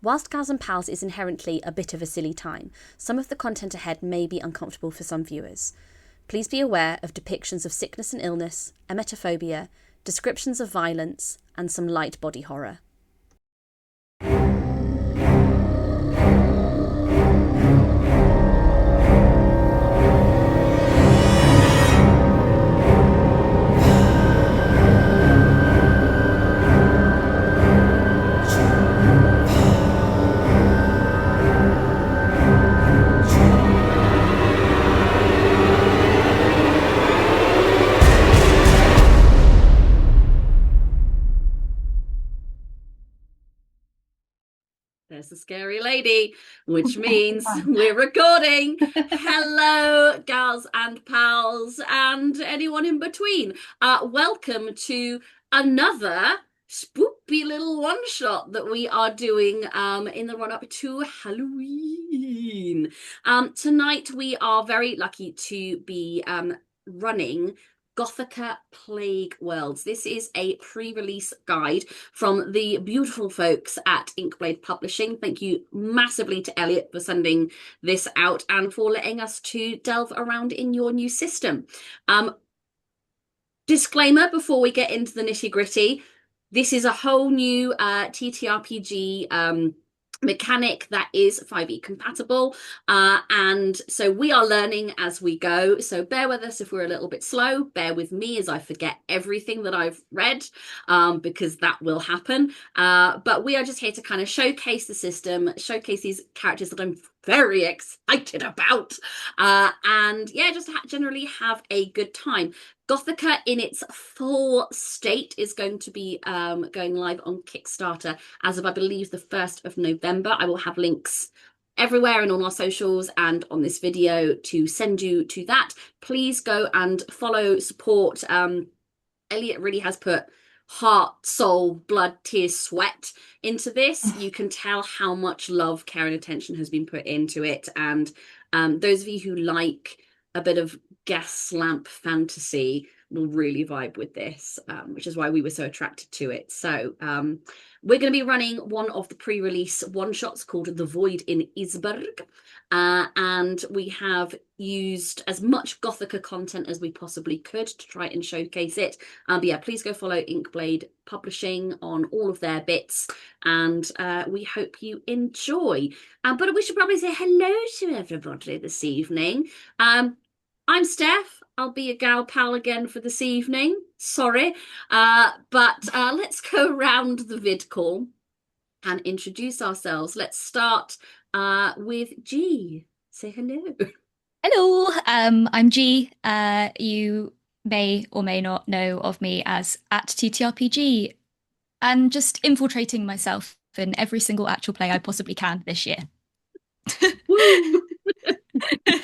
Whilst Gals and Pals is inherently a bit of a silly time, some of the content ahead may be uncomfortable for some viewers. Please be aware of depictions of sickness and illness, emetophobia, descriptions of violence, and some light body horror. There's a scary lady, which means we're recording. Hello, gals and pals, and anyone in between. Welcome to another spooky little one-shot that we are doing in the run-up to Halloween. Tonight we are very lucky to be running Gothica Plagueworlds. This is a pre-release guide from the beautiful folks at Inkblade Publishing. Thank you massively to Elliot for sending this out and for letting us to delve around in your new system. Disclaimer before we get into the nitty-gritty, this is a whole new TTRPG mechanic that is 5e compatible, and so we are learning as we go, so bear with us if we're a little bit slow. Bear with me as I forget everything that I've read, because that will happen, but we are just here to kind of showcase the system, showcase these characters that I'm very excited about, and yeah, just generally have a good time. Gothica in its full state is going to be going live on Kickstarter as of, I believe, the 1st of November. I will have links everywhere and on our socials and on this video to send you to that. Please go and follow, support. Elliot really has put heart, soul, blood, tears, sweat into this. You can tell how much love, care, and attention has been put into it. And those of you who like a bit of Gaslamp Fantasy will really vibe with this, which is why we were so attracted to it. So we're going to be running one of the pre-release one-shots called The Void in Isberg, and we have used as much Gothica content as we possibly could to try and showcase it. But yeah, please go follow Inkblade Publishing on all of their bits, and we hope you enjoy. But we should probably say hello to everybody this evening. I'm Steph. I'll be a gal pal again for this evening. Sorry. But let's go around the vid call and introduce ourselves. Let's start with G. Say hello. Hello, I'm G. You may or may not know of me as at TTRPG, and just infiltrating myself in every single actual play I possibly can this year. Woo!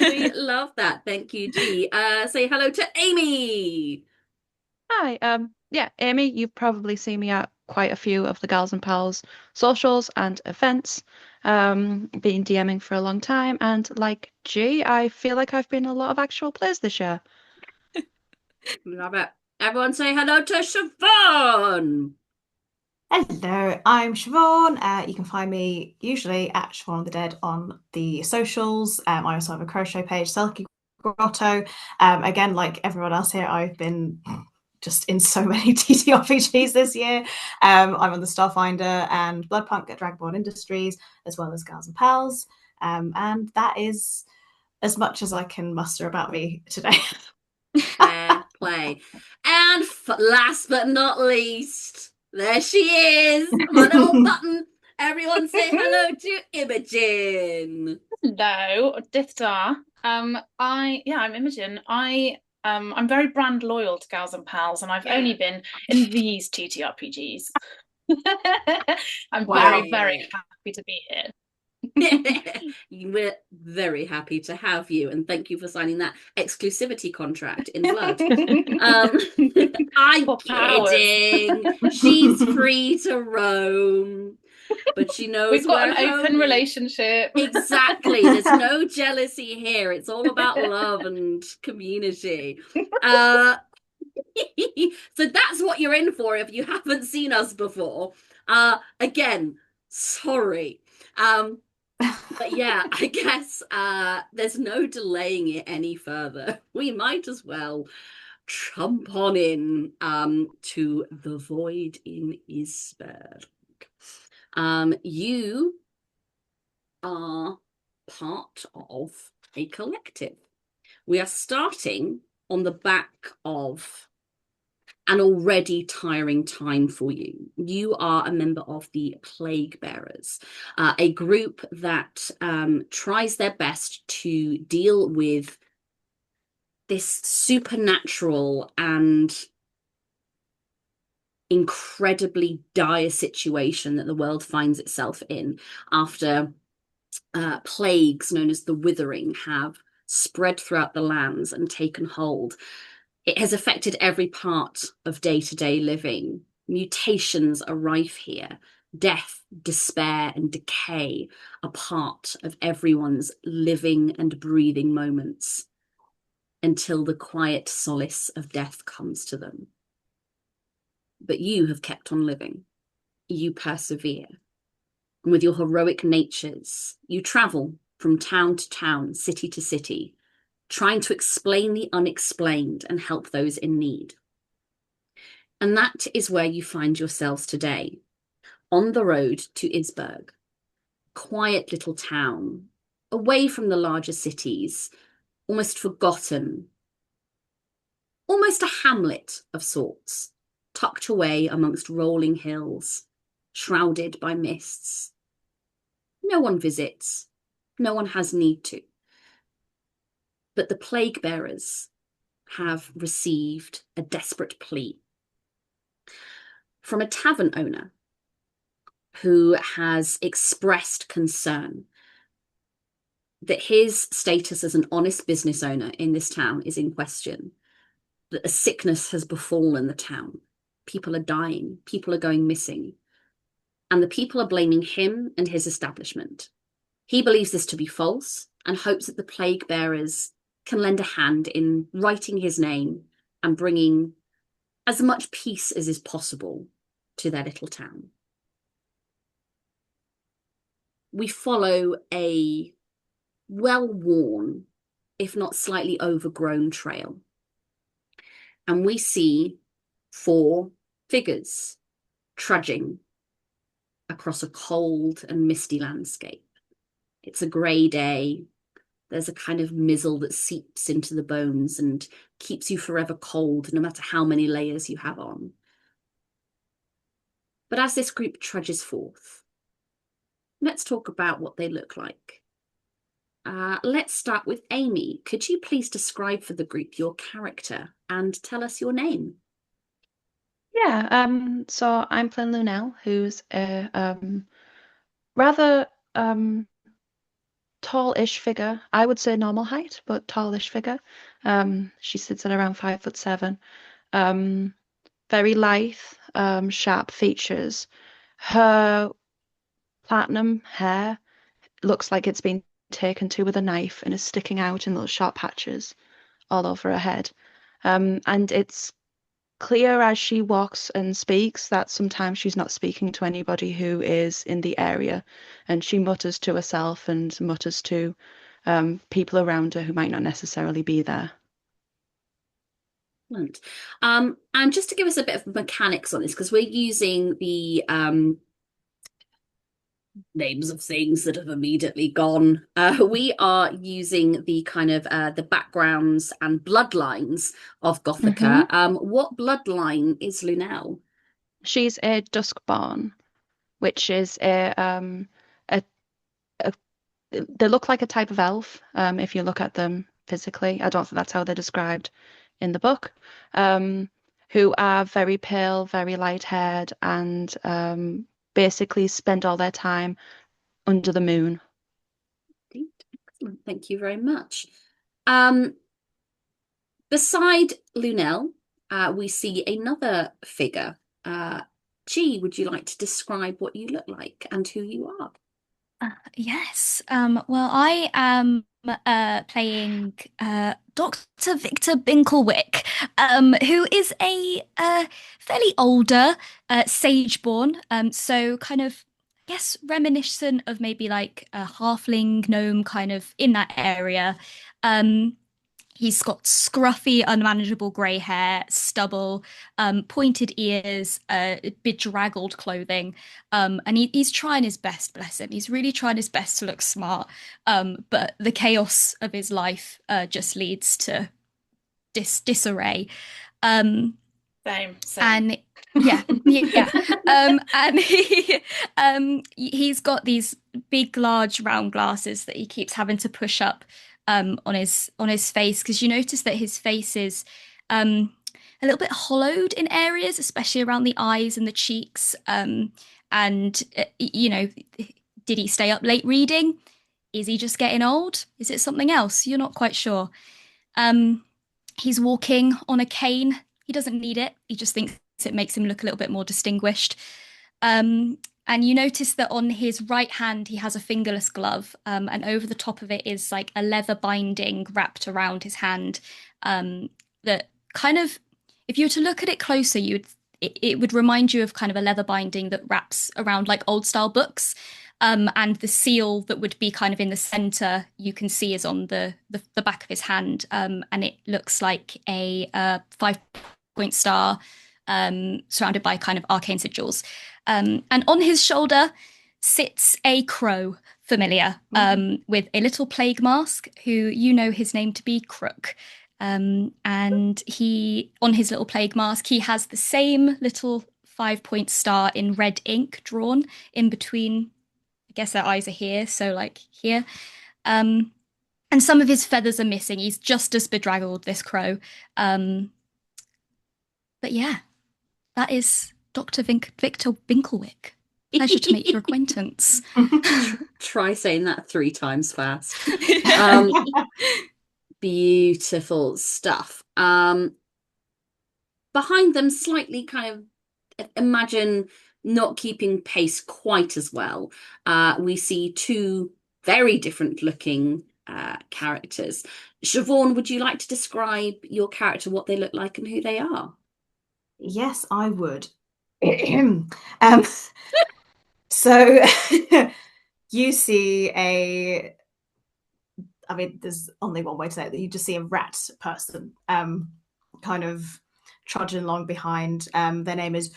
We love that. Thank you, G. Say hello to Amy. Hi, yeah, Amy, you've probably seen me at quite a few of the Gals and Pals socials and events. Been DMing for a long time, and like G, I feel like I've been in a lot of actual plays this year. Love it. Everyone say hello to Siobhan. Hello, I'm Siobhan. You can find me usually at Siobhan of the Dead on the socials. I also have a crochet page, Selkie Grotto. Again, like everyone else here, I've been just in so many TTRPGs this year. I'm on the Starfinder and Bloodpunk at Dragonborn Industries, as well as Gals and Pals. And that is as much as I can muster about me today. Fair play. And last but not least, there she is, my little button. Everyone say hello to Imogen. Hello, Diftar. I'm Imogen. I'm very brand loyal to Gals and Pals, and I've only been in these TTRPGs. I'm very, very happy to be here. We're very happy to have you, and thank you for signing that exclusivity contract in blood. I'm kidding. She's free to roam, but she knows we've got an open relationship. Exactly. There's no jealousy here. It's all about love and community. So that's what you're in for if you haven't seen us before. Again, sorry. But yeah, I guess there's no delaying it any further. We might as well jump on in to The Void in Isberg. You are part of a collective. We are starting on the back of an already tiring time for you. You are a member of the Plague Bearers, a group that tries their best to deal with this supernatural and incredibly dire situation that the world finds itself in after plagues known as the Withering have spread throughout the lands and taken hold. It has affected every part of day-to-day living. Mutations are rife here. Death, despair, and decay are part of everyone's living and breathing moments. until the quiet solace of death comes to them. But you have kept on living. You persevere. And with your heroic natures, you travel from town to town, city to city, trying to explain the unexplained and help those in need. And that is where you find yourselves today, on the road to Isberg, quiet little town, away from the larger cities, almost forgotten, almost a hamlet of sorts, tucked away amongst rolling hills, shrouded by mists. No one visits, no one has need to. But the plague bearers have received a desperate plea from a tavern owner who has expressed concern that his status as an honest business owner in this town is in question, that a sickness has befallen the town. People are dying, people are going missing, and the people are blaming him and his establishment. He believes this to be false and hopes that the plague bearers can lend a hand in writing his name and bringing as much peace as is possible to their little town. We follow a well-worn, if not slightly overgrown trail. And we see 4 figures trudging across a cold and misty landscape. It's a grey day. There's a kind of mizzle that seeps into the bones and keeps you forever cold, no matter how many layers you have on. But as this group trudges forth, let's talk about what they look like. Let's start with Amy. Could you please describe for the group your character and tell us your name? Yeah, so I'm playing Lunel, who's a rather tall-ish figure. I would say normal height, but tall-ish figure. She sits at around 5'7". Very lithe, sharp features. Her platinum hair looks like it's been taken to with a knife and is sticking out in little sharp patches all over her head. And it's clear as she walks and speaks that sometimes she's not speaking to anybody who is in the area, and she mutters to herself and mutters to people around her who might not necessarily be there. Excellent. And just to give us a bit of mechanics on this, because we're using the names of things that have immediately gone. We are using the kind of the backgrounds and bloodlines of Gothica. What bloodline is Lunel? She's a Duskborn, which is they look like a type of elf if you look at them physically. I don't think that's how they're described in the book. Who are very pale, very light-haired, and basically spend all their time under the moon. Excellent. Thank you very much. Beside Lunel, we see another figure. G, would you like to describe what you look like and who you are? Yes. Well, I am playing Dr. Victor Binklewick, who is a fairly older sageborn, so kind of, I guess, reminiscent of maybe like a halfling gnome kind of in that area. He's got scruffy, unmanageable grey hair, stubble, pointed ears, bedraggled clothing, and he's trying his best, bless him. He's really trying his best to look smart, but the chaos of his life just leads to disarray. Same. And yeah. And he's got these big, large, round glasses that he keeps having to push up on his face, because you notice that his face is a little bit hollowed in areas, especially around the eyes and the cheeks. And you know, did he stay up late reading? Is he just getting old? Is it something else? You're not quite sure. He's walking on a cane. He doesn't need it. He just thinks it makes him look a little bit more distinguished. And you notice that on his right hand, he has a fingerless glove, and over the top of it is like a leather binding wrapped around his hand. That kind of, if you were to look at it closer, it would remind you of kind of a leather binding that wraps around like old style books. And the seal that would be kind of in the center, you can see is on the back of his hand, and it looks like a 5-point star surrounded by kind of arcane sigils. And on his shoulder sits a crow familiar with a little plague mask, who you know his name to be Crook. And he, on his little plague mask, he has the same little 5-point star in red ink drawn in between. I guess their eyes are here, so like here. And some of his feathers are missing. He's just as bedraggled, this crow. But yeah, that is Dr. Victor Binklewick. Pleasure to make your acquaintance. Try saying that 3 times fast. Beautiful stuff. Behind them, slightly kind of, imagine not keeping pace quite as well, we see 2 very different looking characters. Siobhan, would you like to describe your character, what they look like and who they are? Yes, I would. So you see I mean, there's only one way to say it, that you just see a rat person kind of trudging along behind. Their name is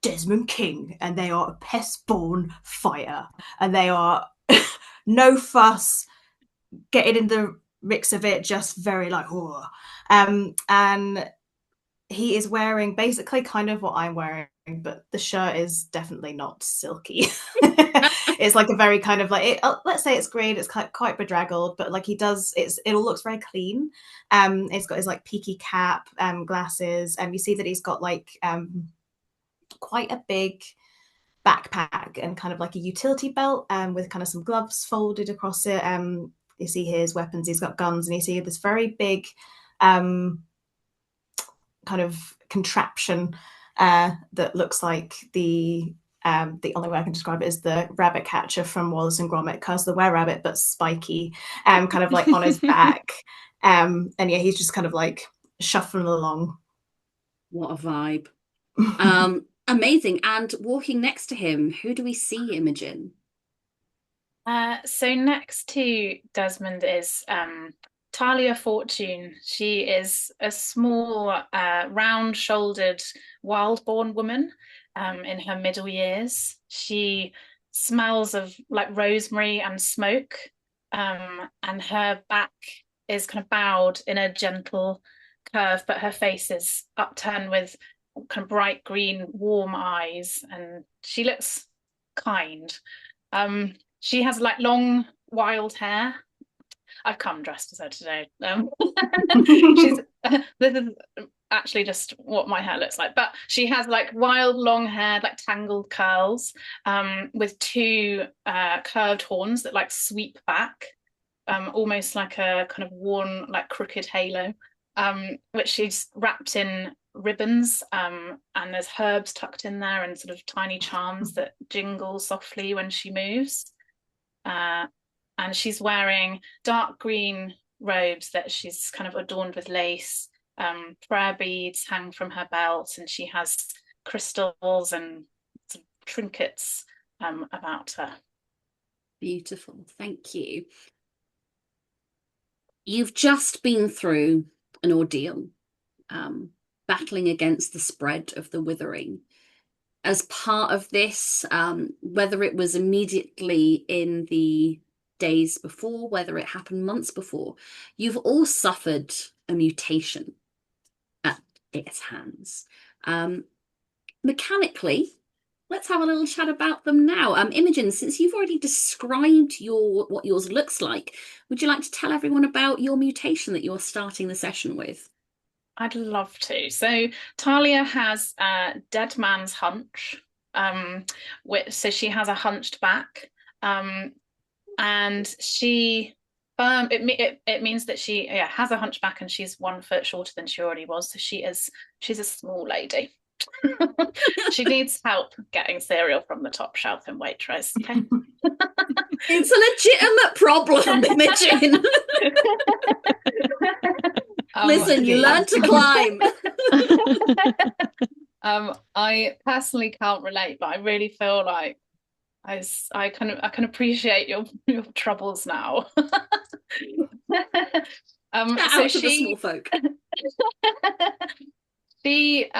Desmond King, and they are a pest-born fighter, and they are no fuss, getting in the mix of it, just very like, oh. And he is wearing basically kind of what I'm wearing, but the shirt is definitely not silky. It's like a very kind of like, let's say it's green, it's quite bedraggled, but like it all looks very clean. It's got his like peaky cap, glasses, and you see that he's got like quite a big backpack and kind of like a utility belt, with kind of some gloves folded across it. You see his weapons, he's got guns, and you see this very big kind of contraption that looks like the only way I can describe it is the rabbit catcher from Wallace and Gromit, because the were-rabbit but spiky, kind of like on his back. And yeah, he's just kind of like shuffling along. What a vibe. Amazing. And walking next to him, who do we see, Imogen? So next to Desmond is Thalia Fortune. She is a small, round-shouldered, wild-born woman in her middle years. She smells of like rosemary and smoke, and her back is kind of bowed in a gentle curve, but her face is upturned with kind of bright green, warm eyes, and she looks kind. She has like long, wild hair. I've come dressed as her today. This is actually just what my hair looks like, but she has like wild, long hair, like tangled curls, with 2 curved horns that like sweep back, almost like a kind of worn, like crooked halo, which she's wrapped in ribbons, and there's herbs tucked in there and sort of tiny charms that jingle softly when she moves. And she's wearing dark green robes that she's kind of adorned with lace. Prayer beads hang from her belt, and she has crystals and some trinkets about her. Beautiful, thank you. You've just been through an ordeal, battling against the spread of the withering. As part of this, whether it was immediately in the days before, whether it happened months before, you've all suffered a mutation at its hands. Mechanically, let's have a little chat about them now. Imogen, since you've already described what yours looks like, would you like to tell everyone about your mutation that you're starting the session with? I'd love to. So Thalia has dead man's hunch. So she has a hunched back, and she it means that she has a hunchback, and she's 1 foot shorter than she already was. So she's a small lady. She needs help getting cereal from the top shelf in Waitrose. Okay. It's a legitimate problem, Imogen. Listen, you learn to climb. I personally can't relate, but I really feel like I can appreciate your troubles now. Shout out to the small folk. She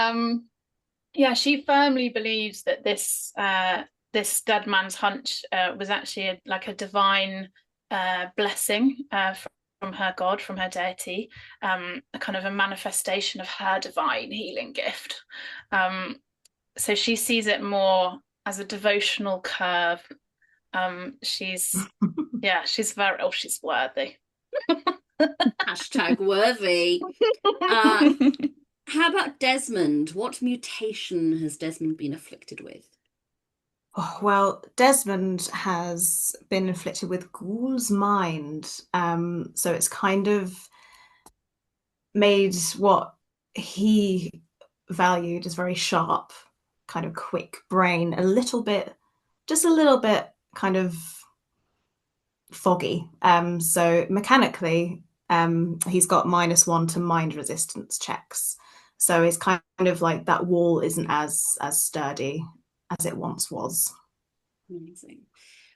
firmly believes that this dead man's hunch was actually a divine blessing from her god, from her deity, a kind of a manifestation of her divine healing gift. So she sees it more as a devotional curve. She's worthy. Hashtag worthy. How about Desmond? What mutation has Desmond been afflicted with? Oh, well, Desmond has been afflicted with Ghoul's Mind. So it's kind of made what he valued as very sharp, kind of quick brain, just a little bit kind of foggy. So mechanically, he's got -1 to mind resistance checks. So it's kind of like that wall isn't as sturdy as it once was. Amazing.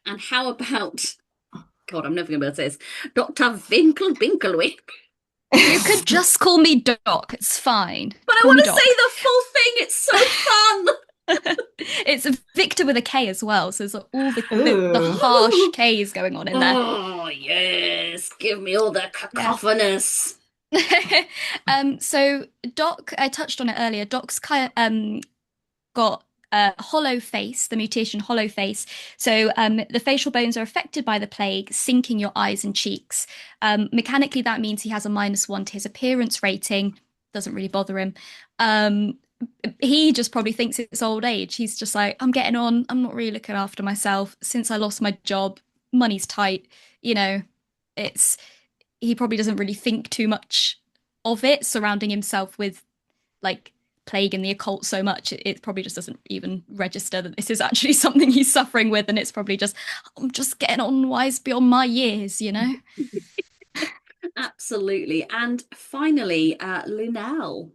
And how about, God, I'm never going to be able to say this, Dr. Binklewick? You could just call me Doc. It's fine. But I want to say the full thing. It's so fun. It's Victor with a K as well, so there's all the harsh K's going on in there. Oh yes, give me all the cacophonous. So Doc, I touched on it earlier. Doc's kind of got a hollow face, the mutation hollow face. So the facial bones are affected by the plague, sinking your eyes and cheeks. Mechanically, that means he has a -1 to his appearance rating. Doesn't really bother him. He just probably thinks it's old age. He's just like, I'm getting on. I'm not really looking after myself. Since I lost my job, money's tight. He probably doesn't really think too much of it, surrounding himself with like plague and the occult so much. It probably just doesn't even register that this is actually something he's suffering with. And it's probably just, I'm just getting on wise beyond my years, Absolutely. And finally, Lunel.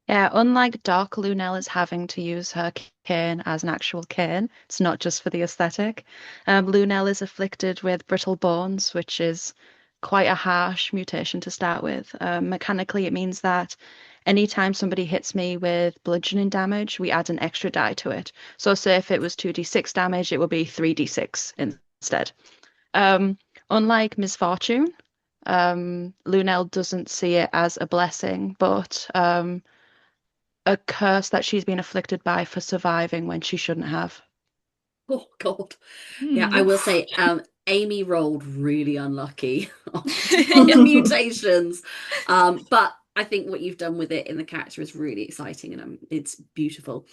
Yeah, unlike Doc, Lunel is having to use her cane as an actual cane. It's not just for the aesthetic. Lunel is afflicted with brittle bones, which is quite a harsh mutation to start with. Mechanically, it means that anytime somebody hits me with bludgeoning damage, we add an extra die to it. So say if it was 2d6 damage, it would be 3d6 instead. Unlike Misfortune, Lunel doesn't see it as a blessing, but a curse that she's been afflicted by for surviving when she shouldn't have. Oh God. Yeah, I will say Amy rolled really unlucky on the mutations. But I think what you've done with it in the character is really exciting, and it's beautiful.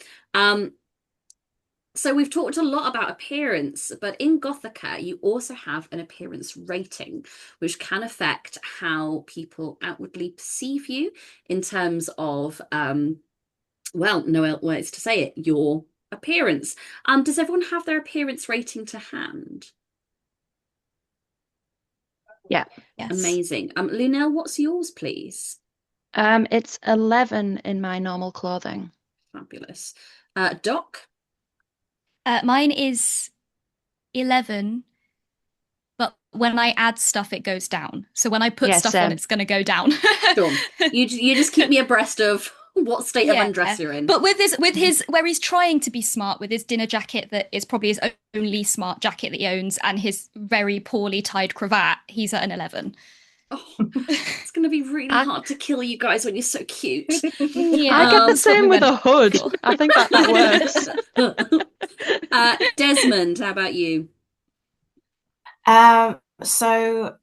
So we've talked a lot about appearance, but in Gothica, you also have an appearance rating, which can affect how people outwardly perceive you in terms of, no ways to say it, your appearance. Does everyone have their appearance rating to hand? Yeah. Yes. Amazing. Lunel, what's yours, please? It's 11 in my normal clothing. Fabulous. Doc? Mine is 11, but when I add stuff, it goes down. So when I put stuff on, it's going to go down. Sure. You just keep me abreast of what state of undress you're in. But with his where he's trying to be smart with his dinner jacket that is probably his only smart jacket that he owns, and his very poorly tied cravat, he's at an 11. Oh, it's going to be really hard to kill you guys when you're so cute. Yeah. I get the same with a hood. I think that works. Desmond, how about you? So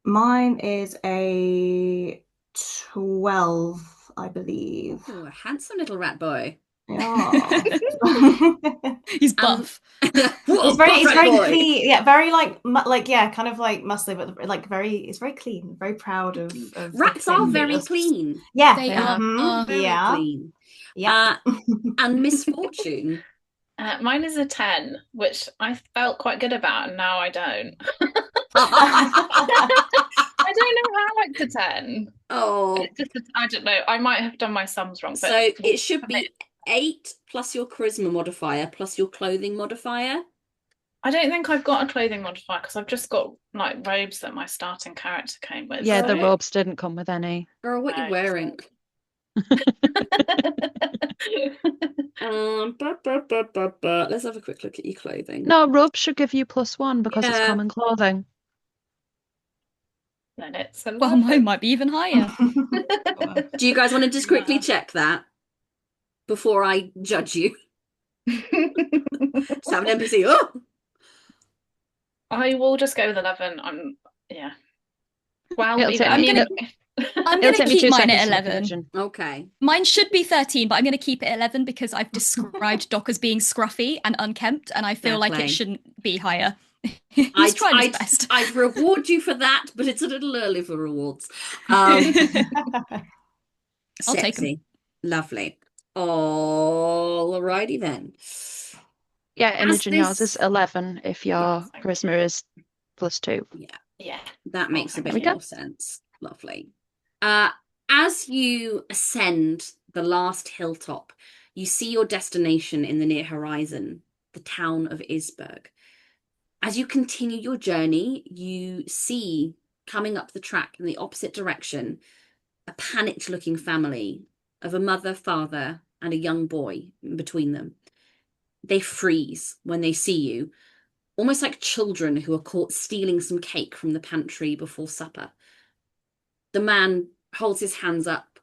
mine is a 12, I believe. Oh, a handsome little rat boy. Yeah. He's buff. It's very clean. Yeah, very kind of like muscly, but like it's very clean. Very proud of rats are very clean. Yeah, they are very clean. Yeah. And misfortune. Mine is a 10, which I felt quite good about, and now I don't. I don't know how it's a 10. Oh, I don't know. I might have done my sums wrong, but so it should be 8 plus your charisma modifier plus your clothing modifier. I don't think I've got a clothing modifier because I've just got like robes that my starting character came with. Yeah, the so- robes didn't come with any. Girl, what you No, wearing? Let's have a quick look at your clothing. No, robes should give you +1 because it's Yeah. common clothing. Then it's Well, mine might be even higher. Do you guys want to just quickly check that before I judge you? Just have an NPC. Oh, I will just go with 11. Yeah. Well, It'll take I me- mean, it'll- I'm It'll going to take me keep 2 mine at seconds to look at 11. Imogen. okay. Mine should be 13, but I'm going to keep it at 11 because I've described Doc as being scruffy and unkempt, and I feel Fair like play. it shouldn't be higher. He's trying his best. I'd reward you for that, but it's a little early for rewards. I'll take 'em. Sexy. Lovely. Alrighty then. Yeah, As Imogen, yours this- is 11 if your Yes, thank charisma is +2. yeah. That makes a There bit we go. more sense. Lovely. As you ascend the last hilltop, you see your destination in the near horizon, the town of Isberg. As you continue your journey, you see coming up the track in the opposite direction a panicked-looking family of a mother, father, and a young boy between them. They freeze when they see you, almost like children who are caught stealing some cake from the pantry before supper. The man holds his hands up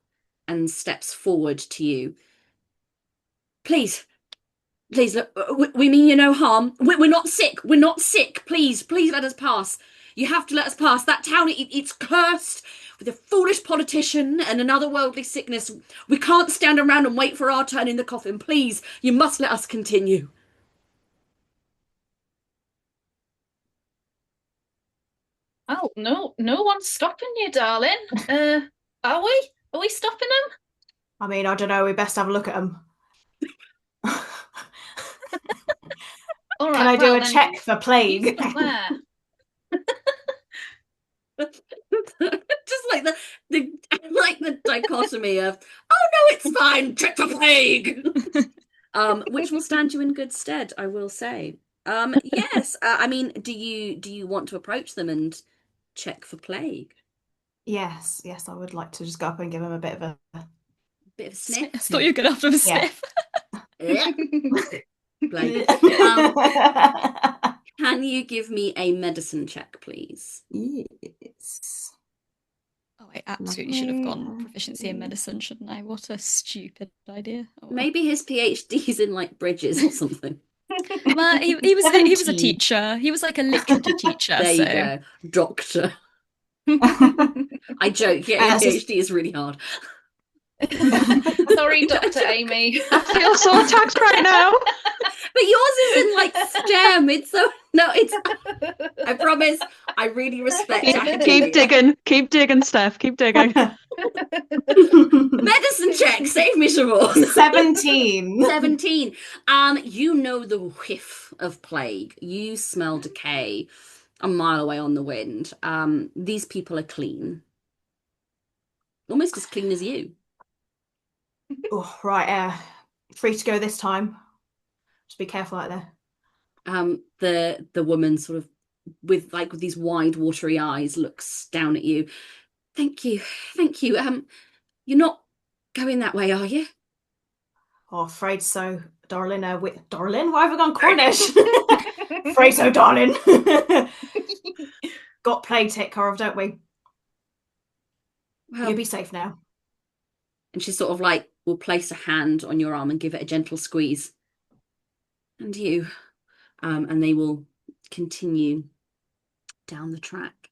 and steps forward to you. Please, look, we mean you no harm. We're not sick. We're not sick. Please let us pass. You have to let us pass. That town, it's cursed with a foolish politician and another worldly sickness. We can't stand around and wait for our turn in the coffin. Please, you must let us continue. Oh, no one's stopping you, darling. Are we? Are we stopping them? I mean, I don't know. We best have a look at them. All right, Can I do well, a then check for you plague? stop there. Just like the dichotomy of, oh no, it's fine, check for plague. Which will stand you in good stead, I will say. Yes, I mean, do you want to approach them and check for plague? Yes, I would like to just go up and give him a bit of a Bit of a sniff. I thought you were going to have a sniff. Yeah. Plague. Can you give me a medicine check, please? Yes. Oh, I absolutely should have gone proficiency in medicine, shouldn't I? What a stupid idea. Oh, well. Maybe his PhD's in like bridges or something. Well, he was a 17. teacher. He was like a literature teacher. There so. you go, doctor. I joke. Yeah, your PhD is really hard. Sorry, Dr. Amy. I feel so attacked right now. But yours is in like STEM. It's so no. It's. I promise. I really respect academia. Keep digging, Steph. Keep digging. Medicine check. Save me, Siobhan. 17. 17. You know the whiff of plague. You smell decay a mile away on the wind. These people are clean, almost as clean as you. Oh, right. Free to go this time. Just be careful out there. The woman sort of with these wide watery eyes looks down at you. Thank you. You're not going that way, are you? Oh, afraid so, darling. Darling? Why have I gone Cornish? Afraid so, darling. Got plague take care of, don't we? Well, You'll be safe now. and she sort of like will place a hand on your arm and give it a gentle squeeze. And you, and they will continue down the track.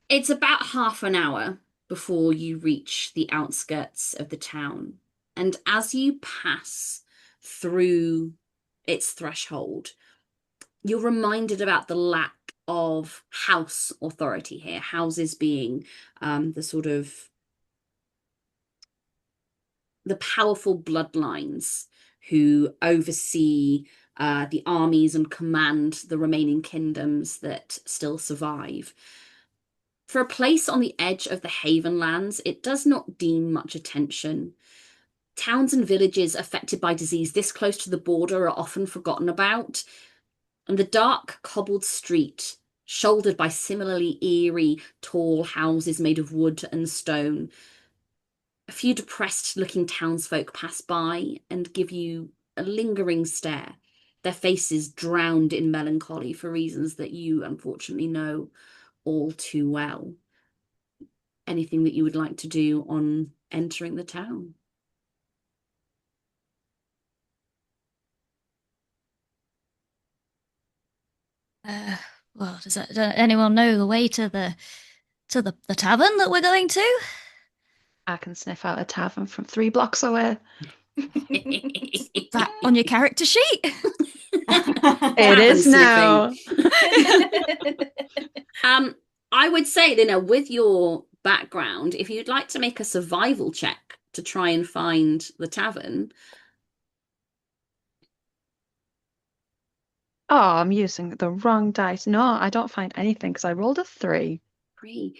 It's about half an hour before you reach the outskirts of the town. And as you pass through its threshold, you're reminded about the lack of house authority here. Houses being the sort of the powerful Bloodlines who oversee the armies and command the remaining kingdoms that still survive. For a place on the edge of the Havenlands, it does not deem much attention. Towns and villages affected by disease this close to the border are often forgotten about, and the dark cobbled street, shouldered by similarly eerie, tall houses made of wood and stone. A few depressed-looking townsfolk pass by and give you a lingering stare, their faces drowned in melancholy for reasons that you unfortunately know all too well. Anything that you would like to do on entering the town? Well, does anyone know the way to the tavern that we're going to? I can sniff out a tavern from 3 blocks away. That on your character sheet? It is now. I would say, you know, with your background, if you'd like to make a survival check to try and find the tavern. Oh, I'm using the wrong dice. No, I don't find anything because I rolled a 3. I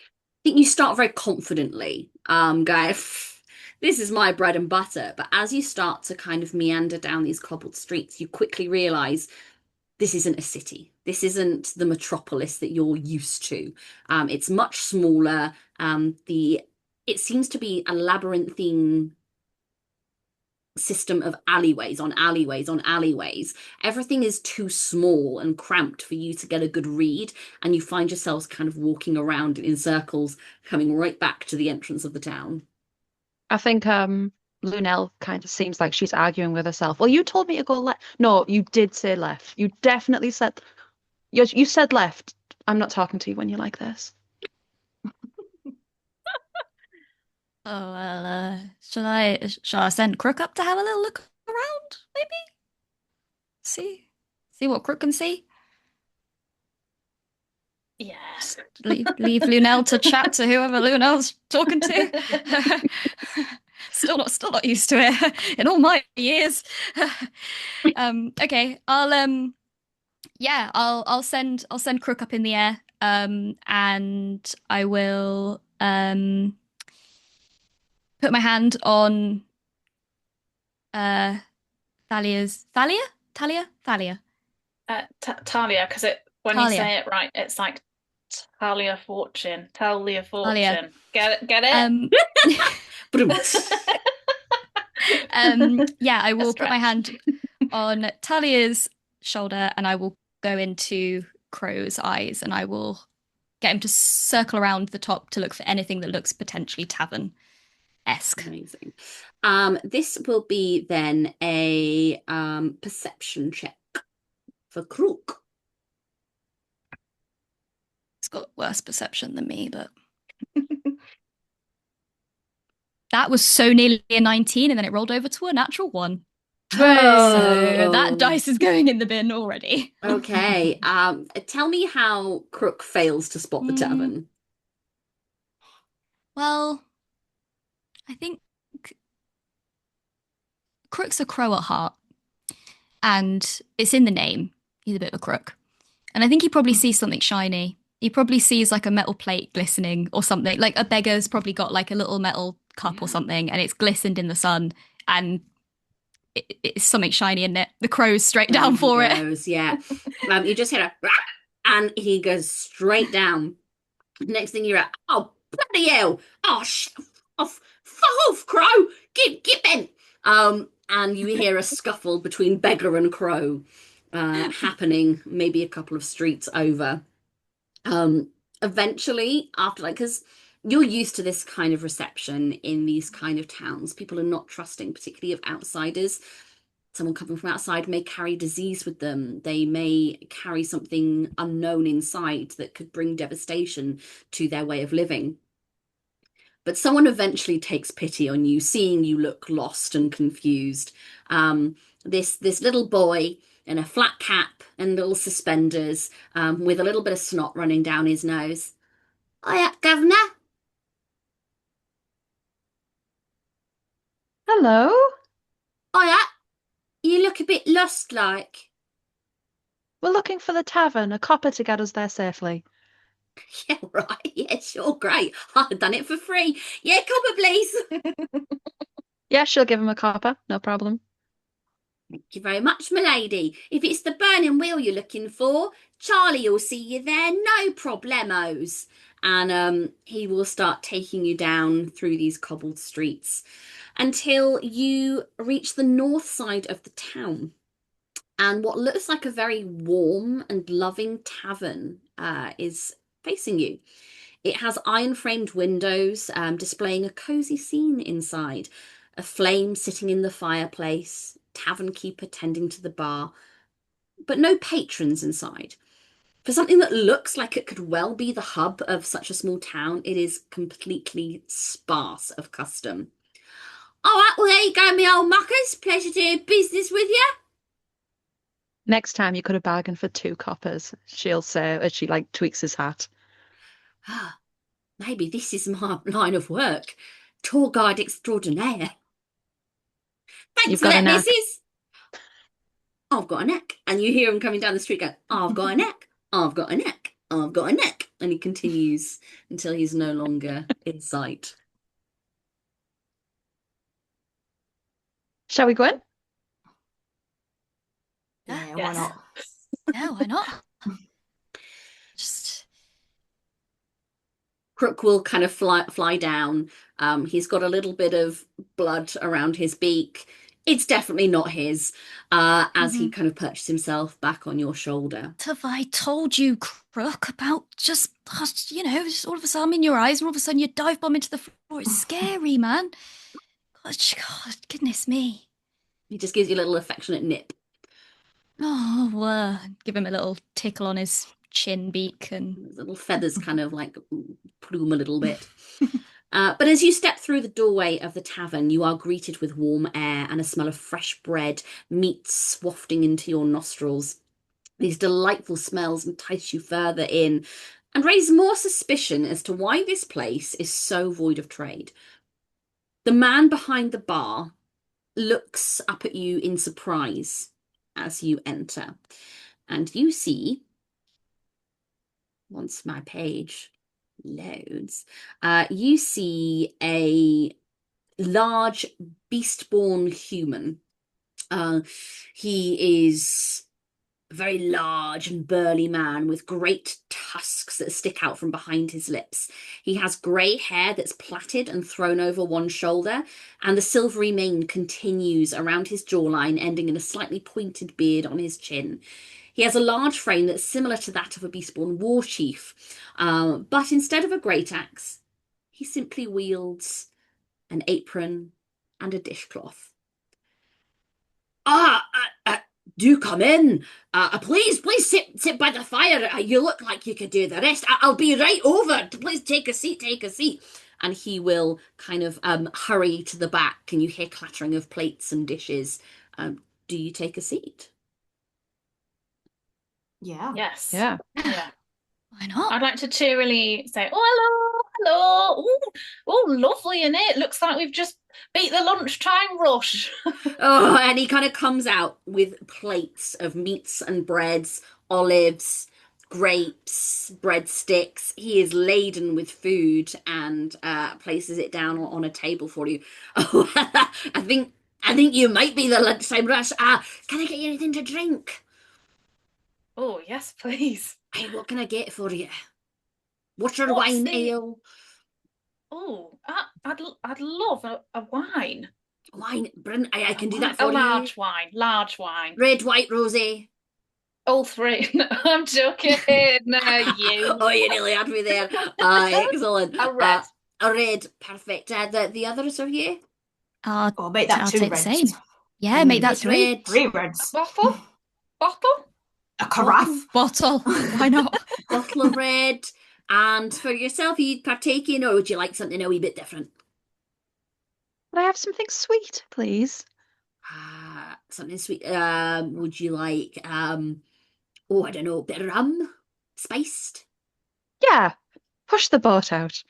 think you start very confidently, guys. This is my bread and butter. But as you start to kind of meander down these cobbled streets, you quickly realize this isn't a city. This isn't the metropolis that you're used to. It's much smaller. It seems to be a labyrinthine system of alleyways on alleyways on alleyways. Everything is too small and cramped for you to get a good read, and you find yourselves kind of walking around in circles, coming right back to the entrance of the town. I think Lunel kind of seems like she's arguing with herself. Well, you told me to go left. No, you did say left. You definitely said you said left. I'm not talking to you when you're like this. Oh, well, shall I send Crook up to have a little look around, maybe? See what Crook can see? Yes. Leave Lunel to chat to whoever Lunel's talking to. Still not used to it in all my years. Okay, I'll send Crook up in the air. And I will put my hand on Thalia's Thalia? Thalia, because when Thalia. you say it right, it's like Thalia Fortune. Get Thalia. it? Get it? I will put my hand on Talia's shoulder and I will go into Crow's eyes and I will get him to circle around the top to look for anything that looks potentially tavern-esque. Amazing. This will be then a perception check for Crook. It's got worse perception than me, but that was so nearly a 19 and then it rolled over to a natural 1. So that dice is going in the bin already. Okay. Tell me how Crook fails to spot the tavern. Well, I think Crook's a crow at heart. And it's in the name. He's a bit of a crook. And I think he probably sees something shiny. He probably sees like a metal plate glistening or something. Like a beggar's probably got like a little metal cup or something and it's glistened in the sun and it's something shiny in it. The crow's straight down for it. Yeah. You just hear a and he goes straight down. Next thing you're at, oh, bloody hell. Oh, fuck off, crow. Get bent. And you hear a scuffle between beggar and crow happening maybe a couple of streets over. Eventually, after because you're used to this kind of reception in these kind of towns, people are not trusting, particularly of outsiders. Someone coming from outside may carry disease with them. They may carry something unknown inside that could bring devastation to their way of living. But someone eventually takes pity on you, seeing you look lost and confused. This little boy in a flat cap and little suspenders, with a little bit of snot running down his nose. "Hiya, governor." Hello. Hiya, you look a bit lost like. We're looking for the tavern, a copper to get us there safely. Yeah, right. Yeah, sure, great. I've done it for free. Yeah, copper, please. Yeah, she'll give him a copper, no problem. Thank you very much, milady. If it's the burning wheel you're looking for, Charlie will see you there, no problemos. And he will start taking you down through these cobbled streets until you reach the north side of the town. And what looks like a very warm and loving tavern is facing you. It has iron-framed windows displaying a cozy scene inside. A flame sitting in the fireplace, tavern keeper tending to the bar, but no patrons inside. For something that looks like it could well be the hub of such a small town, it is completely sparse of custom. All right, well, there you go, me old muckers. Pleasure doing business with you. Next time you could have bargained for 2 coppers, she'll say as she tweaks his hat. Maybe this is my line of work. Tour guide extraordinaire. Thanks You've for got a that, knack. missus. I've got a neck. And you hear him coming down the street go, I've got a neck. I've got a neck. I've got a neck. And he continues until he's no longer in sight. Shall we go in? Yeah, why Yes. not? Yeah, why not? Just Crook will kind of fly down. He's got a little bit of blood around his beak. It's definitely not his, as he kind of perches himself back on your shoulder. what have I told you, Crook, about just all of a sudden I'm in your eyes and all of a sudden you dive bomb into the floor. It's scary, man. God, goodness me. He just gives you a little affectionate nip. Oh, give him a little tickle on his chin beak and His little feathers kind of plume a little bit. But as you step through the doorway of the tavern, you are greeted with warm air and a smell of fresh bread, meats wafting into your nostrils. These delightful smells entice you further in and raise more suspicion as to why this place is so void of trade. The man behind the bar looks up at you in surprise as you enter, and you see, once my page loads, you see a large beast-born human. He is a very large and burly man with great tusks that stick out from behind his lips. He has grey hair that's plaited and thrown over one shoulder, and the silvery mane continues around his jawline, ending in a slightly pointed beard on his chin. He has a large frame that's similar to that of a beastborn war chief, but instead of a great axe, he simply wields an apron and a dishcloth. Do come in. Please sit by the fire. You look like you could do the rest. I'll be right over. Please take a seat. And he will kind of hurry to the back, and you hear clattering of plates and dishes. Do you take a seat? Yeah. Yes. Yeah. Yeah. why not? I'd like to cheerily say, oh, hello. Oh, lovely in it. Looks like we've just beat the lunchtime rush. Oh, and he kind of comes out with plates of meats and breads, olives, grapes, breadsticks. He is laden with food and places it down on a table for you. Oh, I think you might be the lunchtime rush. Can I get you anything to drink? Oh, yes, please. Hey, what can I get for you? Water, What's wine, the- ale? Oh, I'd love a wine. Wine, I can do that A for you. large wine. Red, white, rosé. All 3. No, I'm joking. No, you. Oh, you nearly had me there. Excellent. A red. A red, perfect. The others are you? Or make that I'll 2 take the reds. same. Yeah, make that 3. Red, 3 reds. Bottle? A carafe. Bottle. Why not? bottle of red. And for yourself, are you partaking, or would you like something a wee bit different? Would I have something sweet, please? Something sweet. Would you like I don't know, a bit of rum? Spiced? Yeah. Push the boat out.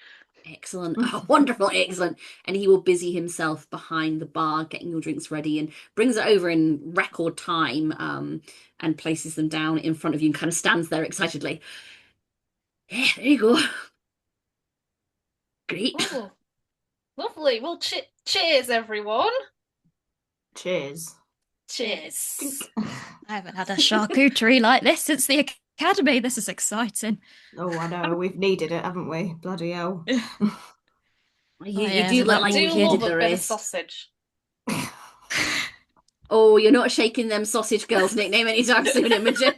Excellent. Oh, wonderful, excellent. And he will busy himself behind the bar, getting your drinks ready, and brings it over in record time, and places them down in front of you and kind of stands there excitedly. Yeah, there you go. Great. Oh, lovely. Well, cheers, everyone. Cheers. Cheers. I haven't had a charcuterie like this since the academy. This is exciting. Oh, I know. We've needed it, haven't we? Bloody hell. You yeah, do so look that like I you do hated love the a bit of race. sausage. Oh, you're not shaking them sausage girls nickname anytime soon, Imogen.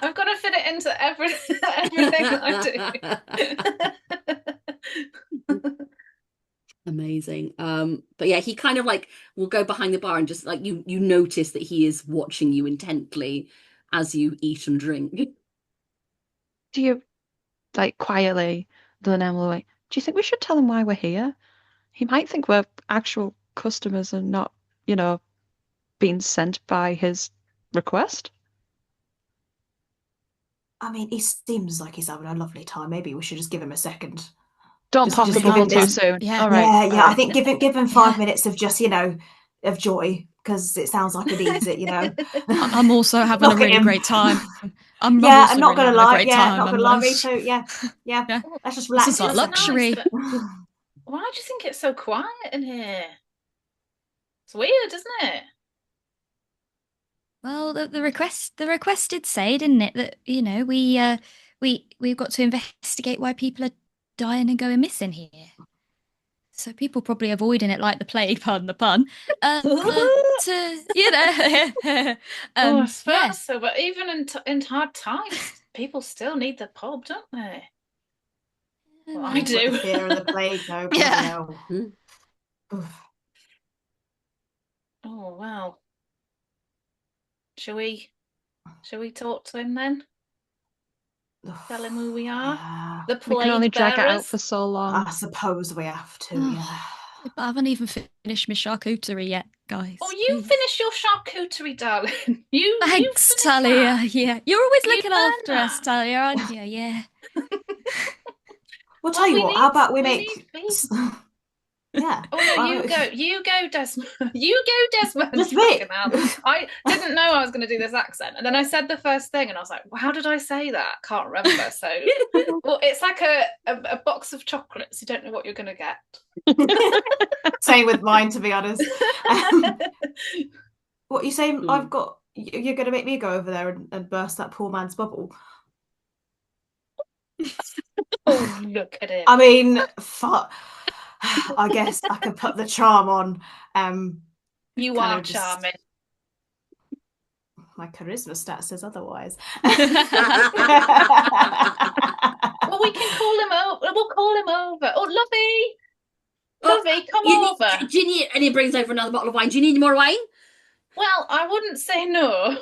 I've got to fit it into everything that I do. Amazing. But yeah, he kind of like will go behind the bar and just like you notice that he is watching you intently as you eat and drink. Do you, like, quietly, Lunel, like, do you think we should tell him why we're here? He might think we're actual customers and not, being sent by his request. I mean, he seems like he's having a lovely time. Maybe we should just give him a second. Don't Just pop the give bubble him too this- soon. Yeah. All right. Yeah, all I right. think give him 5 minutes of just, of joy, because it sounds like he needs it, I'm also having a Look at really him. great time. I'm Yeah, also I'm not really gonna having a lie. great Yeah, time. not I'm gonna lie, me most- too. Yeah. Yeah. Let's just This relax. is like It's luxury. nice, but why do you think it's so quiet in here? It's weird, isn't it? Well, the request did say, didn't it, that we've got to investigate why people are dying and going missing here. So people probably avoiding it like the plague, pardon the pun. Oh, I suppose yeah. so, but even in hard times, people still need the pub, don't they? Well, I With do. the fear of the plague, though. Bloody Yeah. hell. Hmm. Oof. Oh, well. Shall we talk to him then? Tell him who we are? Yeah, The We can only plague drag it out bearers? for so long. I suppose we have to. Oh. Yeah. I haven't even finished my charcuterie yet, guys. Oh, you Please. finished your charcuterie, darling. You Thanks, finished Thalia. that. Yeah, you're always You looking learned after us, that. Thalia, aren't you? Yeah. We'll tell you we what. How need- about we we make? need people. Yeah. Oh no, Well, you go, Desmond. You go, Desmond. That's You me. fucking hell. I didn't know I was going to do this accent, and then I said the first thing, and I was like, well, "How did I say that? Can't remember." So, well, it's like a box of chocolates. You don't know what you're going to get. Same with mine, to be honest. What you saying? You're going to make me go over there and burst that poor man's bubble. Oh, look at it. I mean, fuck. I guess I could put the charm on. You kind are of just- charming. My charisma stat says otherwise. Well, we can call him over. We'll call him over. Oh, Lovey, come over. Do you need, and he brings over another bottle of wine. Do you need more wine? Well, I wouldn't say no.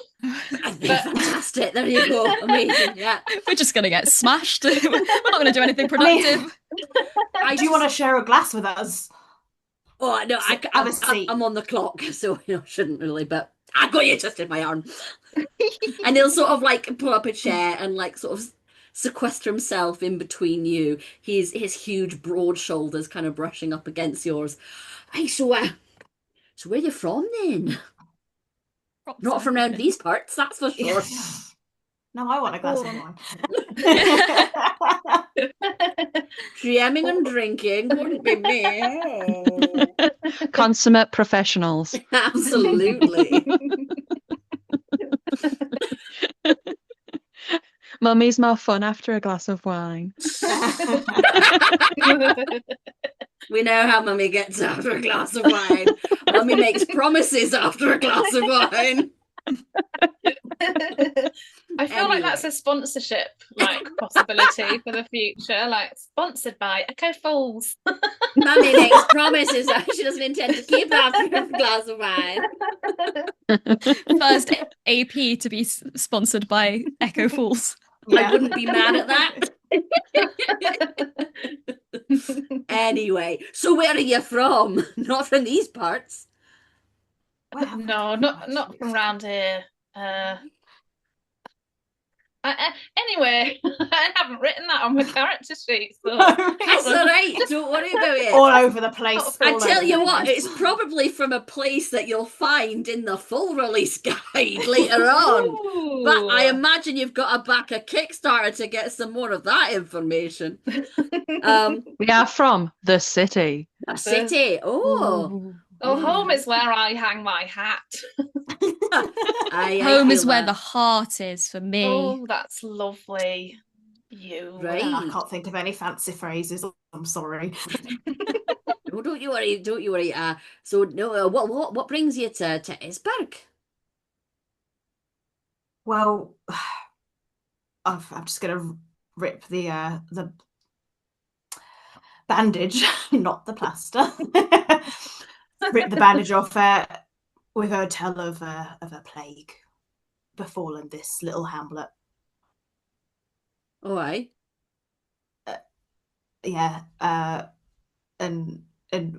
That'd be fantastic. There you go. Amazing. Yeah. We're just going to get smashed. We're not going to do anything productive. Do you want to share a glass with us? Oh no, Have a seat. I'm on the clock, so shouldn't really. But I got you just in my arm. And he'll sort of like pull up a chair and like sort of sequester himself in between you. His huge broad shoulders kind of brushing up against yours. Hey, so where are you from then? Not from around these parts, that's for sure. No, I want a glass of wine. Jamming and drinking wouldn't be me. Consummate professionals. Absolutely. Mummy's more fun after a glass of wine. We know how Mummy gets after a glass of wine. Mummy makes promises after a glass of wine. I feel like that's a sponsorship possibility for the future, sponsored by Echo Falls. Mummy makes promises that she doesn't intend to keep after a glass of wine. First AP to be sponsored by Echo Falls. I wouldn't be mad at that. Anyway, so where are you from? Not from these parts. No, not from around here. Anyway, I haven't written that on my character sheet. So That's all right. Don't worry about it. All over the place. I I all tell over you the what, place. it's probably from a place that you'll find in the full release guide later on. But I imagine you've got to back a Kickstarter to get some more of that information. We are from the city. A city. Oh. Ooh. Oh, home is where I hang my hat. I Home feel is where that. the heart is for me. Oh, that's lovely. You. Right. I can't think of any fancy phrases. I'm sorry. No, don't you worry. Don't you worry. So no. What brings you to Isberg? Well, I'm just gonna rip the bandage, not the plaster. Rip the bandage off. We've heard tell of a plague befallen this little hamlet. Oh, aye. Yeah. And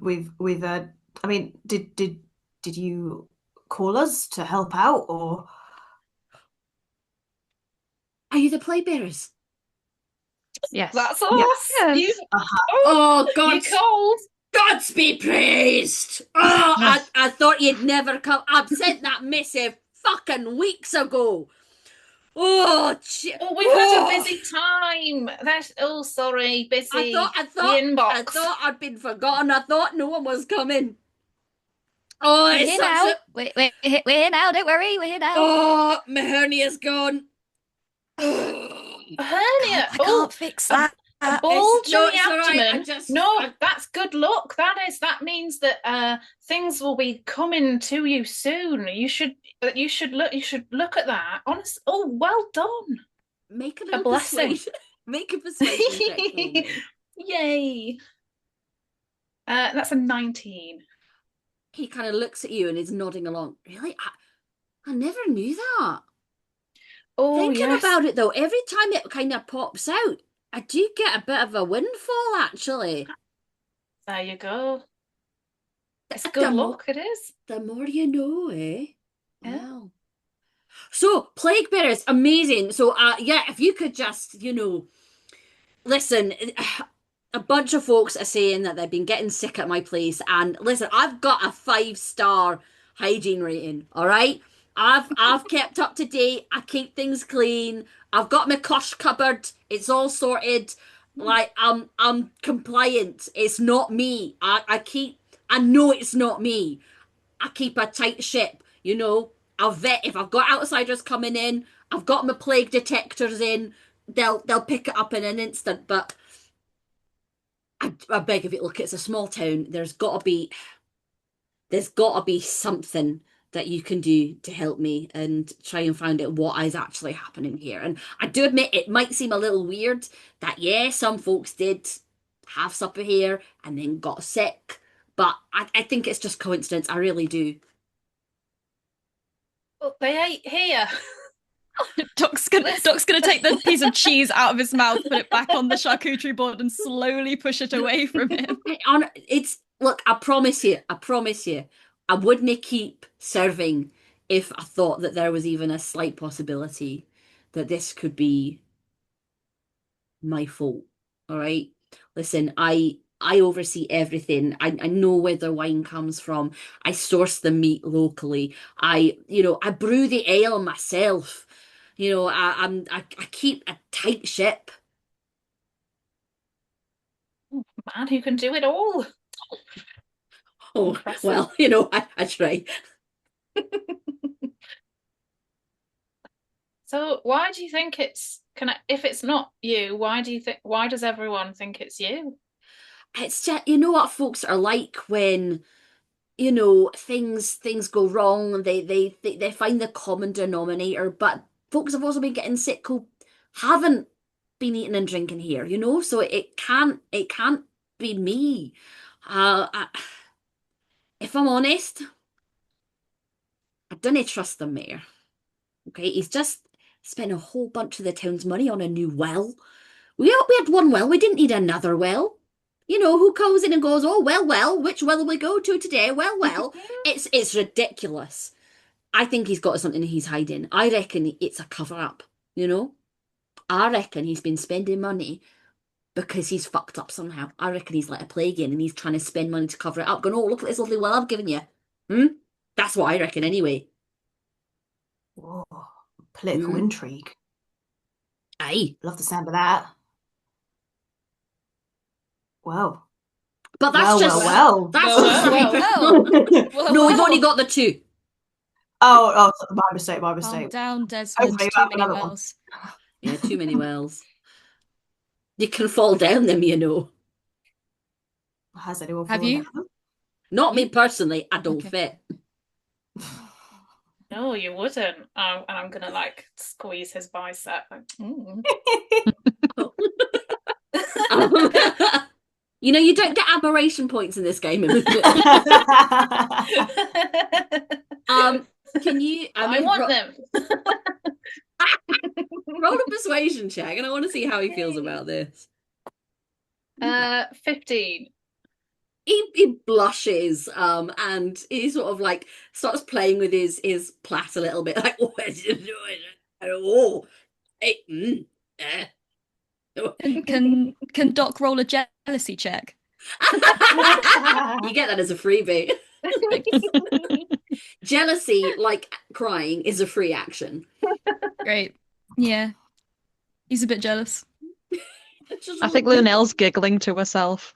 we've I mean, did you call us to help out, or Are you the plague bearers? Yes. That's us. Yes. You, Oh, you God. called. Gods be praised! Oh, I thought you'd never come. I've sent that missive fucking weeks ago. Oh, Oh, we've had a busy time. Sorry, busy. I the inbox. I thought I'd been forgotten. I thought no one was coming. Oh, We're it's here such now. a... We're here now. Don't worry. We're here now. Oh, my hernia's gone. Hernia. I can't fix that. A bulge no, in the it's all right. abdomen. That's good luck. That means that things will be coming to you soon. You should look at that. Honest. Oh, well done. Make a A little blessing. persuasion. Make a persuasion check for me. Yay. That's a 19. He kind of looks at you and is nodding along. Really? I never knew that. Oh, Thinking yes. about it though, every time it kind of pops out, I do get a bit of a windfall actually. There you go. It's The good more- luck, it is. The more you know, eh? Yeah. Wow. So, plague bearers, amazing. So, yeah, if you could just, listen, a bunch of folks are saying that they've been getting sick at my place, and listen, I've got a 5-star hygiene rating, all right? I've kept up to date. I keep things clean. I've got my kosh cupboard. It's all sorted. Like I'm compliant. It's not me. I know it's not me. I keep a tight ship, I'll vet if I've got outsiders coming in, I've got my plague detectors in, they'll pick it up in an instant, but I beg of you, look, it's a small town. There's gotta be something that you can do to help me and try and find out what is actually happening here. And I do admit it might seem a little weird that, yeah, some folks did have supper here and then got sick, but I think it's just coincidence. I really do. Oh, they ate here. Doc's gonna take the piece of cheese out of his mouth, put it back on the charcuterie board, and slowly push it away from him. Look, I promise you, I wouldn't keep serving if I thought that there was even a slight possibility that this could be my fault. All right. Listen, I oversee everything. I know where the wine comes from. I source the meat locally. I brew the ale myself. I keep a tight ship. Man who can do it all. Oh, Impressive. well, I try. So why do you think if it's not you, why does everyone think it's you? It's just, what folks are like when, things go wrong and they find the common denominator, but folks have also been getting sick who haven't been eating and drinking here, so it can't be me. If I'm honest, I don't trust the mayor. Okay, he's just spent a whole bunch of the town's money on a new well. We had one well, we didn't need another well. Who comes in and goes, oh, well, which well will we go to today? Well. It's ridiculous. I think he's got something he's hiding. I reckon it's a cover-up, I reckon he's been spending money because he's fucked up somehow. I reckon he's let a plague in and he's trying to spend money to cover it up. Going, oh, look at this lovely well I've given you. That's what I reckon anyway. Whoa, political intrigue. Aye. Love the sound of that. Well. But that's well. That's Well. No, we've only got the 2. Oh, my mistake. Calm down, Desmond. Hopefully Too many another one. wells. Yeah, too many wells. You can fall down them, you know. Has anyone Have fallen you? down? Not me personally. I don't fit. No, you wouldn't. And I'm gonna like squeeze his bicep. Like, You know, you don't get aberration points in this game. Can you? I want them. Roll a persuasion check, and I want to see how he feels about this. 15. He blushes, and he sort of like starts playing with his plait a little bit, like, what are you doing? Oh, hey, Can Doc roll a jealousy check? You get that as a freebie. Jealousy, like crying, is a free action. Great. Yeah. He's a bit jealous. I think Lunel's giggling to herself.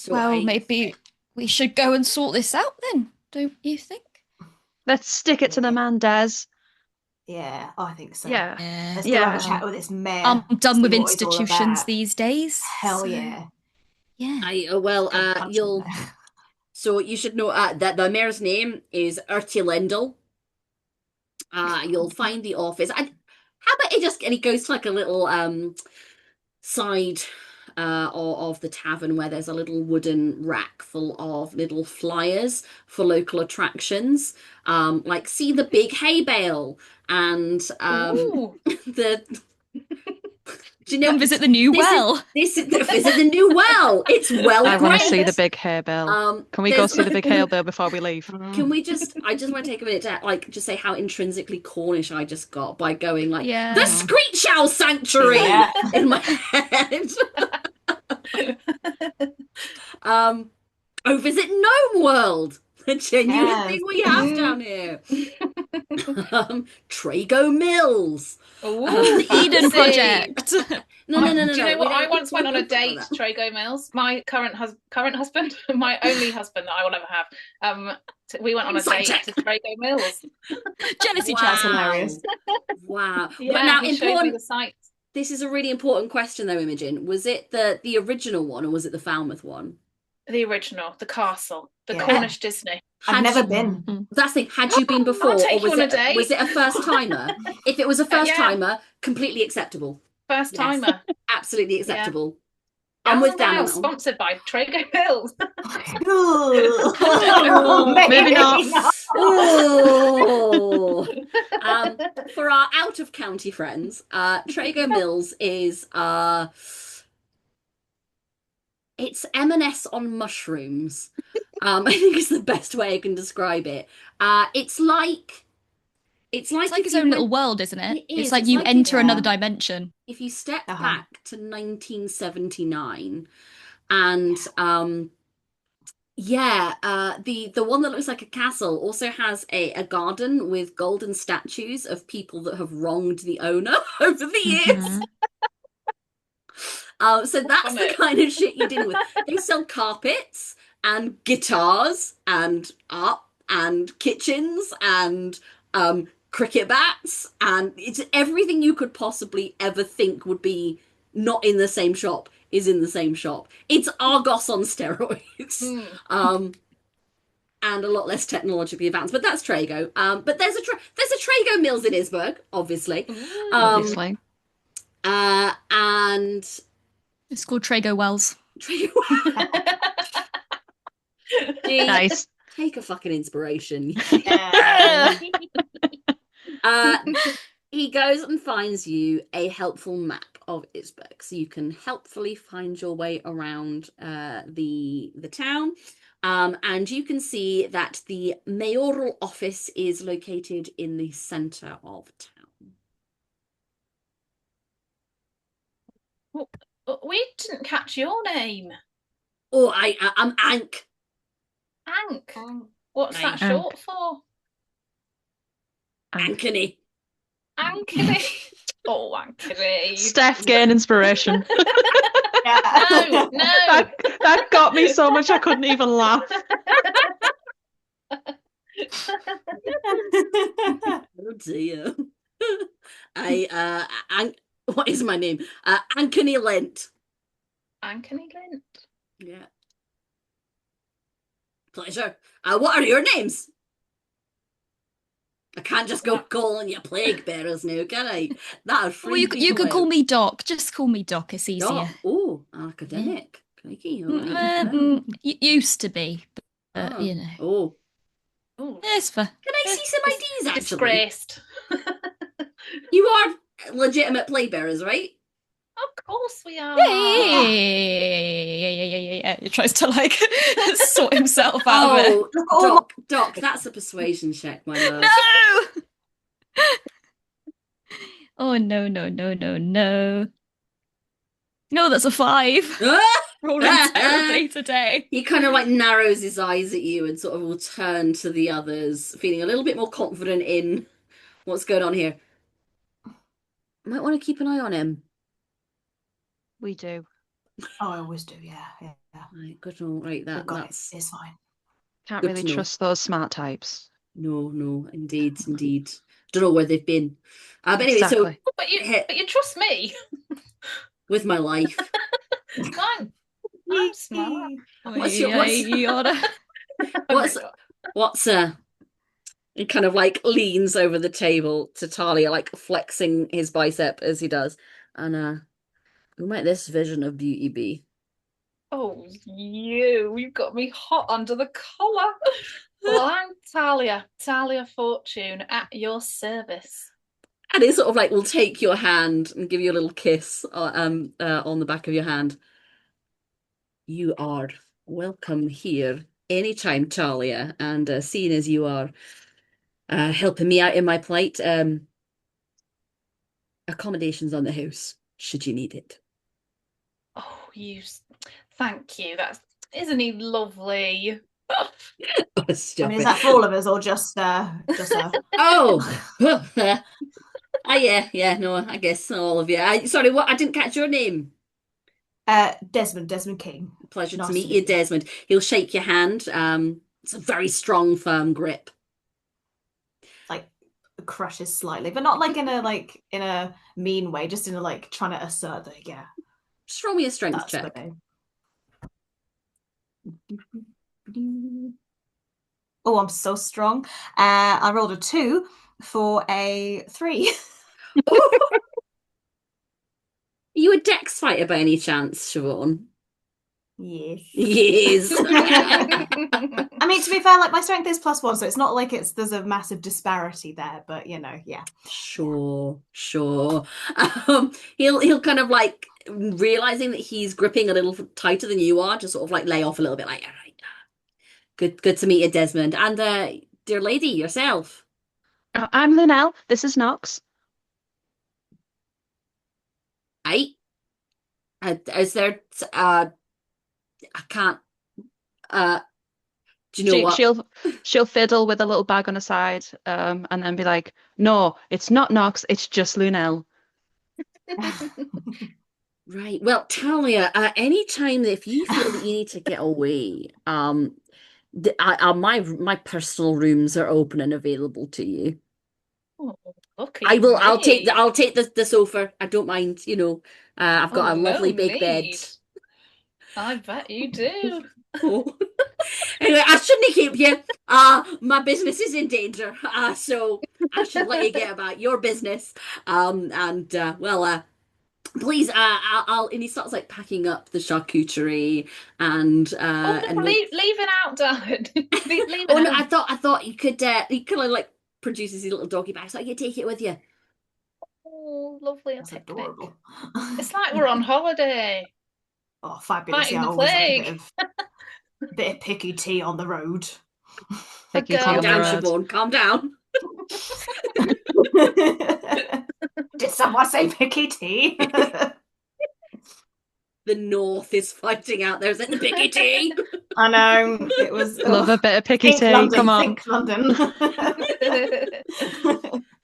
Well, maybe we should go and sort this out then, don't you think? Let's stick it to the man, Des. Yeah, I think so. Yeah. Let's go have a chat with this mayor. I'm done with see what he's all institutions about. these days. Hell so, yeah. Yeah. You'll. So you should know that the mayor's name is Lendl. You'll find the office. How about and he goes to like a little side of the tavern where there's a little wooden rack full of little flyers for local attractions. Like see the big hay bale and the. Do you know, come visit the new well. Visit the new well. It's well. I want to see the big hay bale. Can we go see the big hay bale before we leave? Can we just? I just want to take a minute to like just say how intrinsically Cornish I just got by going like the Screech Owl Sanctuary in my head. Visit Gnome World, the genuine thing we have down here. Trago Mills. The Eden Project. No. Do you know what? I once went on a date to Trago Mills. My current husband, my only husband that I will ever have. We went on a date to Trago Mills. Jealousy That's check. hilarious. Wow. Yeah, But now he showed me important. the sights. This is a really important question, though, Imogen. Was it the original one or was it the Falmouth one? The original, the castle, the Yeah. Cornish Disney. I've never been. That's the thing. Had you been before, I'll take or you on a date. was it a first timer? If it was a first Yeah. timer, completely acceptable. First Yes. timer. Absolutely acceptable. I'm with Dan. Sponsored by Trago Mills. Maybe not. Oh. For our out of county friends, Trago Mills is it's M&S on mushrooms. I think is the best way I can describe it. It's like It's if like its you own little went- world, isn't it? It is. It's like It's you like enter it- another yeah. dimension. If you step Uh-huh. back to 1979 and the one that looks like a castle also has a garden with golden statues of people that have wronged the owner over the years. Mhm. So that's the Funny. kind of shit you're dealing with. They sell carpets and guitars and art and kitchens and cricket bats, and it's everything you could possibly ever think would be not in the same shop is in the same shop. It's Argos on steroids. And a lot less technologically advanced, but that's Trago. But there's a Trago Mills in Isberg, obviously. Obviously. And It's called Trago Wells. Trago. Nice. Take a fucking inspiration. Yeah. He goes and finds you a helpful map of Isberg, so you can helpfully find your way around the town. And you can see that the mayoral office is located in the centre of town. We didn't catch your name. Oh, I'm Ank. Ank. What's that Right. short for? Ankeny. Ankeny. Oh, Ankeny. Steph gained inspiration. No. That got me so much I couldn't even laugh. Oh dear. What is my name? Ankeny Lent. Ankeny Lent. Yeah. Pleasure. What are your names? I can't just go calling you plague bearers now, can I? That'll Well, freak you people could call out. me Doc. Just call me Doc. It's easier. Doc. Oh, academic. Crikey, all right. Used to be, but Oh. you know. Oh. Oh, Can It's I see some IDs, actually? disgraced. You are legitimate plague bearers, right? Of course we are. Yeah. He tries to like sort himself out of it. Oh, Doc, that's a persuasion check, my love. No! Oh no. No, that's a 5. Rolling terribly today. He kind of like narrows his eyes at you and sort of will turn to the others, feeling a little bit more confident in what's going on here. Might want to keep an eye on him. We do. Oh, I always do, yeah. Right, good. All right, that's it's fine. Can't Good really to know. trust those smart types. no, indeed. Don't know where they've been. But anyway, Exactly. But you trust me. with my life. I'm smart. He kind of like leans over the table to Thalia, like flexing his bicep as he does. And who might this vision of beauty be? Oh, you've got me hot under the collar. Well, I'm Thalia Fortune, at your service. And he sort of like will take your hand and give you a little kiss on the back of your hand. You are welcome here anytime, Thalia. And seeing as you are helping me out in my plight, accommodations on the house, should you need it. Oh, thank you. Isn't he lovely? Oh, I mean, is that for all of us or just her? Oh, yeah, no, I guess all of you. Sorry, what? I didn't catch your name. Desmond King. Pleasure Nice to meet you, Desmond. He'll shake your hand. It's a very strong, firm grip. Like crushes slightly, but not like in a mean way, just in a like trying to assert that, yeah. Just roll me a strength check. Oh, I'm so strong. I rolled a 2 for a 3. Are you a dex fighter by any chance, Siobhan? Yes. I mean, to be fair, like my strength is +1, so it's not like there's a massive disparity there, but you know, yeah. Sure. He'll kind of like realizing that he's gripping a little tighter than you are, just sort of like lay off a little bit, like, all right. Good to meet you, Desmond. And dear lady, yourself. I'm Lunel. This is Nox. Is there I can't do you know what? She'll fiddle with a little bag on her side, and then be like, no, it's not Nox, it's just Lunel. Right. Well, Thalia, any time that if you feel that you need to get away, my personal rooms are open and available to you. Oh, I'll take the sofa. I don't mind, you know. I've got a lovely big bed. I bet you do. Oh. Anyway, I shouldn't keep you. My business is in danger. So I should let you get about your business. Please, I'll. And he starts like packing up the charcuterie and leave it out, Dad. leave it Oh out. no, I thought you could. He kind of like produces his little doggy bag, so you take it with you. Oh, lovely! That's adorable. It's like we're on holiday. Oh, fabulous! Fighting Yeah, the always like a plague. bit of Bit of picky tea on the road. Picky tea Calm on the Calm down, road. Siobhan, calm down. Did someone say picky tea? The North is fighting out there. Is it the picky tea? I know. It was Love a bit of picky think tea. London, Come on. think London.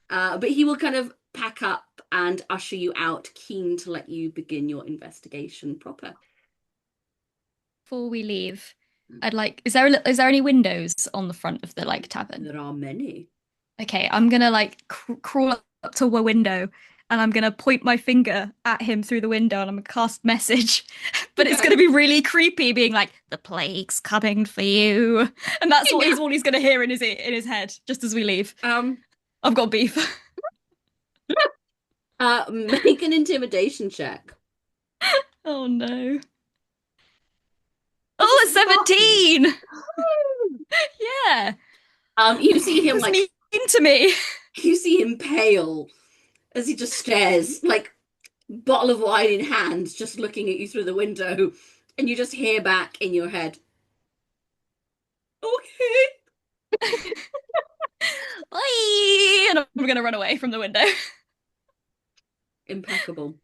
But he will kind of pack up and usher you out, keen to let you begin your investigation proper. Before we leave, I'd like. Is there any windows on the front of the tavern? There are many. Okay, I'm gonna crawl up to a window and I'm gonna point my finger at him through the window and I'm gonna cast message, but it's Okay. gonna be really creepy, being like, "The plague's coming for you," and that's all he's gonna hear in his head just as we leave. I've got beef. Make an intimidation check. Oh no. Oh, a 17! Yeah. You see him It's mean to me. you see him pale as he just stares, like bottle of wine in hand, just looking at you through the window, and you just hear back in your head, "Okay." Bye! And I'm gonna run away from the window. Impeccable.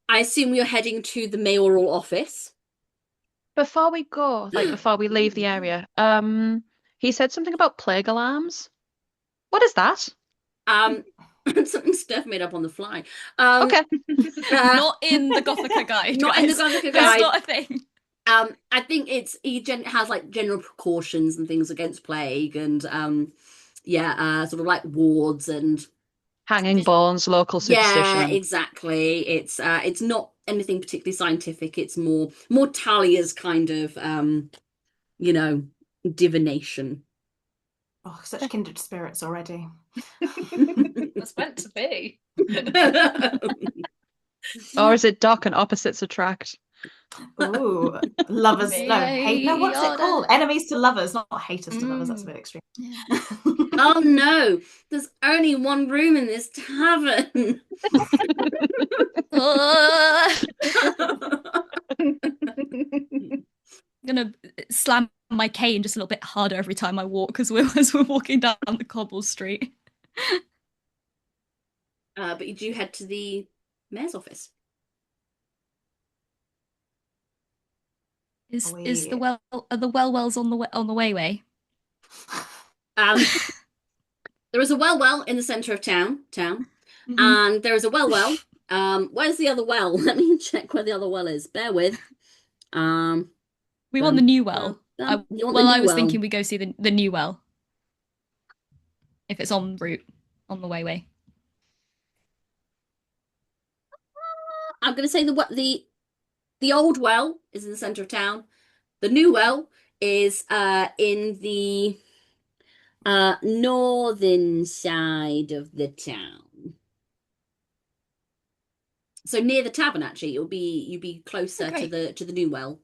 I assume you're heading to the mayoral office. Before we go, before we leave the area, he said something about plague alarms. What is that? Something Steph made up on the fly. Okay. Not in the Gothica guide. Not in the guys. Gothica That's guide. not a thing. I think has like general precautions and things against plague, and sort of like wards and Hanging bones, local superstition. yeah, exactly. It's not anything particularly scientific. It's more Thalia's kind of divination. Oh, such kindred spirits already. That's meant to be. Or is it Doc and opposites attract? Ooh, lovers. No, hate. No, what's it called? Enemies to lovers, not haters to lovers. That's a bit extreme. Yeah. Oh no, there's only one room in this tavern. I'm gonna slam my cane just a little bit harder every time I walk as we're walking down the cobble street. But you do head to the mayor's office. Are the well-wells on the way? There is a well in the centre of town, Mhm. and there is a well. Where's the other well? Let me check where the other well is. Bear with. We want the new well. You want I the new was well. thinking we go see the new well. If it's en route, on the way. I'm going to say the old well is in the centre of town. The new well is in the northern side of the town. So near the tavern, actually, you'll be closer to the new well.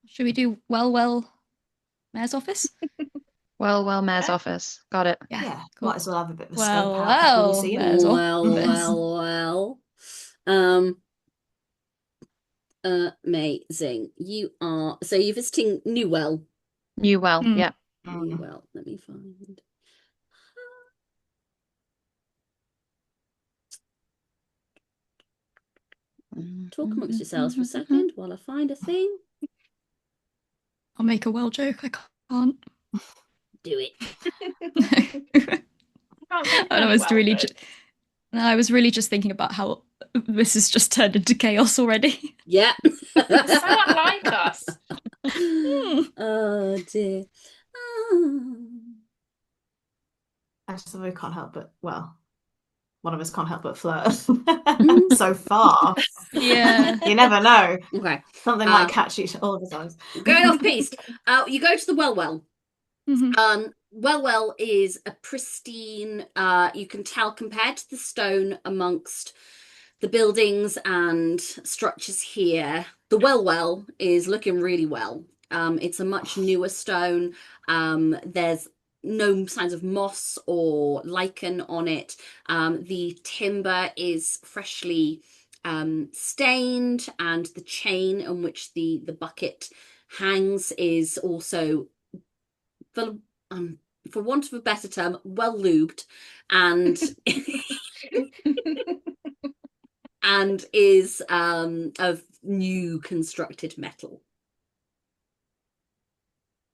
Should we do well mayor's office? Well, mayor's office. Got it. Yeah, cool. might as well have a bit of a Well, scope out before you see it. mayor's Well. Amazing. You're visiting Newell. Newell, yeah. Newell. Let me find. Talk amongst yourselves for a second while I find a thing. I'll make a well joke. I can't. Do it. I was really just thinking about how this has just turned into chaos already. Yeah. So unlike us. Oh dear. I suppose we can't help but, well, one of us can't help but flirt. So far. Yeah. You never know. Okay. Something might catch all of us eyes. Going off piste. You go to the well. Mhm. Well is a pristine, you can tell compared to the stone amongst the buildings and structures here, the well is looking really well. It's a much newer stone. There's no signs of moss or lichen on it. The timber is freshly stained, and the chain on which the bucket Hangs is also, for want of a better term, well lubed, and and is of new constructed metal.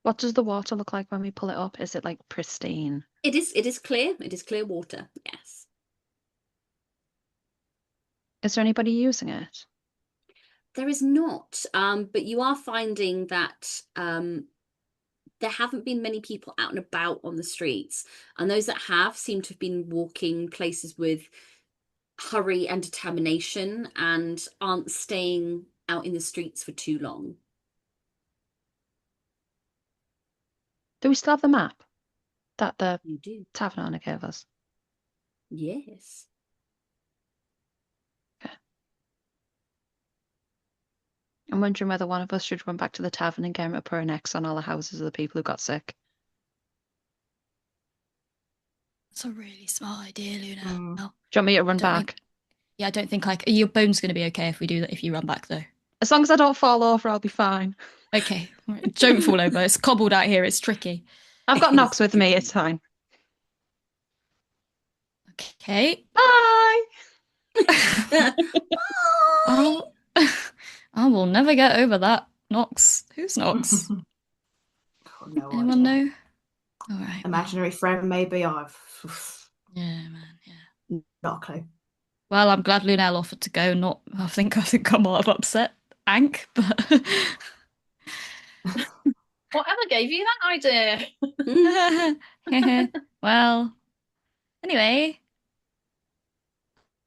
What does the water look like when we pull it up? Is it like pristine? It is clear. It is clear water. Yes. Is there anybody using it? There is not, but you are finding that there haven't been many people out and about on the streets, and those that have seem to have been walking places with hurry and determination and aren't staying out in the streets for too long. Do we still have the map that the You do. tavern owner gave us? Yes. I'm wondering whether one of us should run back to the tavern and get him to put an X on all the houses of the people who got sick. That's a really smart idea, Luna. Mm. Do you want me to run Don't back? think- Yeah, I don't think your bone's going to be okay if we do that. If you run back though. As long as I don't fall over, I'll be fine. Okay, don't fall over. It's cobbled out here. It's tricky. I've got Knox with me. It's fine. Okay. Bye. Oh, I will never get over that. Nox. Who's Nox? Oh, no Anyone idea. know? All right. Imaginary friend, maybe. I've Yeah, man. Yeah. not a clue. Well, I'm glad Lunel offered to go. Not, I think I might have upset Ank, but Whatever gave you that idea? well. Anyway,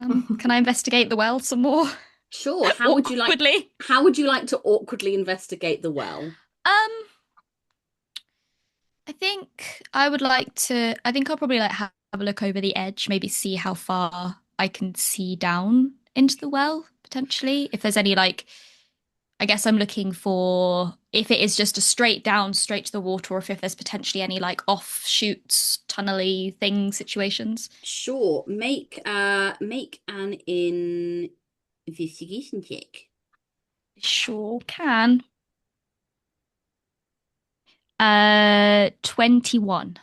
can I investigate the well some more? Sure. How would you like to awkwardly investigate the well? I think I would like to. I think I'll probably like have a look over the edge, maybe see how far I can see down into the well, potentially. If there's any like, I guess I'm looking for if it is just a straight down, straight to the water, or if there's potentially any like offshoots, tunnely thing situations. Sure. Make an investigation check. Sure can. 21.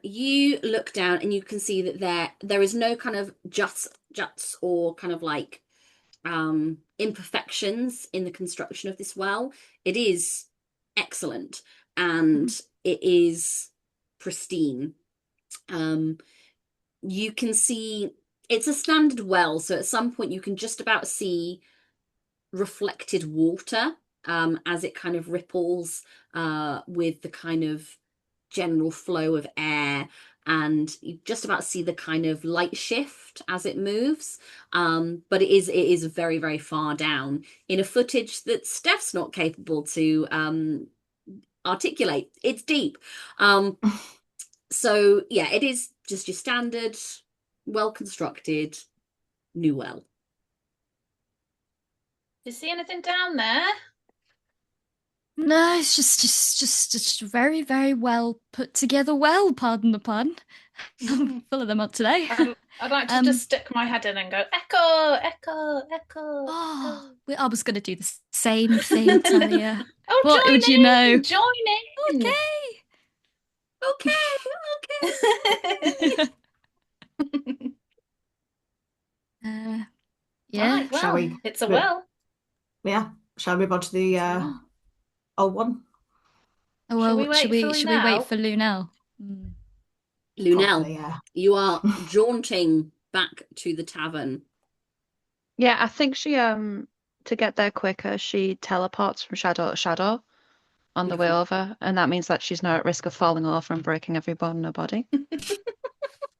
You look down and you can see that there is no kind of juts or kind of like imperfections in the construction of this well. It is excellent and it is pristine. You can see it's a standard well, so at some point you can just about see reflected water as it kind of ripples with the kind of general flow of air, and you just about see the kind of light shift as it moves, but it is very, very far down in a footage that Steph's not capable to articulate. It's deep. So yeah, it is just your standard well constructed new well. Do you see anything down there? No, it's just very, very well put together well, pardon the pun. I'm full of them up today. I'd like to just stick my head in and go, echo, echo, echo. Oh, I was going to do the same thing, Thalia. Oh, What join would you in, know? Join in. Okay. Yeah. Right, well, Shall we? it's a well. Yeah. Shall we move on to the old one? Oh, well, Should we wait for should we wait Lunel? for Lunel? Lunel, Probably, yeah. you are jaunting back to the tavern. Yeah, I think she to get there quicker, she teleports from shadow to shadow on the way over, and that means that she's now at risk of falling over and breaking every bone in her body.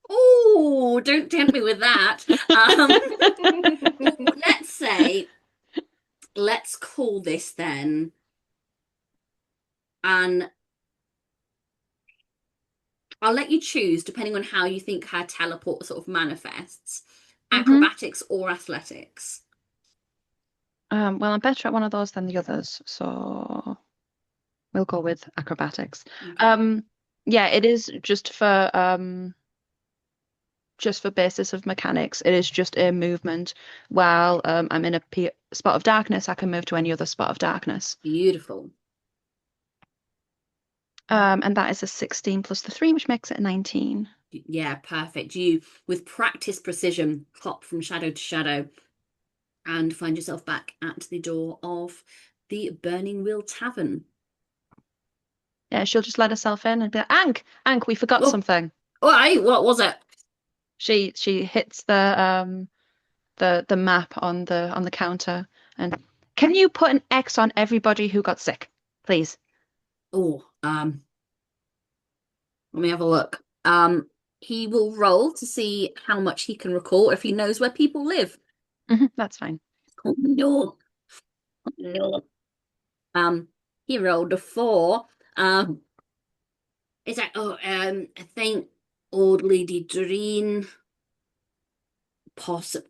Oh, don't tempt me with that. Let's call this then and I'll let you choose depending on how you think her teleport sort of manifests. Acrobatics or athletics? Well, I'm better at one of those than the others, so we'll go with acrobatics. Okay. Yeah, it is just for just for basis of mechanics. It is just a movement. While I'm in a spot of darkness, I can move to any other spot of darkness. Beautiful. And that is a 16 plus the 3, which makes it a 19. Yeah, perfect. You, with practice precision, hop from shadow to shadow and find yourself back at the door of the Burning Wheel Tavern. Yeah, she'll just let herself in and be like, Ank, we forgot something. All right, what was it? She hits the map on the counter and, can you put an X on everybody who got sick, please? Oh, let me have a look. He will roll to see how much he can recall if he knows where people live. That's fine. Oh no. Oh, no. He rolled a 4. It's like, I think old lady Doreen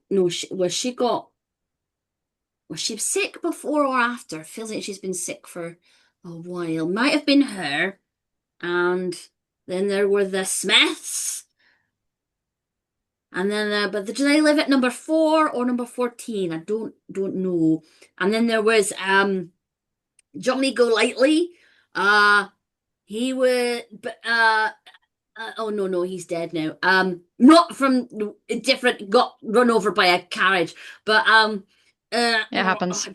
no, was she sick before or after? Feels like she's been sick for a while. Might have been her. And then there were the Smiths. And then, but do they live at number 4 or number 14? I don't know. And then there was Johnny Golightly. He was, but oh no, he's dead now. Not from different. Got run over by a carriage, but it happens.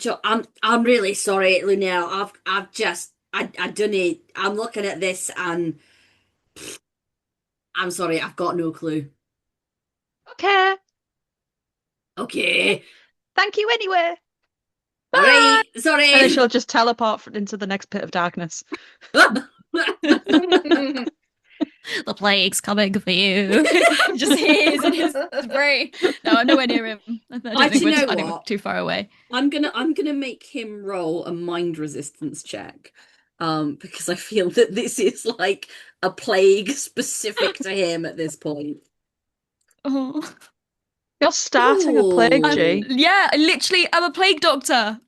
I'm really sorry, Lunel. I've just I don't know. I'm looking at this and I'm sorry. I've got no clue. Okay. Thank you anyway. Bye. Sorry. And then she'll just teleport into the next pit of darkness. The plague's coming for you. Just hears in his brain. No, I'm nowhere near him. I don't think we're too far away. I'm gonna make him roll a mind resistance check. Because I feel that this is like a plague specific to him at this point. Oh. You're starting a plague, G. Yeah, literally, I'm a plague doctor.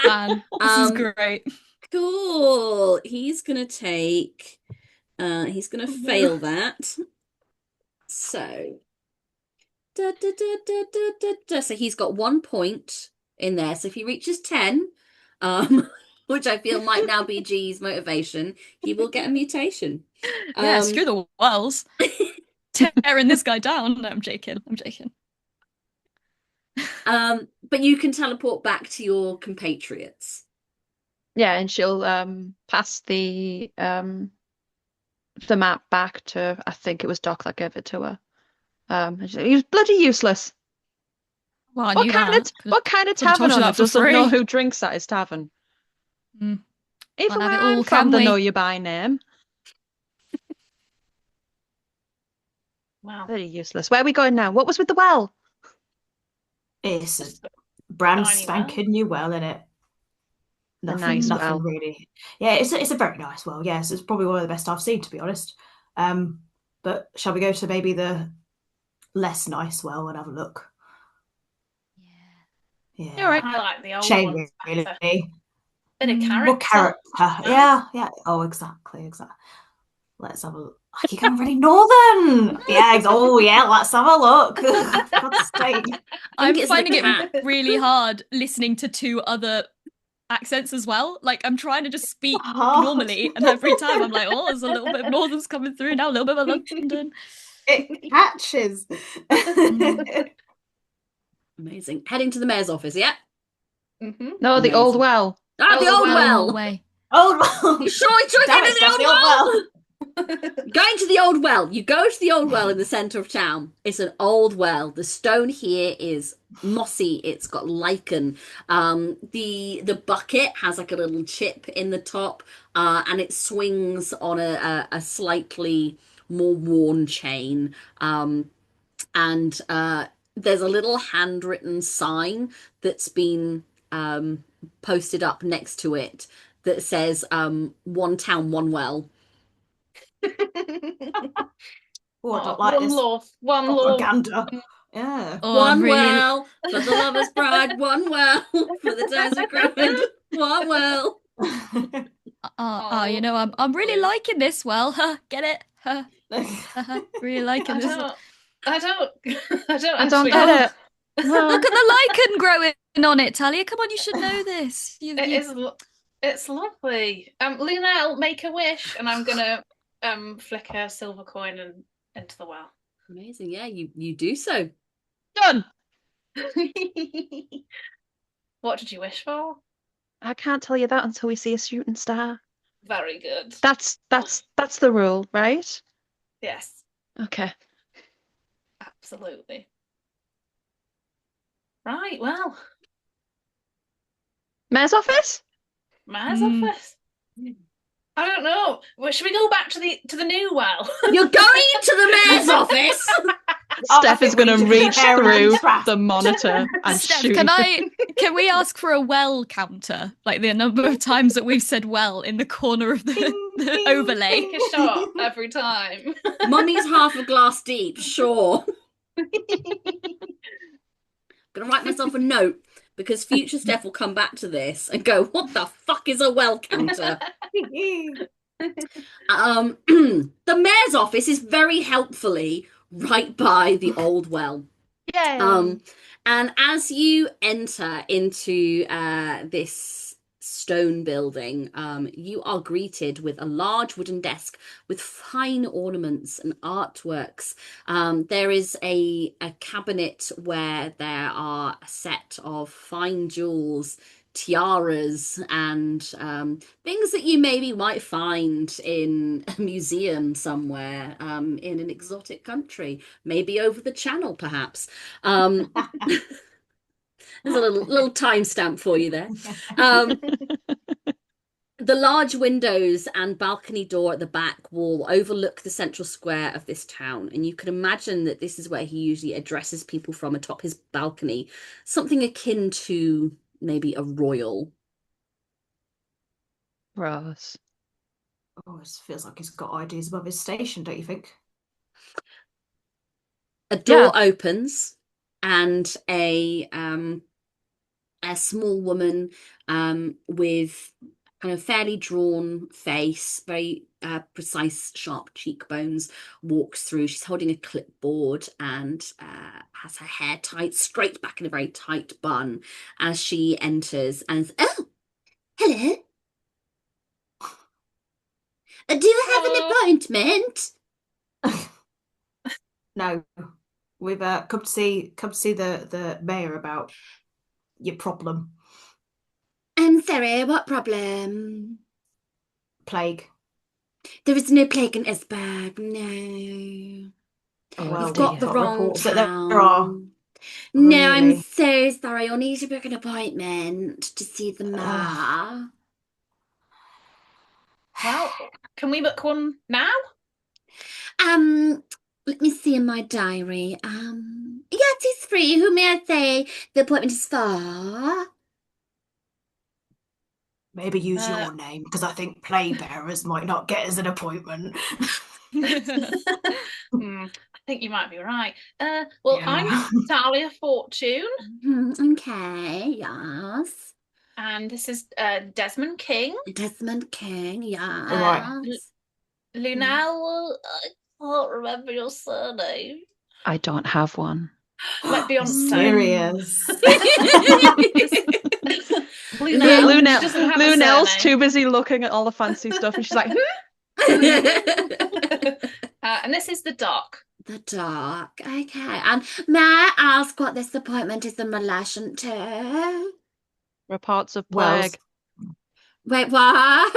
Man, this is great. Cool. He's gonna take. He's gonna fail that. So. So he's got 1 point in there. So if he reaches 10, which I feel might now be G's motivation, he will get a mutation. Yeah, screw the wells. Tearing this guy down. No, I'm joking. But you can teleport back to your compatriots. Yeah, and she'll pass the map back to, I think it was Doc that gave it to her. He was bloody useless. Well, what kind of tavern owner doesn't know who drinks at his tavern? Even where I'm from, they know you by name. Wow. Very useless. Where are we going now? What was with the well? It's a brand spanking new well, isn't it? Nothing really. Yeah, it's a very nice well. Yes, it's probably one of the best I've seen, to be honest. But shall we go to maybe the less nice well and have a look? Yeah. All right. I like the old Shame, ones. Really. Bit of character. More character. Yeah. Oh, exactly. Let's have a look. You're going really northern. Yeah. Oh, yeah. Let's have a look. God's sake. I'm finding it really hard listening to 2 other accents as well. Like, I'm trying to just speak normally, and every time I'm like, oh, there's a little bit of northern's coming through now, a little bit of London. It catches. Amazing. Heading to the mayor's office, yeah? No, the old well. Ah, the old well. Old well. Sure, get in the old well. Going to the old well. You go to the old well in the centre of town. It's an old well. The stone here is mossy. It's got lichen. The bucket has like a little chip in the top, and it swings on a slightly more worn chain. And there's a little handwritten sign that's been posted up next to it that says 1 town, 1 well. One law. Yeah. One well for the lover's bride, 1 well for the days of Greenland, 1 well. You know, I'm really liking this well. Get it? Really liking this. I don't I don't actually get know. it. No. Look at the lichen growing on it, Talia. Come on, you should know this. It's lovely. Lunel, make a wish, and I'm gonna flick a silver coin into the well. Amazing. Yeah, you do so. Done. What did you wish for? I can't tell you that until we see a shooting star. Very good. That's the rule, right? Yes, Okay. absolutely. Right, well, Mayor's office? Mayor's office. I don't know. Well, should we go back to the new well? You're going to the mayor's office. Steph is going to reach through Steph. the monitor and Steph, shoot. can we ask for a well counter? Like the number of times that we've said well in the corner of the overlay. Take a shot every time. Mummy's half a glass deep, sure. Gonna write myself a note because future Steph will come back to this and go, what the fuck is a well counter? The mayor's office is very helpfully right by the old well. Yay. And as you enter into this stone building, you are greeted with a large wooden desk with fine ornaments and artworks. There is a cabinet where there are a set of fine jewels, tiaras, and things that you maybe might find in a museum somewhere in an exotic country, maybe over the channel, perhaps. There's a little timestamp for you there. The large windows and balcony door at the back wall overlook the central square of this town, and you can imagine that this is where he usually addresses people from atop his balcony, something akin to maybe a royal. Gross. Oh, it feels like he's got ideas above his station, don't you think? A door opens, and a small woman with kind of fairly drawn face, very precise, sharp cheekbones, walks through. She's holding a clipboard and has her hair tied straight back in a very tight bun as she enters. And oh, hello. Do you have an appointment? No, we've come to see the mayor about your problem. I'm sorry, what problem? Plague. There is no plague in Isberg, no. Well, You've got the wrong reports that town. there are. No, I'm Really? so sorry. You'll need to book an appointment to see the mayor. Well, can we book one now? Let me see in my diary. Yes, he's free. Who may I say the appointment is for? Maybe use your name, because I think plague bearers might not get us an appointment. I think you might be right. Well, Yeah. I'm Thalia Fortune, Okay, yes. and this is Desmond King. Desmond King, yes. Right. Lunel, I can't remember your surname. I don't have one. Might be on Serious. Lunel's too busy looking at all the fancy stuff, and she's like, and this is the dock. The dark, okay. And may I ask what this appointment is in relation to? reports of Wells. plague. Wait, what?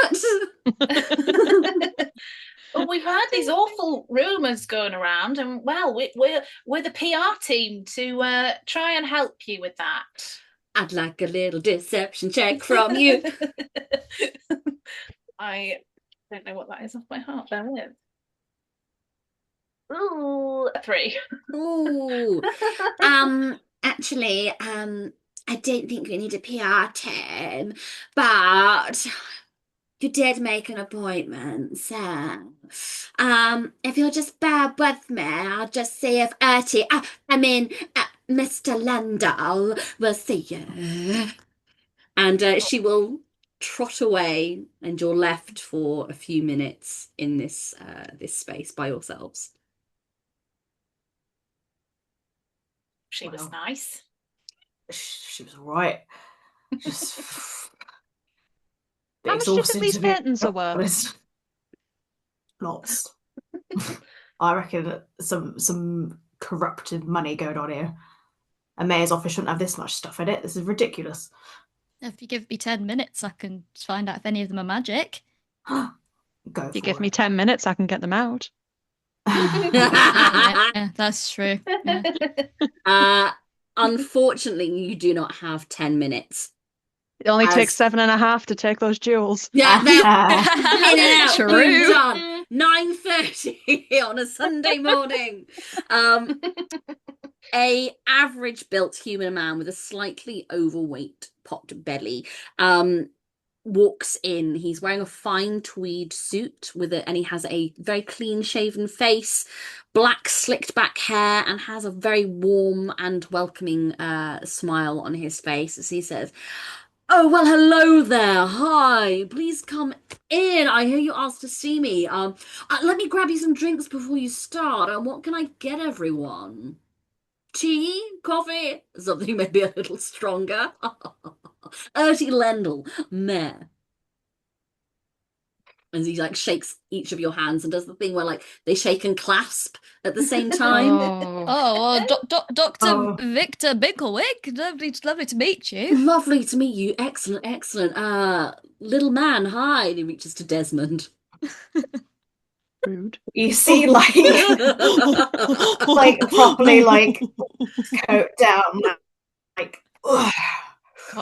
Well, we've heard these awful rumours going around, and well, we're the PR team to try and help you with that. I'd like a little deception check from you. I don't know what that is off my heart. There it is. Ooh, a 3. Ooh. Actually, I don't think we need a PR team, but you did make an appointment, so if you'll just bear with me, I'll just see if Mr. Lendal will see you. And she will trot away, and you're left for a few minutes in this space by yourselves. She was Well. nice. She was alright. Just How much do you think these paintings are worth? honest. Lots. I reckon some corrupted money going on here. A mayor's office shouldn't have this much stuff in it. This is ridiculous. If you give me 10 minutes, I can find out if any of them are magic. Go If you for give it. me 10 minutes, I can get them out. Yeah, that's true. Yeah. Unfortunately, you do not have 10 minutes. It only As- takes 7.5 to take those jewels. Yeah, they're Ah. in and out, True. boom, done. 9:30 on a Sunday morning. A average built human man with a slightly overweight pot belly walks in. He's wearing a fine tweed suit and he has a very clean shaven face, black slicked back hair, and has a very warm and welcoming smile on his face as he says, "Oh, well, hello there. Hi. Please come in. I hear you asked to see me. Let me grab you some drinks before you start. What can I get everyone? Tea? Coffee? Something maybe a little stronger? Ertie Lendl, Mayor." As he like shakes each of your hands and does the thing where like they shake and clasp at the same time. Oh. Oh, well, Dr. Oh. Victor Binklewick, lovely to meet you. Lovely to meet you. Excellent, excellent. Little man, hi. And he reaches to Desmond. Rude. You see, like properly, like coat down, like. Ugh.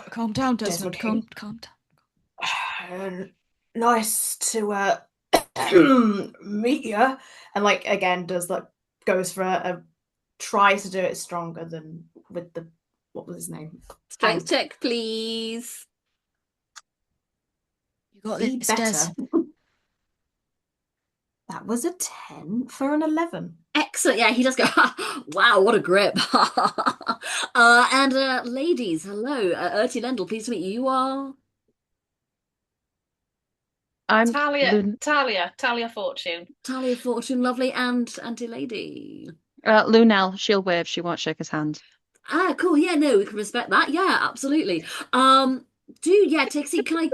Calm down, Desmond. Desmond Calm down. Nice to meet you. And like again, goes for a tries to do it stronger than with the what was his name? Strength check, please. You got Be this, better. Des. That was a 10 for an 11. Excellent. Yeah, he does go, wow, what a grip. And ladies, hello. Ertie Lendl, pleased to meet you. You are? I'm Thalia Fortune. Thalia Fortune, lovely. And Auntie Lady. Lunel. She'll wave. She won't shake his hand. Ah, cool. Yeah, no, we can respect that. Yeah, absolutely. Take a seat. Can we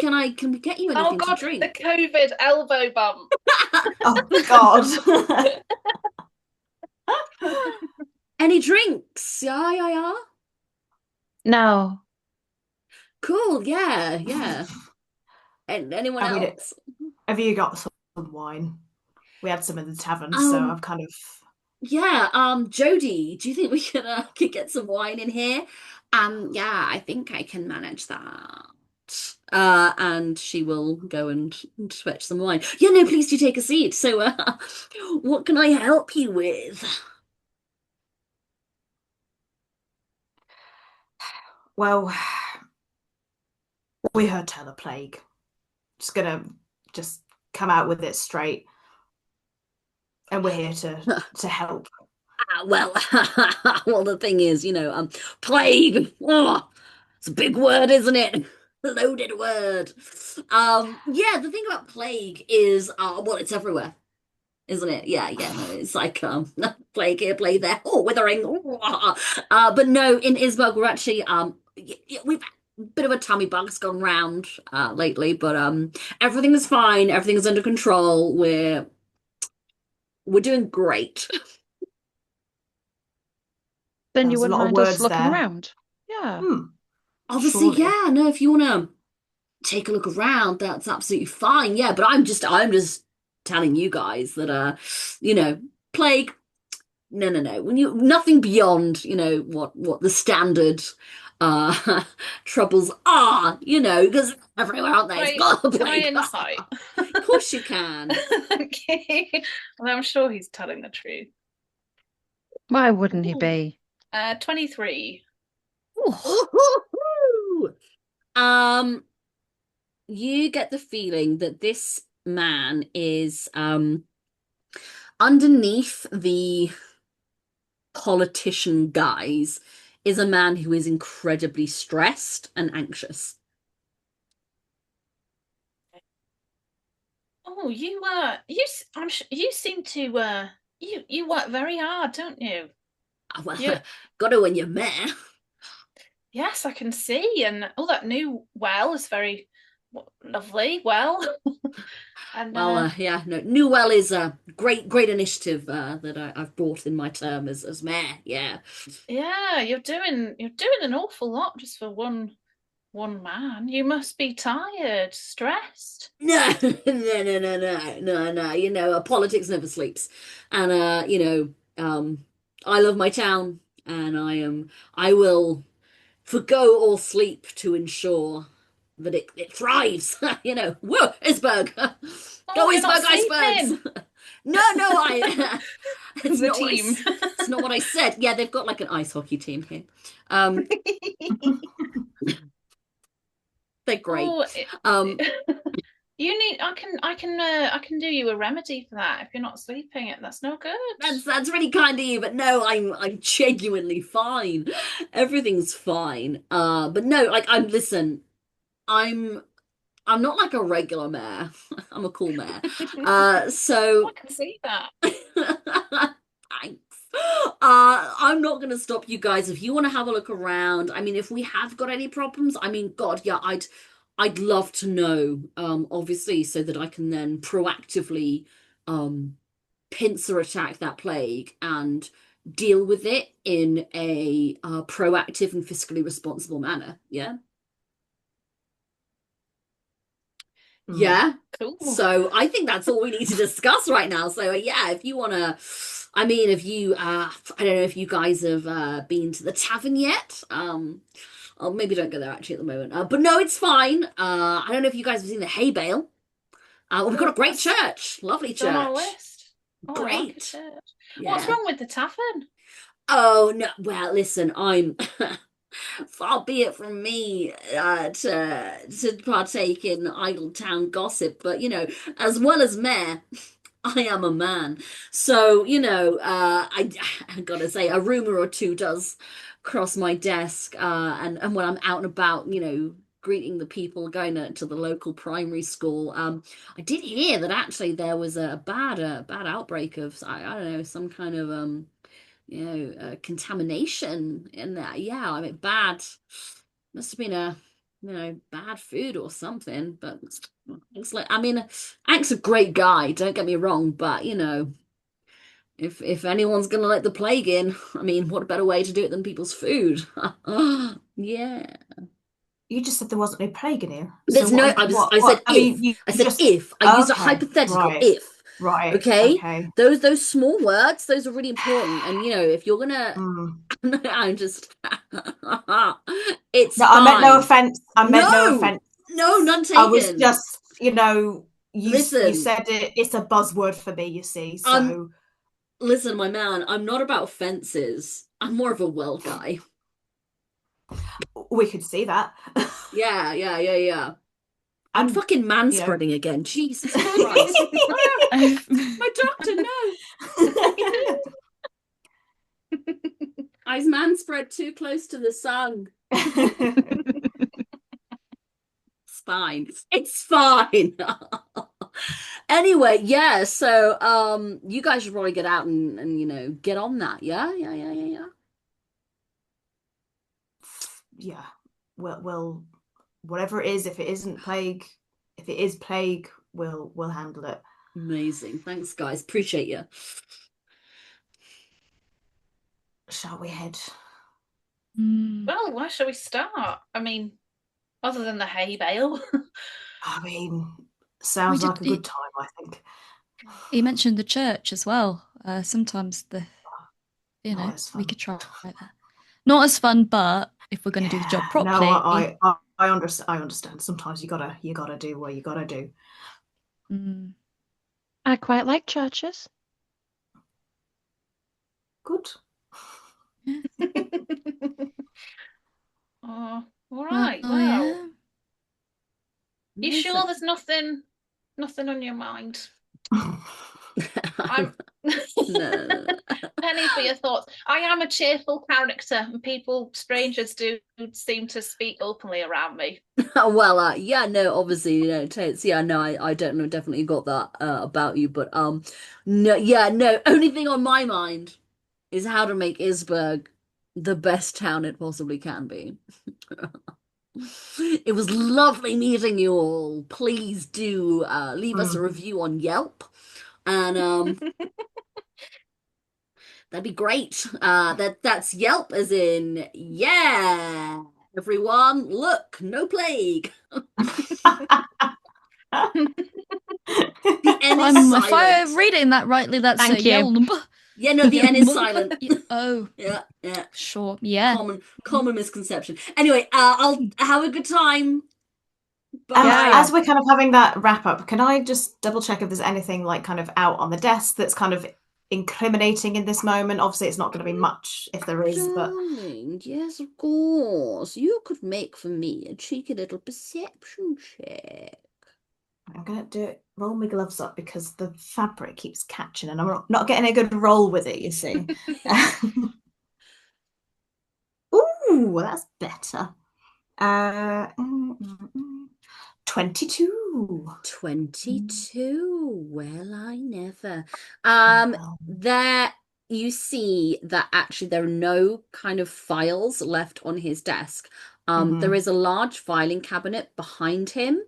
get you anything Oh God, to drink? the COVID elbow bump. Oh God. Any drinks? Yeah. No. Cool. Yeah. And anyone else? Have you got some wine? We had some in the tavern, so I've kind of. Yeah. Jodie, do you think we could get some wine in here? Yeah, I think I can manage that. And she will go and fetch some wine. Yeah, no, please do take a seat. So, what can I help you with? Well, we heard tell of plague. Just gonna come out with it straight, and we're here to help. Well, the thing is, plague. Oh, it's a big word, isn't it? Loaded word. Yeah, the thing about plague is, it's everywhere, isn't it? Yeah, no, it's like plague here, plague there, withering. But no, in Isberg we're actually we've a bit of a tummy bug's gone round lately, but everything is fine, everything is under control. We're doing great. Then you There's a wouldn't lot of mind us words looking there. around. Yeah. Obviously, Surely. yeah, no, if you want to take a look around, that's absolutely fine. Yeah, but I'm just telling you guys that plague, no. When nothing beyond, what the standard troubles are, because everywhere out there Right, it's got a can I plague. insight? Of course you can. Okay. Well, I'm sure he's telling the truth. Why wouldn't he be? 23. Ooh. You get the feeling that this man is underneath the politician guise is a man who is incredibly stressed and anxious. Oh, you seem to you work very hard, don't you? well, You- got to when you're mayor. Yes, I can see. And that new well is very lovely. Well, and Well, yeah, no, New Well is a great initiative that I've brought in my term as mayor. Yeah. yeah, you're doing an awful lot just for one man. You must be tired, stressed. No, no. Politics never sleeps, and I love my town, and I will forgo all sleep to ensure that it thrives. Whoa, Isberg, go You're not Isberg, icebergs. sleeping. No, it's The not team. it's not what I said. Yeah, they've got like an ice hockey team here. They're great. You need. I can do you a remedy for that if you're not sleeping. That's no good. That's really kind of you, but no, I'm genuinely fine. Everything's fine. But no, like listen, I'm not like a regular mayor. I'm a cool mayor. So I can see that. thanks. I'm not gonna stop you guys if you want to have a look around. I mean, if we have got any problems, I mean, God, yeah, I'd love to know, obviously, so that I can then proactively pincer attack that plague and deal with it in a proactive and fiscally responsible manner. Yeah. Yeah. Cool. So I think that's all we need to discuss right now. So yeah, if you want to, I mean, if you, I don't know if you guys have been to the tavern yet. Oh, maybe don't go there actually at the moment. But no, it's fine. I don't know if you guys have seen the hay bale. We've got a great church, lovely It's on our church. list. Oh, I like Great. a church. Yeah. What's wrong with the tavern? Oh no, well listen, I'm far be it from me to partake in idle town gossip, but as well as mayor, I am a man. So, I gotta say, a rumor or two does cross my desk, and when I'm out and about, greeting the people, going to the local primary school. I did hear that actually there was a bad outbreak of, I don't know, some kind of contamination in that. Yeah, I mean, must have been bad food or something. But it's like, I mean, Hank's a great guy, don't get me wrong, but if anyone's gonna let the plague in, I mean, what a better way to do it than people's food? Yeah. You just said there wasn't no plague in here. There's no. I said if. I said if. I used a hypothetical right, if. Right. Okay. Those small words, those are really important. And if you're gonna, I'm just. It's no. fine. I meant no offense. No offense. No, none taken. I was just, Listen, you said it. It's a buzzword for me. You see, so. Listen, my man. I'm not about offenses. I'm more of a well guy. We could see that. Yeah. I'm fucking manspreading again. Jesus Christ. My doctor, no. I manspread too close to the sun. It's fine. It's fine. Anyway, yeah, so you guys should probably get out and get on that. Yeah. Yeah. Well, whatever it is, if it isn't plague, if it is plague, we'll handle it. Amazing. Thanks, guys. Appreciate you. Shall we head? Well, where shall we start? I mean, other than the hay bale. I mean, sounds like a good time, I think. You mentioned the church as well. Sometimes we could try that. Not as fun, but if we're going to do the job properly. No, I understand. Sometimes you gotta do what you gotta do. I quite like churches. Good. Oh, all right. Well, yeah. You sure there's nothing on your mind? I'm No. Penny for your thoughts. I am a cheerful character, and strangers do seem to speak openly around me. Well, yeah, no, obviously, Tates, yeah, no, I don't know, definitely got that about you, but no, yeah, no, only thing on my mind is how to make Isberg the best town it possibly can be. It was lovely meeting you all. Please do leave us a review on Yelp, and that'd be great. That's Yelp as in yeah. Everyone, look, no plague. The N is If I'm silent. reading that rightly, that's Thank a you. Yelp. Yeah, no, the N is silent. Oh, Yeah, yeah. sure. Yeah. Common misconception. Anyway, I'll have a good time. Bye. Yeah. As we're kind of having that wrap up, can I just double check if there's anything like kind of out on the desk that's kind of incriminating in this moment? Obviously, it's not going to be much if there is, but Darling, yes, of course. You could make for me a cheeky little perception check. I'm going to do it. Roll my gloves up because the fabric keeps catching and I'm not getting a good roll with it, you see. Ooh, that's better. 22. 22. Well, I never. Wow. There you see that actually there are no kind of files left on his desk. There is a large filing cabinet behind him,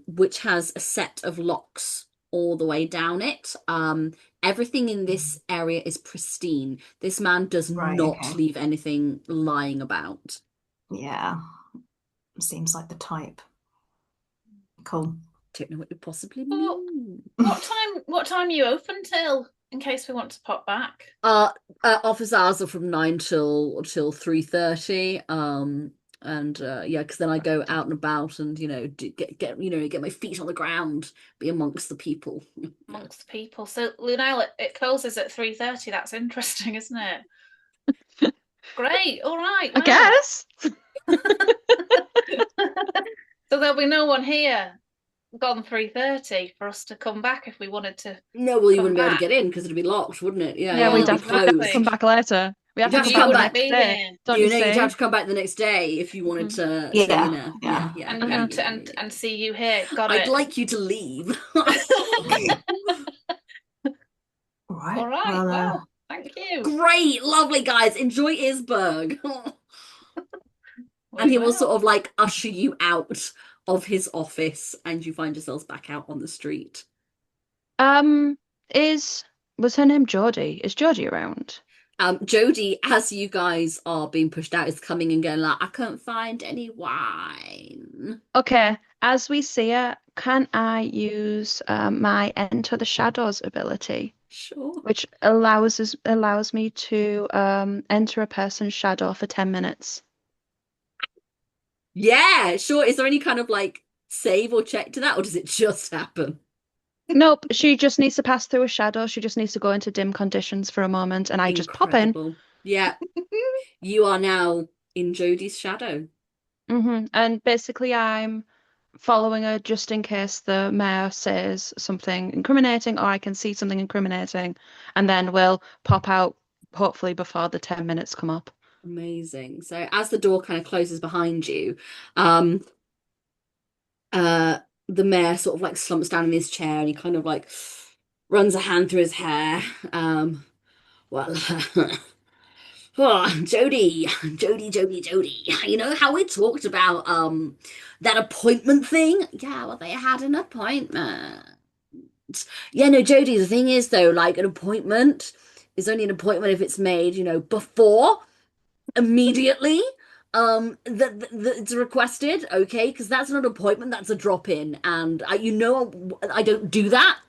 which has a set of locks all the way down it. Everything in this area is pristine. This man does Right, not okay. leave anything lying about. Yeah. Seems like the type. Cool. Don't know what you possibly Well, mean. What time are you open till, in case we want to pop back? Office hours are from 9 till 3:30. And yeah, because then I go out and about and get my feet on the ground, be amongst the people. Amongst the people. So Lunel, it closes at 3:30. That's interesting, isn't it? Great. All right. I Wow. guess. So there'll be no one here gone 3:30 for us to come back if we wanted to. No, well, you Come wouldn't be able to back. get in because it'd be locked, wouldn't it? Yeah, Yeah, yeah, we'd it'd have be to, we'd have to closed. come back later. We have to You'd come have back to the come next back. day. Don't You you know, you'd say? have to come back the next day if you wanted to Yeah, stay in there. yeah. And see you here. Got I'd it. like you to leave. All right. All right. Well, Well, thank you. Great, lovely guys. Enjoy Isberg. And he will sort of like usher you out of his office and you find yourselves back out on the street. Was her name Geordie? Is Geordie around? Jodie, as you guys are being pushed out, is coming and going like, I can't find any wine. Okay, as we see her, can I use my Enter the Shadows ability, Sure. which allows me to enter a person's shadow for 10 minutes? Yeah, sure. Is there any kind of like save or check to that, or does it just happen? Nope, she just needs to pass through a shadow. She just needs to go into dim conditions for a moment, and I just pop in. Incredible. Yeah. You are now in Jodie's shadow. And basically, I'm following her just in case the mayor says something incriminating, or I can see something incriminating, and then we'll pop out, hopefully before the 10 minutes come up. Amazing. So as the door kind of closes behind you, the mayor sort of like slumps down in his chair and he kind of like runs a hand through his hair. Well, oh, Jodie. You know how we talked about that appointment thing? Yeah, well, they had an appointment. Yeah, no, Jodie, the thing is though, like an appointment is only an appointment if it's made, before, immediately. That it's requested, okay? Because that's not an appointment, that's a drop-in, and I don't do that.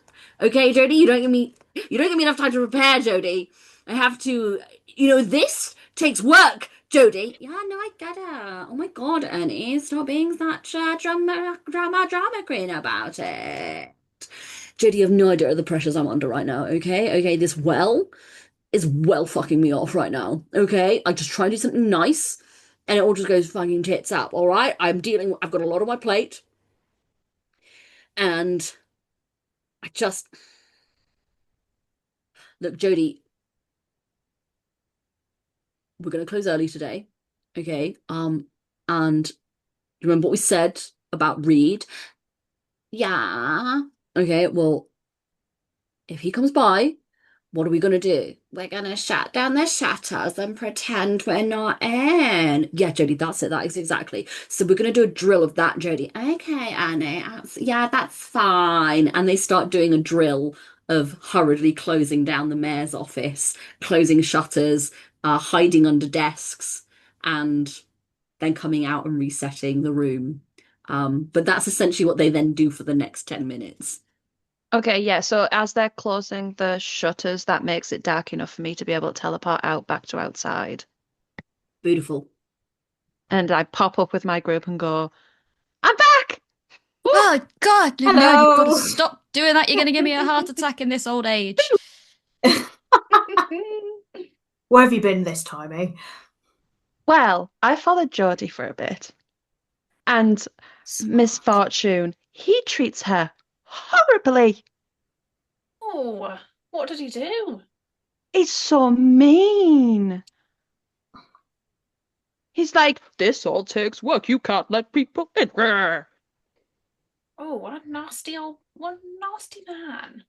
Okay, Jodie, you don't give me enough time to prepare, Jodie. I have to, this takes work, Jodie. Yeah, no, I get it. Oh my God, Ernie, stop being such a drama queen about it. Jodie, you have no idea of the pressures I'm under right now, okay? Okay, this is well fucking me off right now, okay? I just try and do something nice and it all just goes fucking tits up, all right? I've got a lot on my plate and look, Jodie, we're going to close early today, okay? And remember what we said about Reed? Yeah. Okay, well, if he comes by, what are we going to do? We're going to shut down the shutters and pretend we're not in. Yeah, Jodie, that's it. That is exactly. So we're going to do a drill of that, Jodie. Okay, Annie. Yeah, that's fine. And they start doing a drill of hurriedly closing down the mayor's office, closing shutters, hiding under desks, and then coming out and resetting the room. But that's essentially what they then do for the next 10 minutes. Okay, yeah, so as they're closing the shutters, that makes it dark enough for me to be able to teleport out back to outside. Beautiful. And I pop up with my group and go, I'm back! Oh, God, no, Hello. you've got to stop doing that. You're going to give me a heart attack in this old age. Where have you been this time, eh? Well, I followed Geordie for a bit. And Miss Fortune, he treats her horribly. Oh, what did he do? He's so mean. He's like, this all takes work. You can't let people in. Oh, what a nasty man.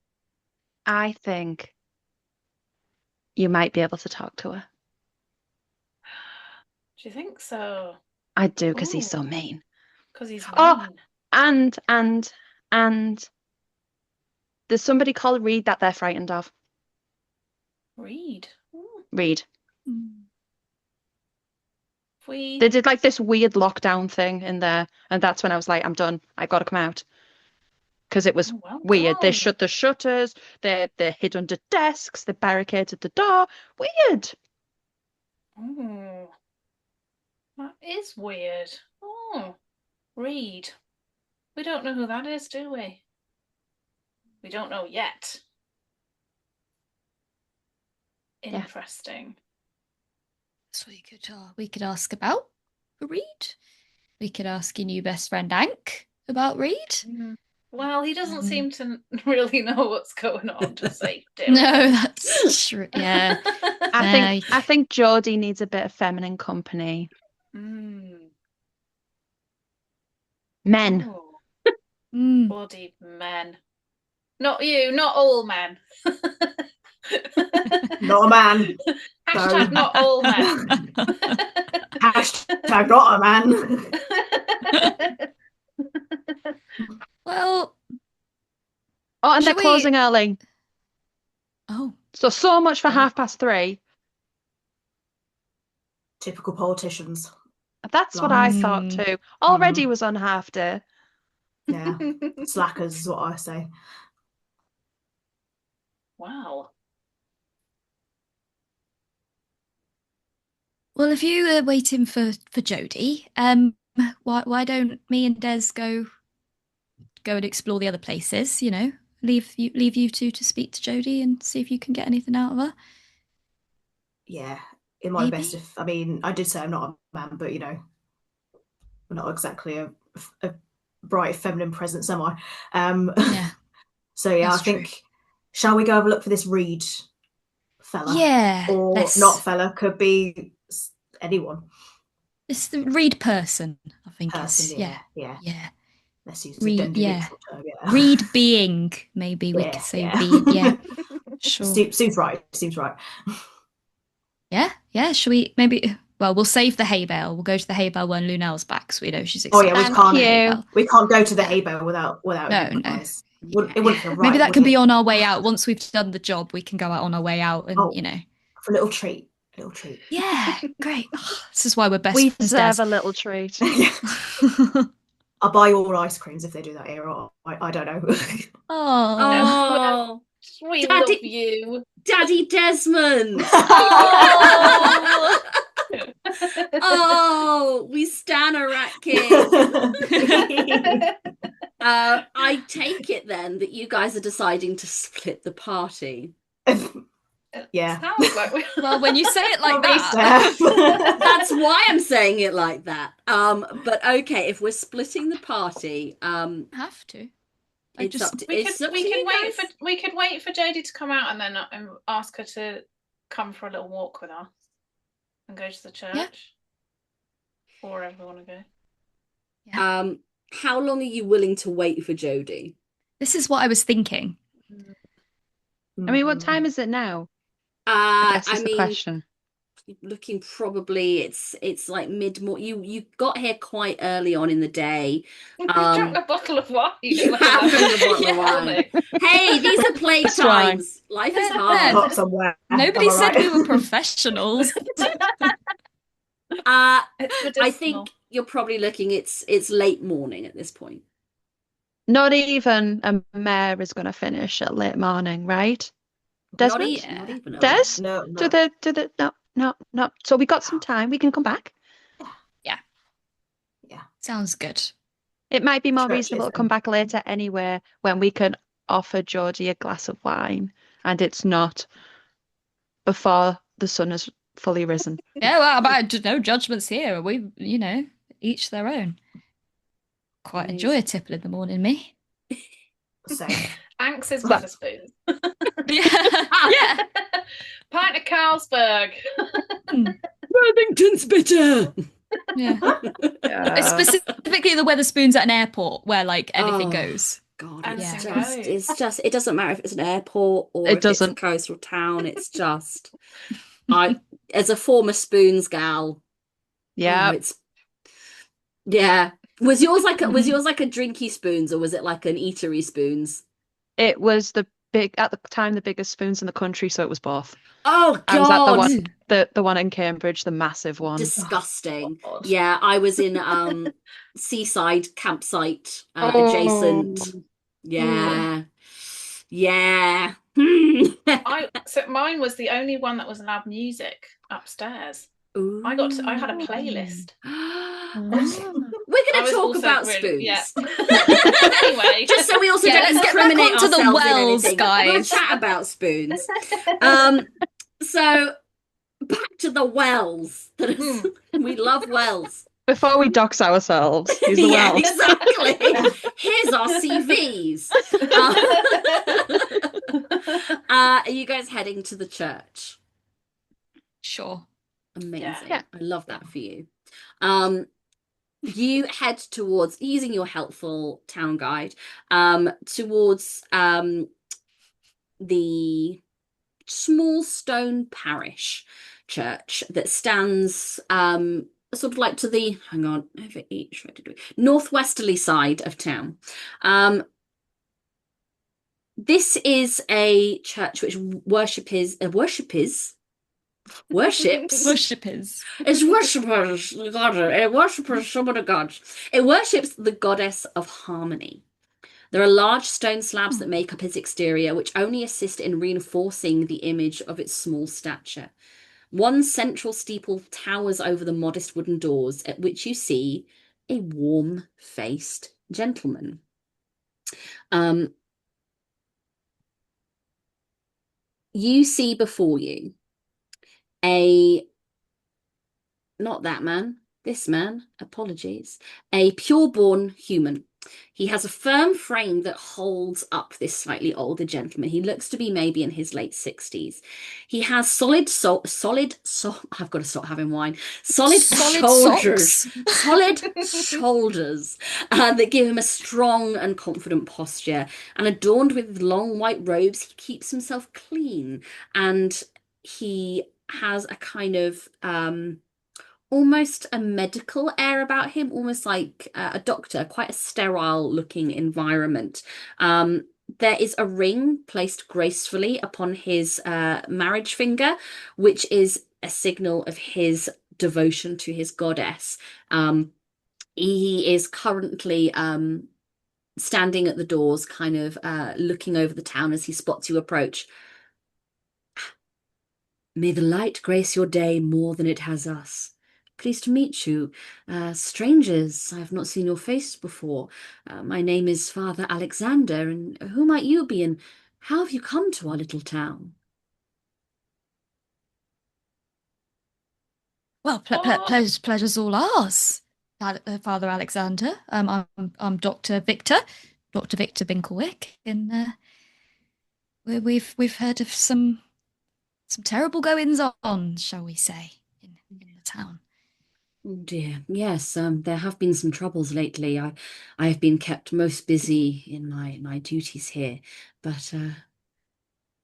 I think you might be able to talk to her. Do you think so? I do, because he's so Ooh. mean. Because he's Oh, mean. and there's somebody called Reed that they're frightened of. Reed. Ooh. Reed. We They did like this weird lockdown thing in there, and that's when I was like, I'm done. I've got to come out. Because it was Oh, well weird. They done. shut the shutters, they hid under desks, they barricaded the door. Weird. Oh, that is weird. Oh, Reed. We don't know who that is, do we? We don't know yet. Yeah. Interesting. So we could ask about Reed. We could ask your new best friend Ank about Reed. Well, he doesn't seem to really know what's going on, to say. No, that's true. Yeah. I think Geordie needs a bit of feminine company. Mm. Men. Oh, Mm. bloody men. Not you, not all men. Not a man. Hashtag not all men. Hashtag not a man. Well, Oh, and they're Should we- closing early. oh, So much for 3:30. Typical politicians. That's what I Lies. thought too. Already was on half day. Yeah. Slackers is what I say. Wow. well, if you are waiting for Jodie, why don't me and Des go and explore the other places? You know, leave you two to speak to Jodie and see if you can get anything out of her. Yeah. It might be best Maybe. if, I mean, I did say I'm not a man, but, you know, I'm not exactly a bright feminine presence, am I? Yeah. So, yeah, That's I think, shall we go have a look for this Reed fella? Yeah. Or let's- not fella, could be anyone. It's the Reed person, I think. Person, Yeah. yeah. Let's use Reed, the yeah. term, yeah. Reed being, maybe we could say being. Yeah. Sure. Seems right. Yeah. Shall we maybe? Well, we'll save the hay bale. We'll go to the hay bale when Lunel's back, so we know she's Oh excited. yeah, we can't go to the hay bale without No. you guys. It wouldn't feel right. Maybe that would can it? be on our way out. Once we've done the job, we can go out on our way out and, you know. For a little treat. Yeah, great. Oh, this is why we're best We friends. deserve Des. a little treat. I'll buy you all ice creams if they do that here. Or I don't know. Oh, We love you. Daddy Desmond. Oh. Oh, we stan a rat kid. I take it then that you guys are deciding to split the party. Yeah. Sounds like we Well, when you say it like Probably, that. Steph. That's why I'm saying it like that. But okay, if we're splitting the party, Have to. it's up to we it's could up we to could you wait guys. for Jodie to come out and then ask her to come for a little walk with us and go to the church. Yeah. Or wherever we want to go. Yeah. How long are you willing to wait for Jodie? This is what I was thinking. I mean, what time is it now? I guess I is the mean, question. looking probably it's like mid-morning. You got here quite early on in the day. We've drunk a bottle of wine. You at have 11 drunk a bottle of in the wine. morning. Hey, these are plague That's wine. times. Life is Yeah. hard. Got somewhere. Nobody Am I said right? we were professionals. It's I medicinal. think you're probably looking. It's late morning at this point. Not even a mare is going to finish at late morning, right? Desmond? Not even a Des? No, Do the no. So we got some time. We can come back. Sounds good. It might be more Church reasonable to isn't. come back later anyway when we can offer Geordie a glass of wine and it's not before the sun has fully risen. Yeah, well, but no judgments here. We, each their own. Quite enjoy a tipple in the morning, me. Same. Anx is Well- Wetherspoon. Yeah. Pint of Carlsberg. Worthington's bitter. Yeah. Yeah. It's specifically the Wetherspoons at an airport where like anything Oh. goes. God, And it's Yeah. just it doesn't matter if it's an airport or It if it's a doesn't. coastal town. It's just I as a former spoons gal. Yeah. Oh, yeah. Was yours like a drinky spoons or was it like an eatery spoons? It was at the time the biggest spoons in the country, so it was both. Oh I was at the God. one the one in Cambridge, the massive one. Disgusting. Oh, God. Yeah, I was in seaside campsite adjacent. Oh. Yeah. Yeah. So mine was the only one that was allowed music upstairs. I had a playlist. We're I going was to talk also about really- spoons. yeah. Anyway. Just so we also Yeah, don't let's get back incriminate onto the ourselves in wells, anything. We'll guys. chat about spoons. So back to the wells. We love wells. Before we dox ourselves, use the Yeah, well. exactly. Here's our CVs. Are you guys heading to the church? Sure. Amazing. Yeah. I love that for you. You head towards, using your helpful town guide, towards the small stone parish church that stands sort of like to the northwesterly side of town. This is a church which worships Worshippers. It's worshippers, God. It worshippers some of the gods. It worships the goddess of harmony. There are large stone slabs that make up its exterior, which only assist in reinforcing the image of its small stature. One central steeple towers over the modest wooden doors, at which you see a warm-faced gentleman. You see before you not that man, this man, apologies, a pure-born human. He has a firm frame that holds up this slightly older gentleman. He looks to be maybe in his late 60s. He has solid I've got to stop having wine. Solid shoulders. Solid shoulders that give him a strong and confident posture. And adorned with long white robes, he keeps himself clean. And he has a kind of almost a medical air about him, almost like a doctor, quite a sterile looking environment. There is a ring placed gracefully upon his marriage finger, which is a signal of his devotion to his goddess. He is currently standing at the doors, kind of looking over the town as he spots you approach. May the light grace your day more than it has us. Pleased to meet you. Strangers, I have not seen your face before. My name is Father Alexander, and who might you be, and how have you come to our little town? Well, pleasure's all ours, Father Alexander. I'm Dr. Victor Binklewick, and we've heard of some terrible goings on, shall we say, in the town. Oh dear, yes, there have been some troubles lately. I have been kept most busy in my duties here, but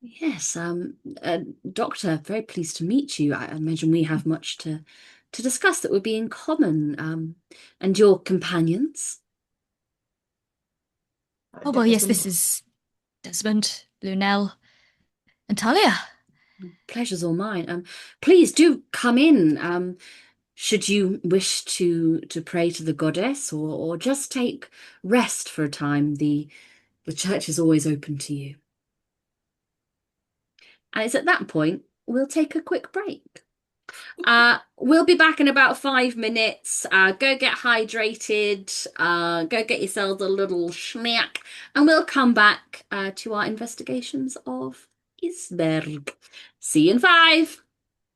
Yes, Doctor, very pleased to meet you. I imagine we have much to discuss that would be in common. And your companions? Oh, well, yes, this is Desmond, Lunel, and Thalia. Pleasure's all mine. Please do come in. Should you wish to pray to the goddess, or just take rest for a time, the church is always open to you. And it's at that point we'll take a quick break. We'll be back in about 5 minutes. Go get hydrated. Go get yourselves a little snack, and we'll come back to our investigations of Isberg. See you in 5.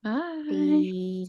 Bye.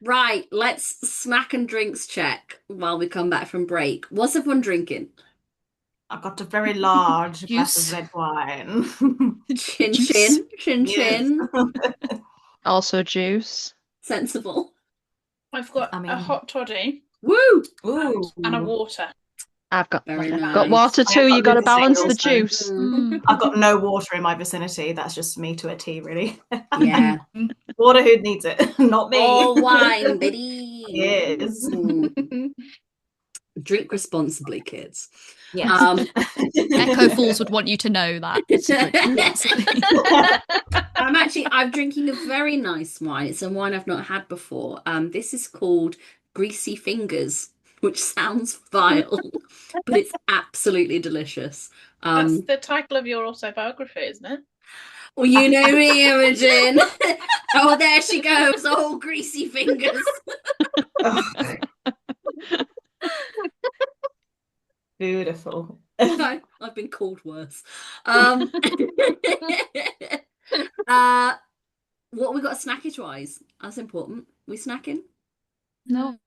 Right, let's snack and drinks check while we come back from break. What's everyone drinking? I've got a very large glass Juice. of red wine. Chin Juice. chin, chin Yes. chin. Also juice. Sensible. I've got I a mean- hot toddy Woo! Ooh. and a water. I've got Very Like a nice. got water I too. have You got to got balance the liquid juice. Mm. I've got no water in my vicinity. That's just me to a T, really. Yeah. Water, who needs it? Not me. All wine, baby. Yes. Mm. Drink responsibly, kids. Yes. Echo Falls would want you to know that. To drink responsibly. I'm drinking a very nice wine. It's a wine I've not had before. This is called Greasy Fingers, which sounds vile, but it's absolutely delicious. That's the title of your autobiography, isn't it? Well, you know me, Imogen. Oh, there she goes. Oh, Greasy Fingers. Beautiful. I've been called worse. What we got snackage wise? That's important. We snacking? No.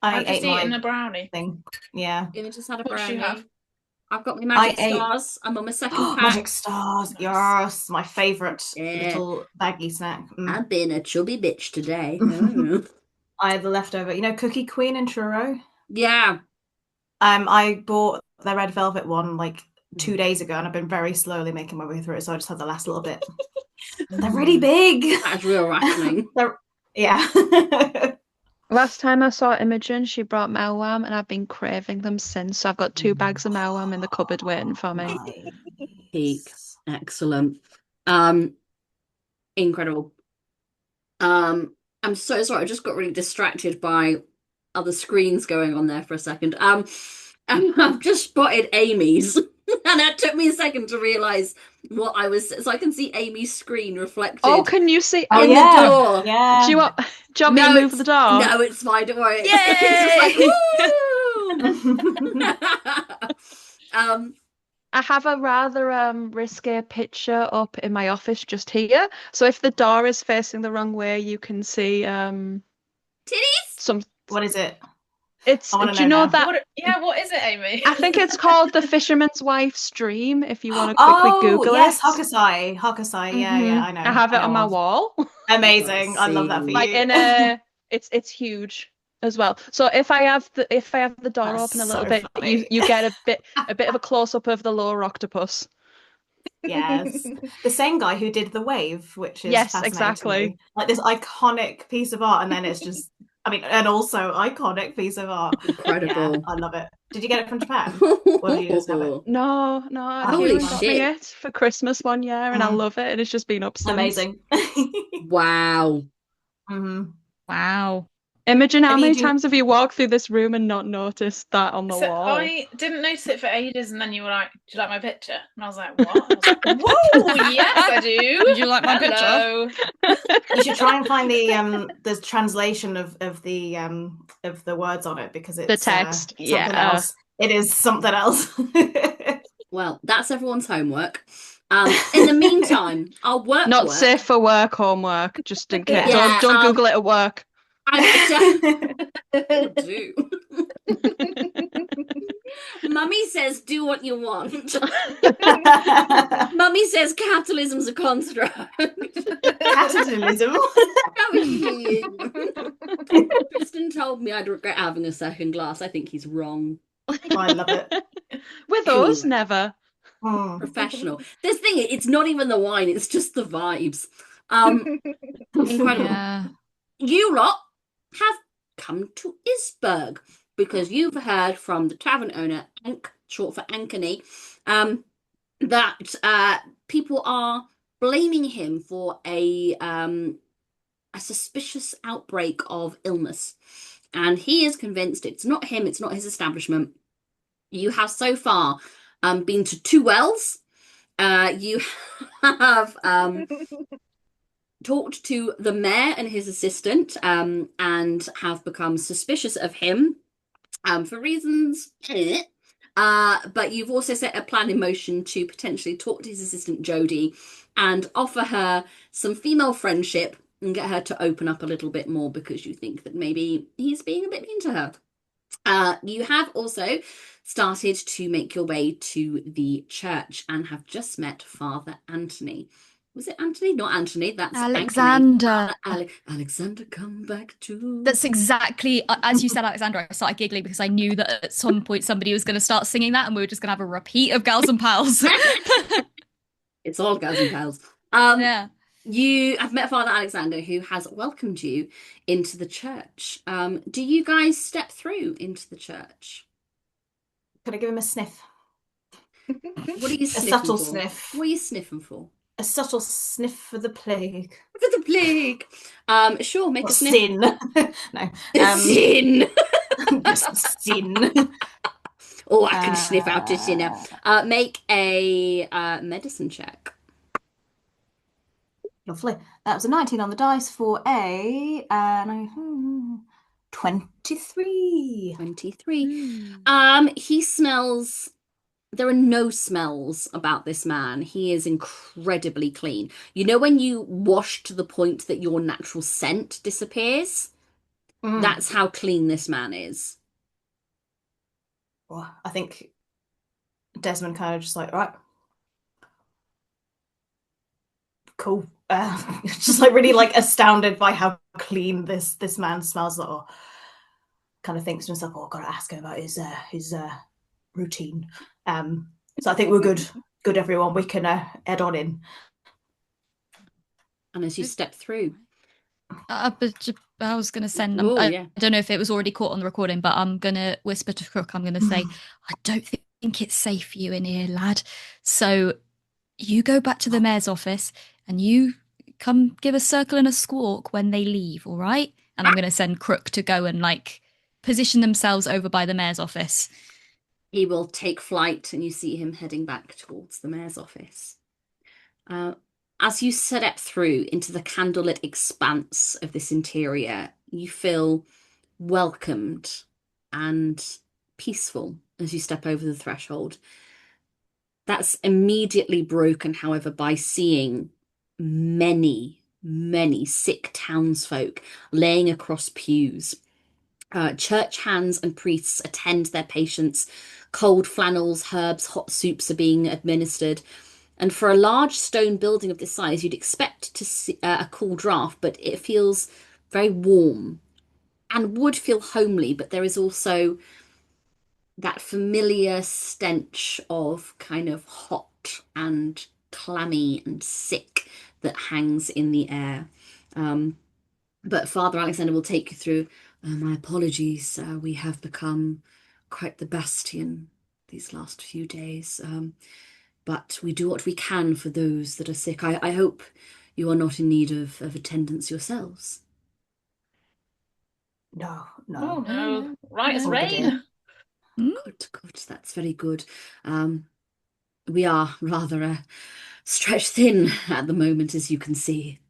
I I've just ate eaten my a brownie. thing. Yeah. Imogen just had a What do you brownie. have? I've got my magic I ate- stars. I'm on my second pack. Magic stars. Nice. Yes. My favourite Yeah. little baggy snack. I've been a chubby bitch today. Oh. I had the leftover. You know, Cookie Queen and Churro? Yeah. I bought the red velvet one like 2 days ago, and I've been very slowly making my way through it, so I just had the last little bit. They're really big. That's real rationing. Yeah. Last time I saw Imogen, she brought Melwam, and I've been craving them since. So I've got 2 bags of Melwam in the cupboard waiting for me. Peak. Excellent. Incredible. I'm so sorry. I just got really distracted by other screens going on there for a second. I've just spotted Amy's, and it took me a second to realise what I was. So I can see Amy's screen reflected Oh, can you see? Oh, in yeah. the door. Yeah. Do you want me to move the door? No, it's fine. Don't worry. Yay! It's just like, woo! I have a rather risque picture up in my office just here. So if the door is facing the wrong way, you can see Titties. some. What is it? It's. I wanna Do you know know now. that? What is it, Amy? I think it's called the Fisherman's Wife's Dream. If you want to quickly Google yes, it. Hokusai. Hokusai. Yeah, Mhm. I know. I have it know on my of. wall. Amazing. I love that for Like you. in a, it's huge as well. So if I have the door That's open a little so bit, funny. you get a bit of a close up of the lower octopus. Yes. The same guy who did The Wave, which is Yes, fascinating to exactly. me. Like this iconic piece of art, and then it's just, and also iconic piece of art. Incredible. Yeah, I love it. Did you get it from Japan? Or do you just have it? No, Holy Kieran got me shit. it for Christmas one year, and I Mm. love it. And it's just been up since. Amazing. Wow. Mhm. Wow. Imogen, how Maybe you many do- times have you walked through this room and not noticed that on the So wall? I didn't notice it for ages, and then you were like, "Do you like my picture?" And I was like, "What?" I was like, "Whoa, yes, I do." Would you like my picture? Hello. You should try and find the translation of the words on it, because it's text, something yeah. else. It is something else. Well, that's everyone's homework. In the meantime, our work. Not safe for work homework, just in case. Yeah, Don't Google it at work. Do. Mummy says, "Do what you want." Mummy says, "Capitalism's a construct." Capitalism. Tristan told me I'd regret having a second glass. I think he's wrong. I love it. With Anyway. us, never. Mm. Professional. This thing, it's not even the wine, it's just the vibes. Incredible. Yeah. You lot have come to Isberg because you've heard from the tavern owner, Ank, short for Ankeny, that people are blaming him for a suspicious outbreak of illness. And he is convinced it's not him, it's not his establishment. You have so far been to 2 wells. You have talked to the mayor and his assistant and have become suspicious of him for reasons. But you've also set a plan in motion to potentially talk to his assistant Jodie and offer her some female friendship and get her to open up a little bit more because you think that maybe he's being a bit mean to her. You have also started to make your way to the church and have just met Father Anthony. Was it Anthony? Not Anthony. That's Alexander. Alexander, come back to. That's exactly, as you said, Alexander, I started giggling because I knew that at some point somebody was going to start singing that and we were just going to have a repeat of Gals and Pals. It's all Gals and Pals. Yeah. You have met Father Alexander, who has welcomed you into the church. Do you guys step through into the church? Could I give him a sniff? What are you A sniffing subtle for? sniff. What are you sniffing for? A subtle sniff for the plague. For the plague. Sure, make Or a sniff. sin. No. Sin. Just sin. Oh, I can sniff out a sinner. Make a medicine check. Lovely. That was a 19 on the dice for a 23. 23. He smells. There are no smells about this man. He is incredibly clean. You know when you wash to the point that your natural scent disappears? That's how clean this man is. Well, I think Desmond kind of just like, right, cool. Just like really like astounded by how clean this man smells. Like, oh, kind of thinks to himself, oh, I've got to ask him about his routine. So I think we're good. Good, everyone. We can head on in. And as you step through, But I was going to send, Oh, I yeah. don't know if it was already caught on the recording, but I'm going to whisper to Crook, I'm going to say, I don't think it's safe for you in here, lad. So you go back to the mayor's office and you come give a circle and a squawk when they leave, all right? And I'm going to send Crook to go and like position themselves over by the mayor's office. he will take flight and you see him heading back towards the mayor's office. As you step through into the candlelit expanse of this interior, you feel welcomed and peaceful as you step over the threshold. That's immediately broken, however, by seeing many, many sick townsfolk laying across pews. Church hands and priests attend their patients. Cold flannels, herbs, hot soups are being administered. And for a large stone building of this size, you'd expect to see a cool draft, but it feels very warm and would feel homely, but there is also that familiar stench of kind of hot and clammy and sick that hangs in the air. But Father Alexander will take you through. My apologies, we have become quite the bastion these last few days. But we do what we can for those that are sick. I hope you are not in need of attendance yourselves. No. Oh no. Right as Oh, rain. Good, that's very good. We are rather stretched thin at the moment, as you can see.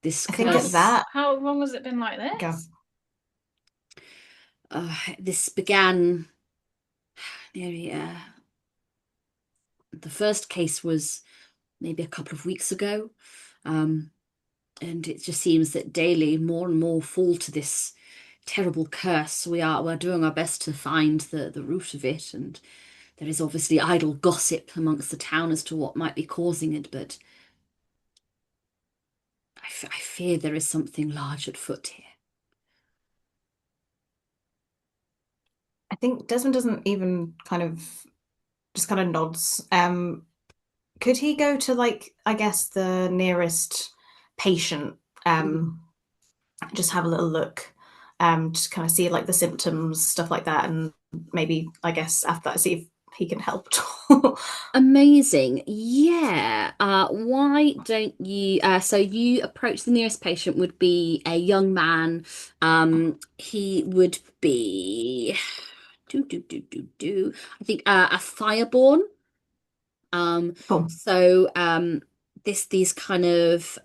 This I think curse, it's that. How long has it been like this? Go. This began nearly. The first case was maybe a couple of weeks ago, and it just seems that daily more and more fall to this terrible curse. We're doing our best to find the root of it, and there is obviously idle gossip amongst the town as to what might be causing it, but I fear there is something large at foot here. I think Desmond doesn't even just kind of nods. Could he go to like, I guess, the nearest patient, just have a little look, just kind of see like the symptoms, stuff like that, and maybe, I guess, after that, see if he can help at all. Amazing. Yeah. Why don't you so you approach the nearest patient would be a young man. He would be I think a fireborn. Cool. So these kind of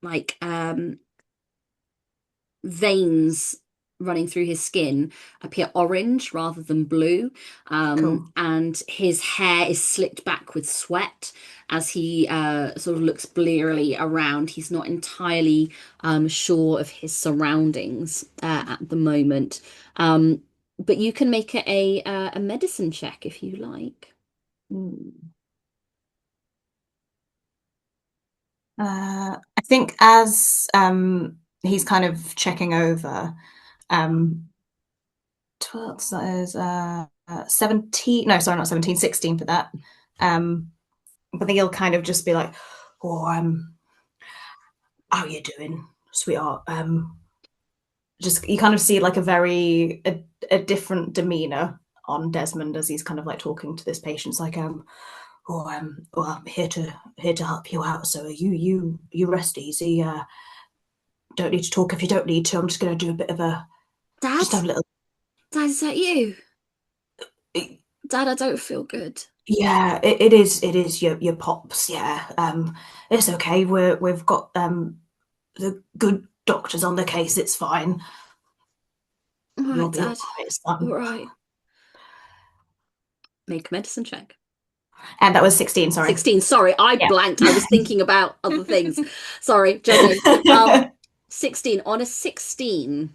like veins running through his skin appear orange rather than blue. Cool. And his hair is slicked back with sweat as he sort of looks blearily around. He's not entirely sure of his surroundings at the moment. But you can make it a medicine check if you like. I think as he's kind of checking over, 12, so that is 17, no, sorry, not 17, 16 for that. But then he'll kind of just be like, oh, how you doing, sweetheart? Just, you kind of see like a different demeanor on Desmond as he's kind of like talking to this patient. It's like, well, I'm here to help you out. So you rest easy. Don't need to talk if you don't need to. I'm just going to do a bit of a Dad? just have a little. Dad, is that you? Dad, I don't feel good. Yeah, it is. It is your pops. Yeah, it's okay. We've got the good doctors on the case. It's fine. All You'll right, be all Dad. right, son. All right. Make a medicine check. And that was 16. Sorry. 16. Sorry, I Yeah. blanked. I was thinking about other things. Sorry, judging. 16. On a 16,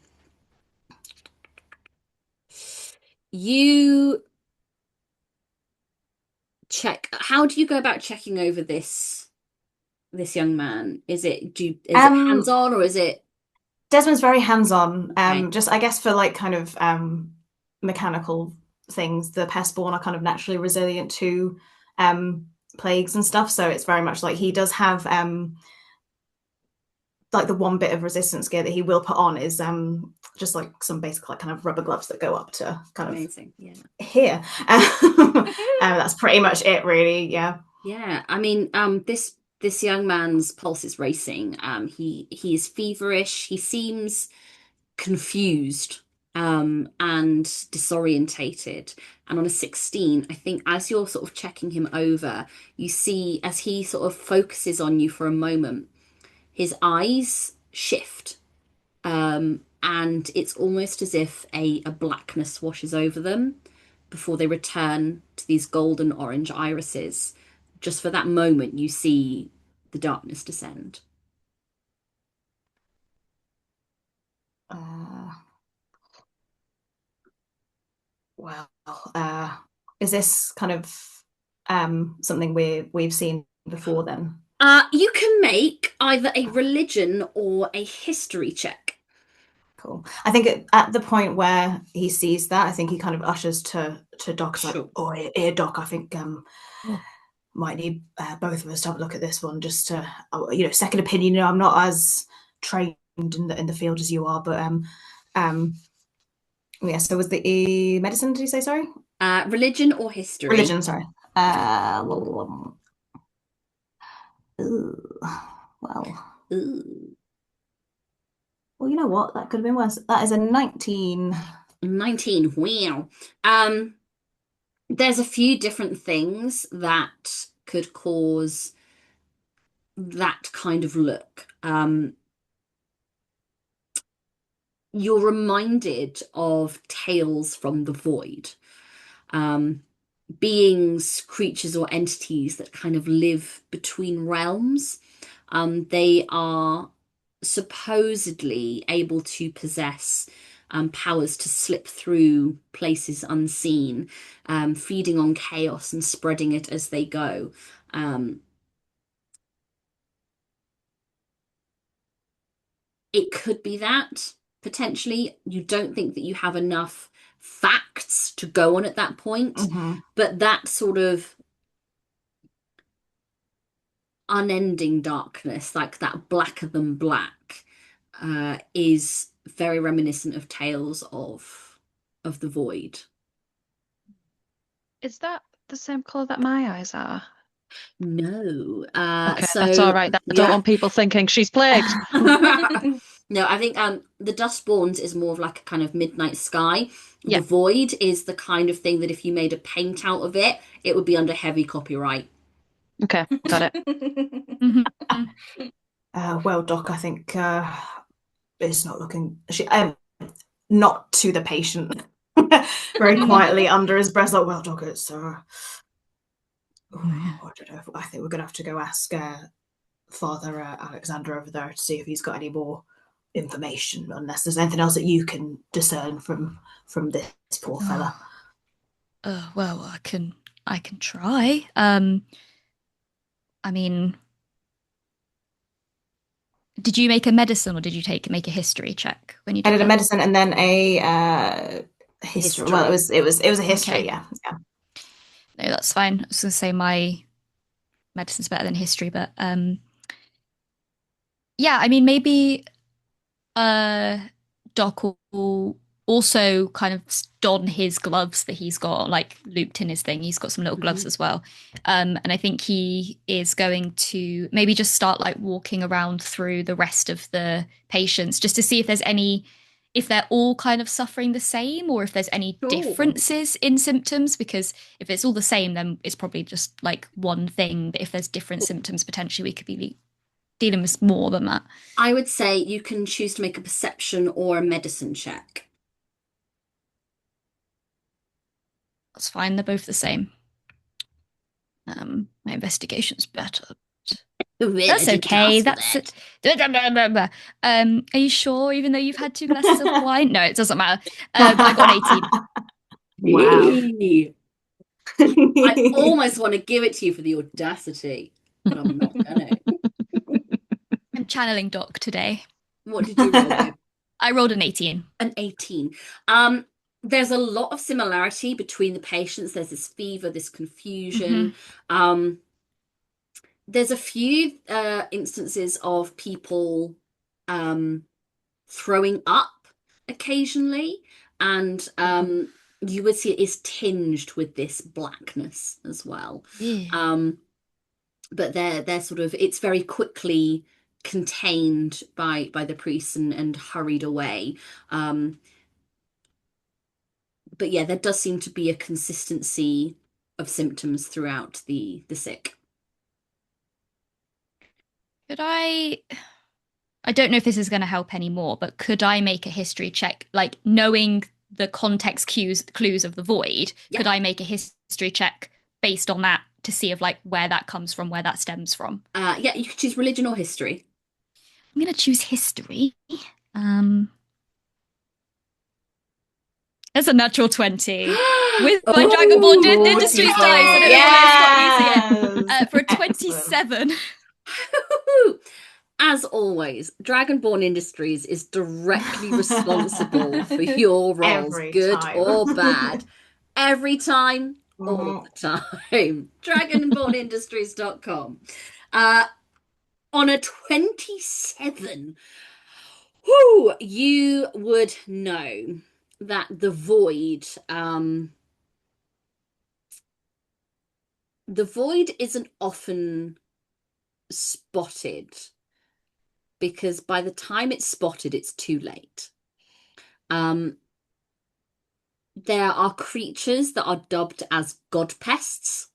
you check. How do you go about checking over this young man? Is it hands-on, or is it? Desmond's very hands-on. Okay. Just I guess for like kind of mechanical things, the pestborn are kind of naturally resilient to plagues and stuff. So it's very much like he does have like the one bit of resistance gear that he will put on is just like some basic like kind of rubber gloves that go up to kind of Amazing. Yeah. here. That's pretty much it, really. Yeah. Yeah. I mean, this young man's pulse is racing. He is feverish. He seems confused and disorientated. And on a 16, I think as you're sort of checking him over, you see as he sort of focuses on you for a moment, his eyes shift. And it's almost as if a blackness washes over them before they return to these golden orange irises. Just for that moment, you see the darkness descend. Well, is this kind of something we've seen before then? You can make either a religion or a history check. Cool. I think at the point where he sees that, I think he kind of ushers to Doc. Sure. Like, oh, here, Doc, I think might need both of us to have a look at this one, just to, second opinion. I'm not as trained in the field as you are, but yeah. So was the medicine? Did you say sorry? Religion or history? Religion. Sorry. Well, you know what? That could have been worse. That is a 19. 19. Wow. There's a few different things that could cause that kind of look. You're reminded of tales from the void. Beings, creatures, or entities that kind of live between realms. They are supposedly able to possess powers to slip through places unseen, feeding on chaos and spreading it as they go. It could be that, potentially. You don't think that you have enough facts to go on at that point, but that sort of unending darkness, like that blacker than black, is very reminiscent of tales of the void. Is that the same colour that my eyes are? No. Okay, so that's all right. I don't want people thinking she's plagued. No, I think the Dustborns is more of like a kind of midnight sky. Yeah. The void is the kind of thing that if you made a paint out of it, it would be under heavy copyright. Okay, got it. Well, Doc, I think it's not looking. not to the patient, very quietly under his breath, like, well, Doc, it's I don't know. I think we're gonna have to go ask Father Alexander over there to see if he's got any more information, unless there's anything else that you can discern from this poor fella. Well, I can try. I mean, did you make a medicine or did you make a history check when you did I did that? a medicine and then a history. Well, it was a history. Okay. Yeah. No, that's fine. I was gonna say my medicine's better than history, but yeah, I mean, maybe Doc will also kind of don his gloves that he's got like looped in his thing. He's got some little gloves as well. And I think he is going to maybe just start like walking around through the rest of the patients just to see if there's if they're all kind of suffering the same or if there's any differences in symptoms, because if it's all the same, then it's probably just like one thing. But if there's different symptoms, potentially we could be dealing with more than that. I would say you can choose to make a perception or a medicine check. That's fine. They're both the same. My investigation's better. That's okay. That's it. Are you sure? Even though you've had 2 glasses of wine? No, it doesn't matter. I got an 18. Wow. I almost want to give it to you for the audacity, but I'm not gonna. I'm channeling Doc today. What did you roll? I rolled an 18. An 18. There's a lot of similarity between the patients. There's this fever, this confusion. There's a few instances of people throwing up occasionally, and you would see it is tinged with this blackness as well. But they're sort of, it's very quickly contained by the priests and hurried away. But yeah, there does seem to be a consistency of symptoms throughout the sick. Could I don't know if this is going to help anymore, but could I make a history check, like knowing the context clues of the void? Yeah. Could I make a history check based on that to see of like where that comes from, where that stems from? Yeah, you could choose religion or history. I'm going to choose history. That's a natural 20 with my Dragonborn Industries dice. Yes! For a 27. As always, Dragonborn Industries is directly responsible for your rolls, good or bad. Every time, all the time. Dragonbornindustries.com. On a 27, you would know that the void isn't often spotted, because by the time it's spotted, it's too late. There are creatures that are dubbed as god pests.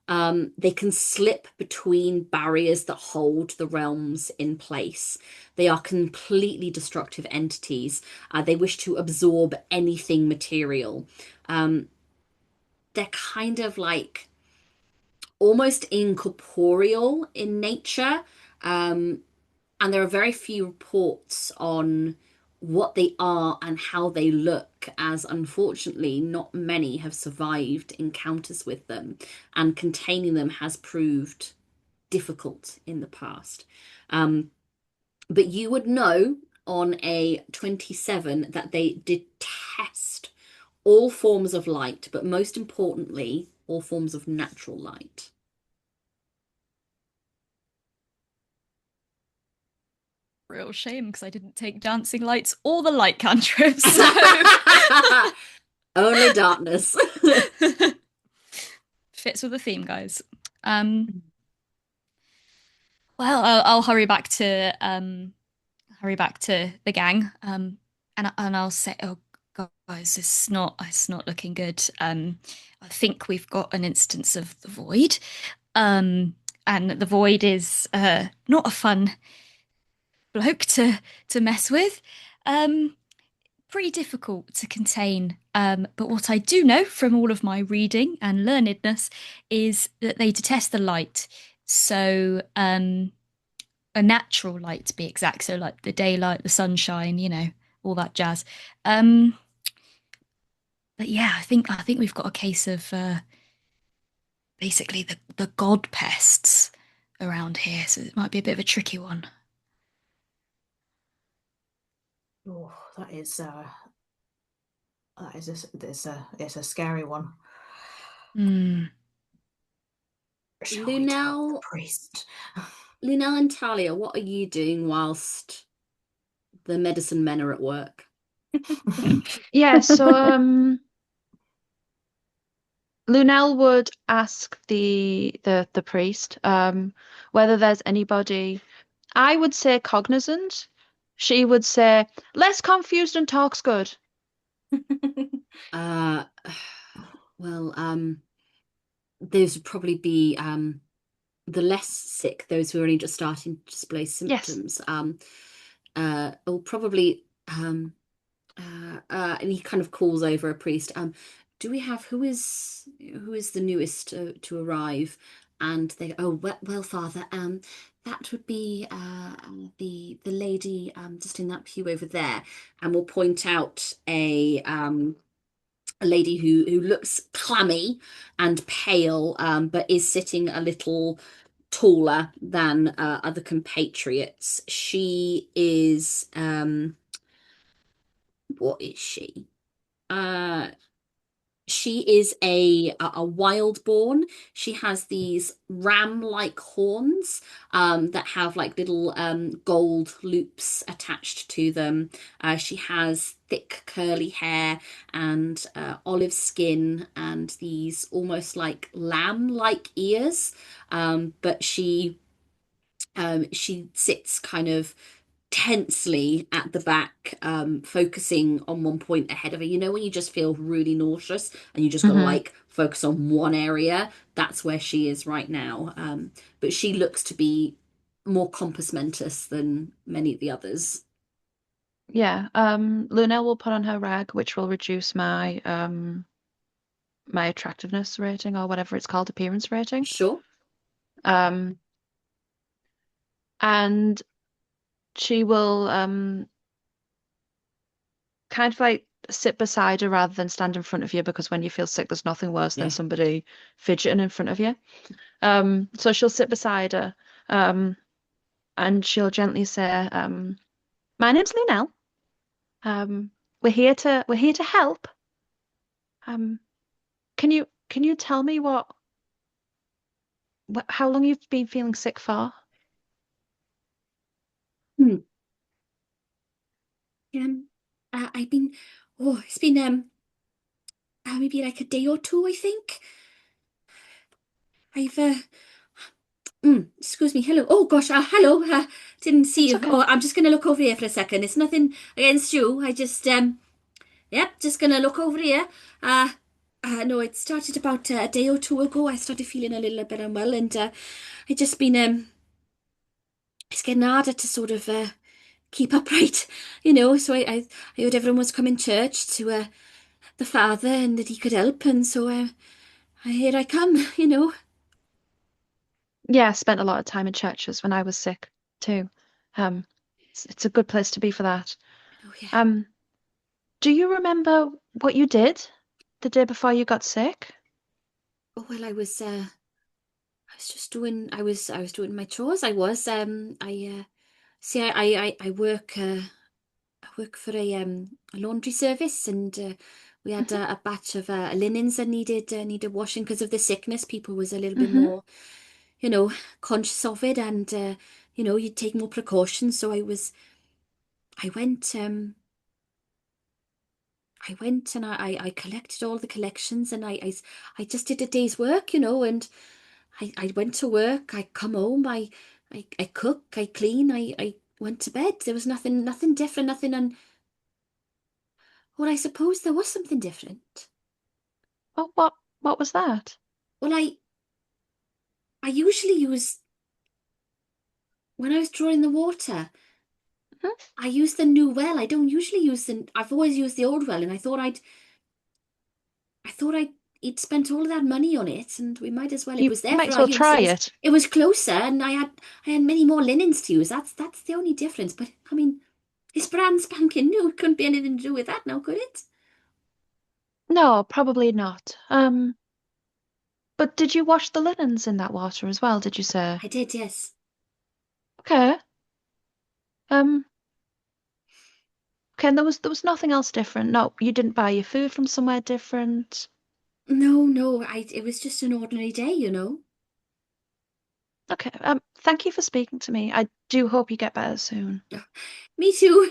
They can slip between barriers that hold the realms in place. They are completely destructive entities. They wish to absorb anything material. They're kind of like almost incorporeal in nature. And there are very few reports on what they are and how they look, as unfortunately not many have survived encounters with them, and containing them has proved difficult in the past. But you would know on a 27 that they detest all forms of light, but most importantly, all forms of natural light. Real shame, because I didn't take dancing lights or the light cantrips. So. Only darkness. Fits with the theme, guys. Well, I'll hurry back to the gang. And I'll say, oh guys, it's not looking good. I think we've got an instance of the void. And the void is not a fun bloke to mess with. pretty difficult to contain. But what I do know from all of my reading and learnedness is that they detest the light. So, a natural light to be exact. So, like the daylight, the sunshine, all that jazz. But yeah, I think we've got a case of basically the god pests around here. So it might be a bit of a tricky one. Oh, it's a scary one. Shall we tell the priest? Lunel and Thalia, what are you doing whilst the medicine men are at work? Yeah, so Lunel would ask the priest whether there's anybody, I would say cognizant. She would say less confused and talks good. Well, those would probably be the less sick, those who are only just starting to display symptoms. Or probably and he kind of calls over a priest. Do we have who is the newest to arrive? And they go, oh well, Father, that would be the lady just in that pew over there, and we'll point out a lady who looks clammy and pale, but is sitting a little taller than other compatriots. She is what is she? She is a wild-born. She has these ram-like horns that have like little gold loops attached to them. She has thick curly hair and olive skin and these almost like lamb-like ears. But she sits kind of tensely at the back, focusing on one point ahead of her. You know, when you just feel really nauseous and you just got to like focus on one area, that's where she is right now. But she looks to be more compos mentis than many of the others. Yeah, Lunel will put on her rag, which will reduce my my attractiveness rating or whatever it's called, appearance rating. Sure. And she will kind of like sit beside her rather than stand in front of you, because when you feel sick, there's nothing worse than somebody fidgeting in front of you. So she'll sit beside her, and she'll gently say, "My name's Lunel. We're here to help. Can you tell me how long you've been feeling sick for?" I've been, it's been maybe like a day or two, I think. I've excuse me. Hello. Oh gosh. Hello. Didn't see you. It's okay. Oh, I'm just gonna look over here for a second. It's nothing against you. I just yep, just gonna look over here. No, it started about a day or two ago. I started feeling a little bit unwell, and I just been it's getting harder to sort of keep upright, you know. So I heard everyone was coming church to the father and that he could help, and so here I come, you know. Yeah, I spent a lot of time in churches when I was sick too. It's a good place to be for that. Oh yeah. Do you remember what you did the day before you got sick? Oh well, I was just doing I was doing my chores. I see I work for a laundry service, and we had a batch of linens that needed washing because of the sickness. People was a little bit more, you know, conscious of it, and you know, you'd take more precautions. So I went and I collected all the collections, and I just did a day's work, you know, and I went to work, I come home, I cook, I clean, I went to bed. There was nothing different, nothing. Well, I suppose there was something different. Oh, what was that? Well, I usually use, when I was drawing the water, I use the new well. I don't usually use I've always used the old well, and I thought he'd spent all of that money on it, and we might as well. It You was there might for as our well use. try it. It was closer, and I had many more linens to use. That's the only difference. But I mean, it's brand spanking new. It couldn't be anything to do with that now, could it? No, probably not. But did you wash the linens in that water as well, did you say? I did, yes. Okay. Um, okay, and there was nothing else different. No, you didn't buy your food from somewhere different. No. It was just an ordinary day, you know. Okay. Thank you for speaking to me. I do hope you get better soon. Me too.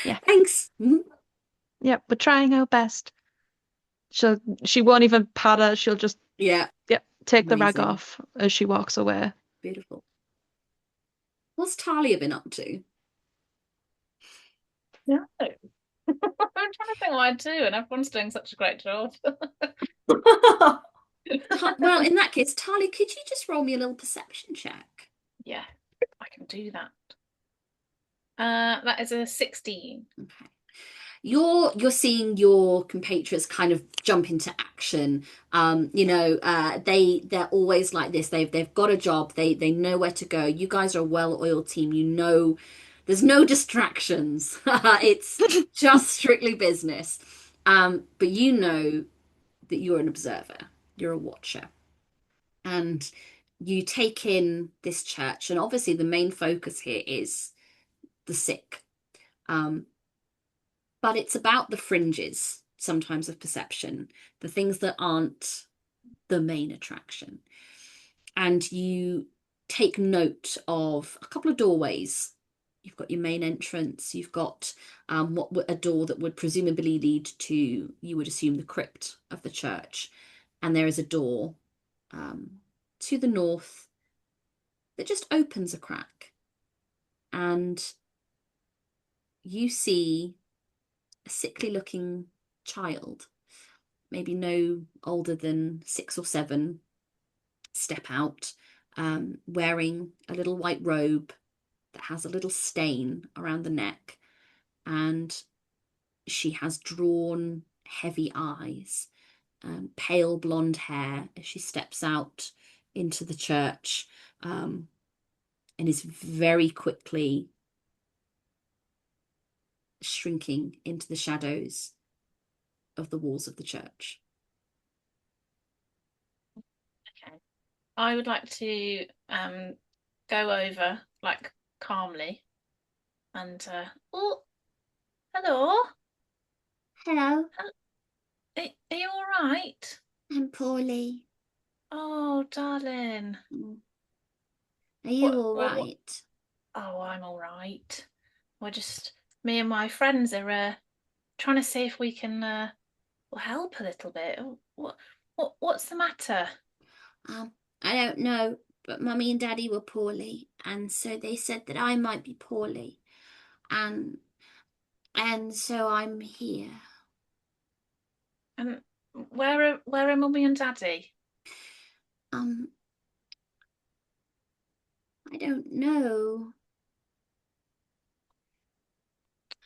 Yeah. Thanks. Yeah, we're trying our best. She won't even pat her. She'll just take the rag Amazing. off as she walks away. Beautiful. What's Thalia been up to? No. I'm trying to think what I do, and everyone's doing such a great job. Well, in that case, Thalia, could you just roll me a little perception check? Yeah, I can do that. That is a 16. Okay. You're seeing your compatriots kind of jump into action. They're always like this. They've got a job. They know where to go. You guys are a well-oiled team. You know, there's no distractions. It's just strictly business. But you know that you're an observer. You're a watcher, and you take in this church. And obviously, the main focus here is the sick. But it's about the fringes sometimes of perception, the things that aren't the main attraction. And you take note of a couple of doorways. You've got your main entrance, you've got a door that would presumably lead to, you would assume, the crypt of the church. And there is a door to the north that just opens a crack. And you see a sickly looking child, maybe no older than 6 or 7, step out, wearing a little white robe that has a little stain around the neck, and she has drawn heavy eyes, pale blonde hair as she steps out into the church, and is very quickly shrinking into the shadows of the walls of the church. Okay. I would like to go over, like, calmly and oh, hello. Hello, Are you all right? I'm poorly. Oh, darling. Are you What- all what- right? Oh, I'm all right. Me and my friends are trying to see if we can help a little bit. What's the matter? I don't know, but Mummy and Daddy were poorly, and so they said that I might be poorly, and so I'm here. And where are Mummy and Daddy? I don't know.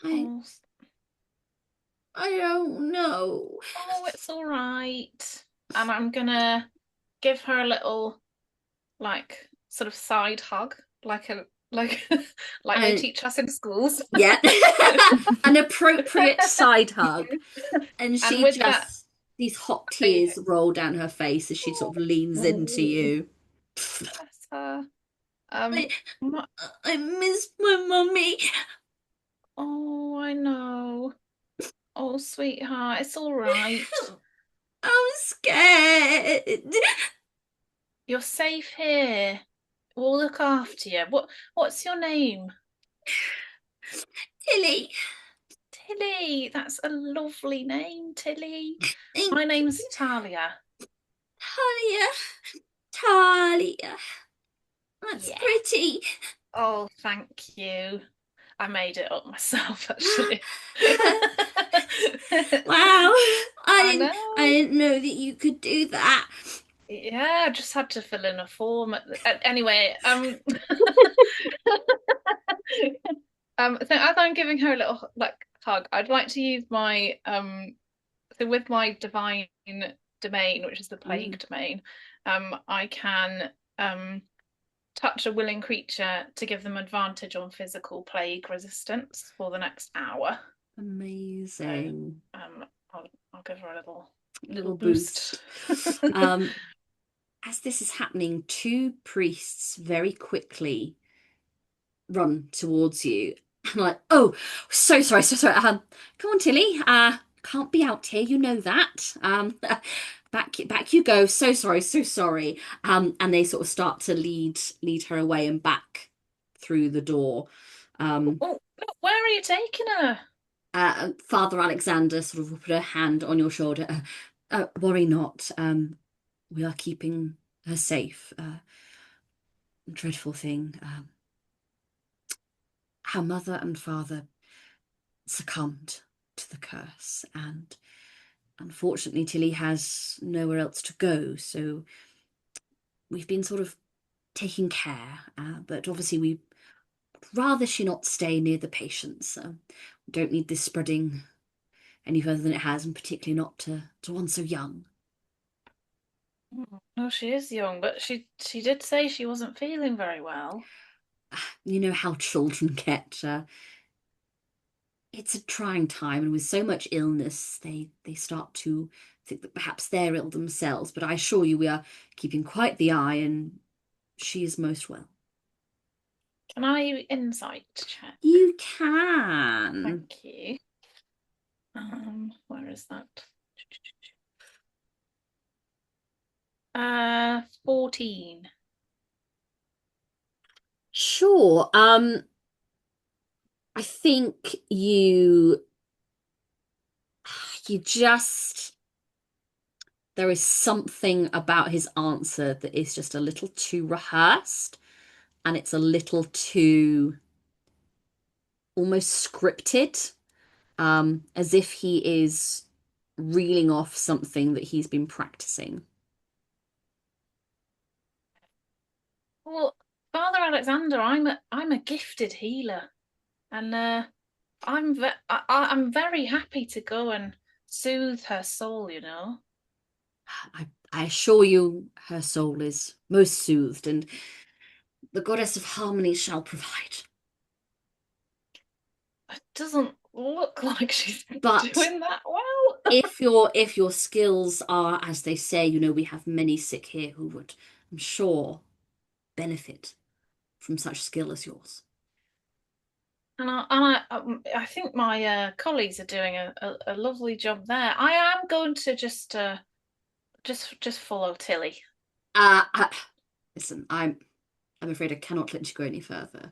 Oh, I don't know. oh, it's all right. And I'm gonna give her a little, like, sort of side hug, like like they teach us in schools. Yeah, an appropriate side hug, and she with just that, these hot tears roll down her face as she sort of leans into you. Bless her. I miss my mummy. Oh, I know. Oh, sweetheart, it's all right. I'm scared. You're safe here. We'll look after you. What's your name? Tilly. Tilly. That's a lovely name, Tilly. My name's Thalia. Thalia. That's pretty. Oh, thank you. I made it up myself, actually. Wow. I didn't know that you could do that. Yeah, I just had to fill in a form. Anyway, So as I'm giving her a little hug, I'd like to use my so with my divine domain, which is the plague domain, I can touch a willing creature to give them advantage on physical plague resistance for the next hour. Amazing. So, I'll give her a little boost. As this is happening, two priests very quickly run towards you. I'm like, oh, so sorry. Come on, Tilly. Can't be out here, you know that. Back you go. So sorry. And they sort of start to lead her away and back through the door. Oh, where are you taking her? Father Alexander sort of will put a hand on your shoulder. Worry not. We are keeping her safe. Dreadful thing. Her mother and father succumbed to the curse, and unfortunately Tilly has nowhere else to go, so we've been sort of taking care, but obviously we'd rather she not stay near the patients. We don't need this spreading any further than it has, and particularly not to one so young. No, she is young, but she did say she wasn't feeling very well. You know how children get. It's a trying time, and with so much illness, they start to think that perhaps they're ill themselves. But I assure you, we are keeping quite the eye, and she is most well. Can I insight check? You can. Thank you. Where is that? 14. Sure. I think you just, there is something about his answer that is just a little too rehearsed, and it's a little too almost scripted, as if he is reeling off something that he's been practicing. Well, Father Alexander, I'm a gifted healer, and I'm very happy to go and soothe her soul, you know. I assure you, her soul is most soothed, and the goddess of harmony shall provide. It doesn't look like she's But doing that well. if your skills are, as they say, you know, we have many sick here who would, I'm sure, benefit from such skill as yours. And I think my colleagues are doing a lovely job there. I am going to just follow Tilly. Listen, I'm afraid I cannot let you go any further.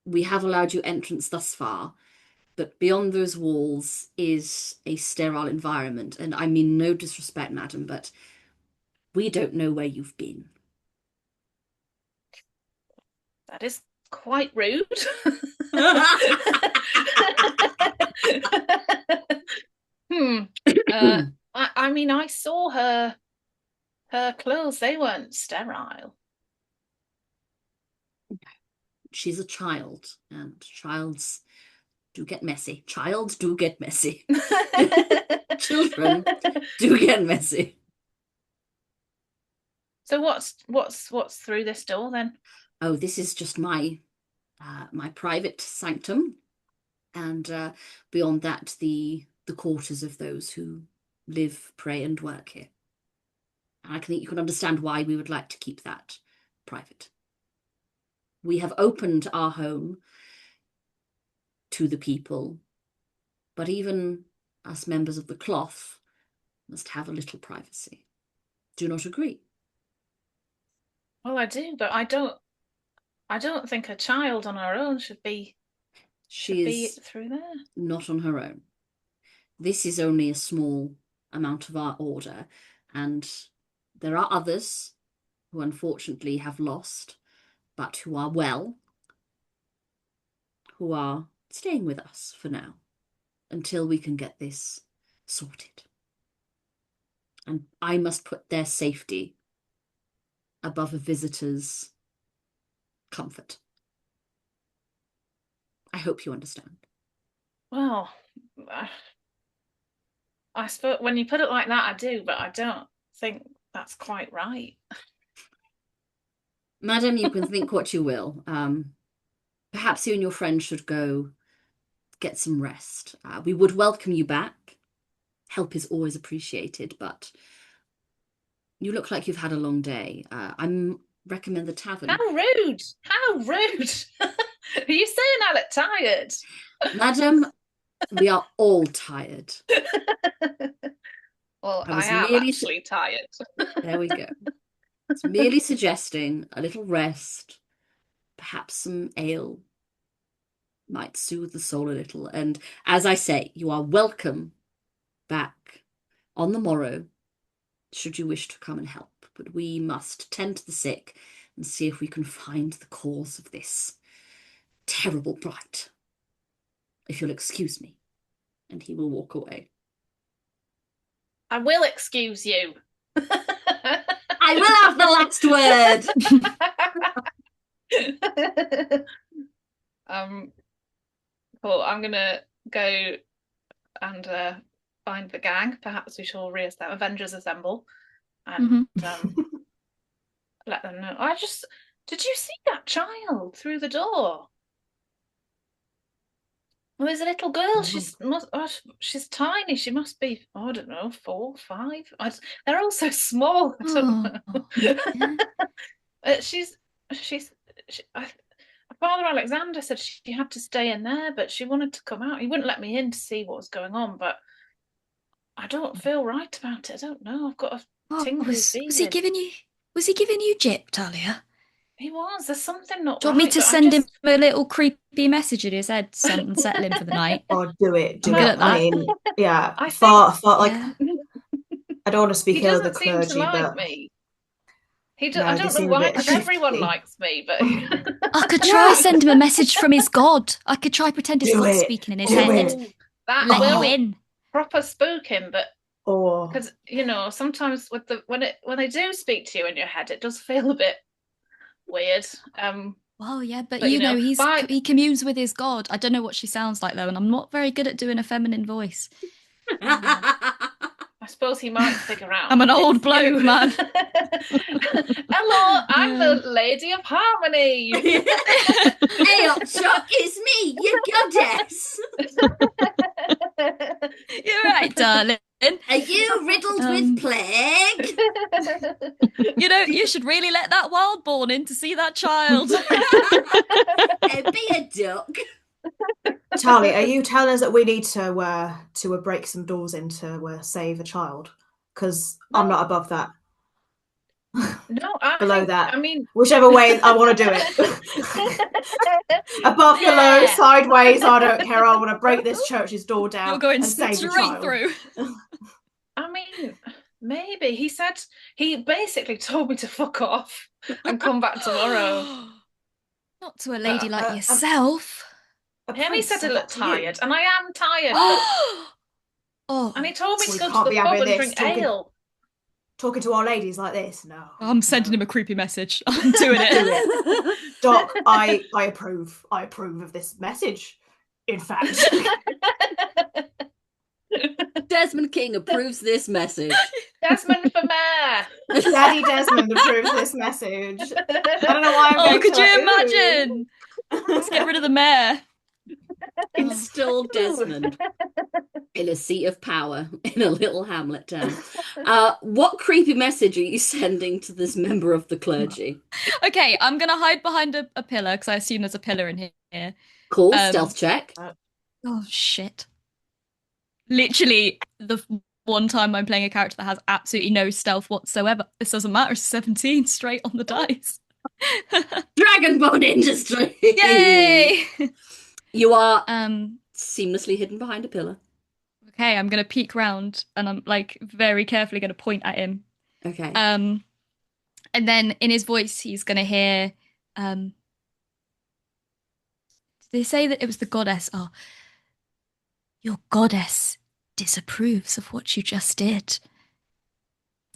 We have allowed you entrance thus far, but beyond those walls is a sterile environment, and I mean no disrespect, madam, but we don't know where you've been. That is quite rude. I mean, I saw her clothes, they weren't sterile. She's a child, and childs do get messy. Childs do get messy. Children do get messy. So what's through this door then? Oh, this is just my private sanctum, and beyond that, the quarters of those who live, pray, and work here. And I think you can understand why we would like to keep that private. We have opened our home to the people, but even us members of the cloth must have a little privacy. Do you not agree? Well, I do, but I don't think a child on her own should be through there. Not on her own. This is only a small amount of our order, and there are others who unfortunately have lost, but who are well, who are staying with us for now, until we can get this sorted. And I must put their safety above a visitor's comfort. I hope you understand. Well, I suppose when you put it like that, I do, but I don't think that's quite right. Madam, you can think what you will. Perhaps you and your friend should go get some rest. We would welcome you back. Help is always appreciated, but you look like you've had a long day. I recommend the tavern. How rude! How rude! Are you saying I look tired? Madam, we are all tired. Well, I was I am merely actually tired. There we go. It's merely suggesting a little rest, perhaps some ale might soothe the soul a little. And as I say, you are welcome back on the morrow, should you wish to come and help. But we must tend to the sick and see if we can find the cause of this terrible blight. If you'll excuse me. And he will walk away. I will excuse you. I will have the last word. Cool. I'm gonna go and find the gang. Perhaps we shall reestablish Avengers Assemble and let them know. Did you see that child through the door? Well, there's a little girl. She's tiny. She must be, I don't know, 4, 5. They're all so small. I don't know. Father Alexander said she had to stay in there, but she wanted to come out. He wouldn't let me in to see what was going on, but I don't feel right about it. I don't know. I've got a tingly feeling. Was he giving you jip, Thalia? He was. There's something not Do you want right, me to but send him a little creepy message in his head and settle him for the night? Oh, do it. I'm good at that. I mean, yeah. I Far, like, Yeah. I don't want to speak He ill of the doesn't seem to clergy, like but me. No, I they don't know seem a why, bit because everyone shifty. likes me, but I could try send him a message from his god. I could try pretend his Do god's it. speaking in his Do head. it. that Let will you in. proper spook him. But Or because sometimes with when they do speak to you in your head, it does feel a bit weird. Well, yeah, but you know, he communes with his god. I don't know what she sounds like though, and I'm not very good at doing a feminine voice. I suppose he might figure out. I'm an old bloke, man. Hello, I'm the Lady of Harmony. Hey up, Chuck, it's me, your goddess. You're right, darling. Are you riddled with plague? You should really let that wild-born in to see that child. Be a duck. Tali, are you telling us that we need to break some doors in to save a child? Because I'm not above that. No, below that. I mean, whichever way I want to do it. Above, below, sideways. I don't care. I want to break this church's door down. You're going and save the straight child. through. I mean, maybe he basically told me to fuck off and come back tomorrow. Not to a lady like yourself. He said I looked tired, and I am tired. And he told me to go to the pub and drink ale. Talking to our ladies like this? No. I'm sending him a creepy message. I'm doing it. Doc, I approve. I approve of this message. In fact. Desmond King approves this message. Desmond for mayor. Daddy Desmond approves this message. I don't know why I'm going could to you imagine? Let's get rid of the mayor. Install Desmond in a seat of power in a little hamlet town. What creepy message are you sending to this member of the clergy? Okay, I'm going to hide behind a pillar because I assume there's a pillar in here. Cool, stealth check. Oh, shit. Literally, the one time I'm playing a character that has absolutely no stealth whatsoever. This doesn't matter, it's 17 straight on the dice. Dragonbone Industry! Yay! You are seamlessly hidden behind a pillar. Okay, I'm going to peek round and I'm like very carefully going to point at him. Okay. And then in his voice, he's going to hear, they say that it was the goddess. Oh, your goddess disapproves of what you just did.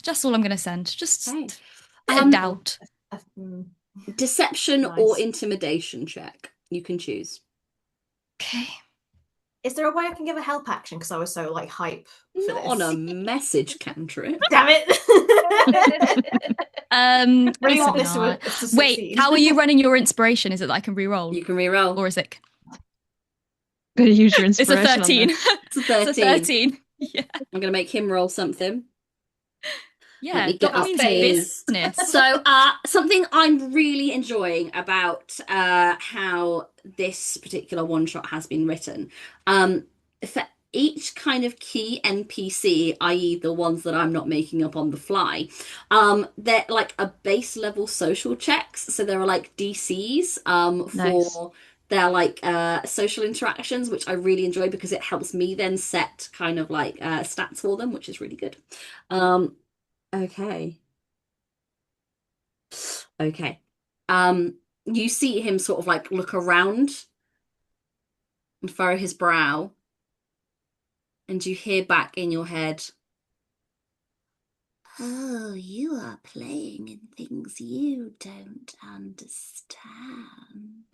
Just all I'm going to send. Just a bit of doubt. Deception Nice. or intimidation check. You can choose. Okay. Is there a way I can give a help action because I was so like hype for Not this? on a message cantrip. Damn it! Really want this Listen, to wait, succeed. how are you running your inspiration? Is it that I can re-roll? You can reroll. Or is it? Gonna use your It's a inspiration. 13. It's a 13. It's a 13. Yeah. I'm going to make him roll something. Yeah. Let me get that up means his. business. So, something I'm really enjoying about how this particular one shot has been written, for each kind of key NPC, i.e., the ones that I'm not making up on the fly, they're like a base level social checks. So there are like DCs Nice. for their like social interactions, which I really enjoy because it helps me then set kind of like stats for them, which is really good. Okay. Okay. You see him sort of like look around and furrow his brow, and you hear back in your head, "Oh, you are playing in things you don't understand.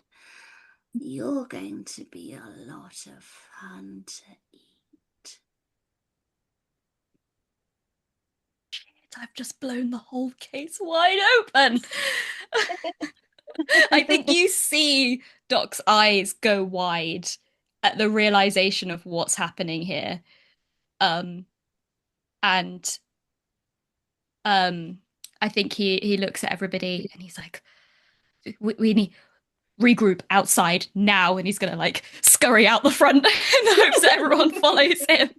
You're going to be a lot of fun to eat." I've just blown the whole case wide open. I think you see Doc's eyes go wide at the realization of what's happening here. And I think he looks at everybody and he's like, we need regroup outside now, and he's gonna like scurry out the front in the hopes that everyone follows him.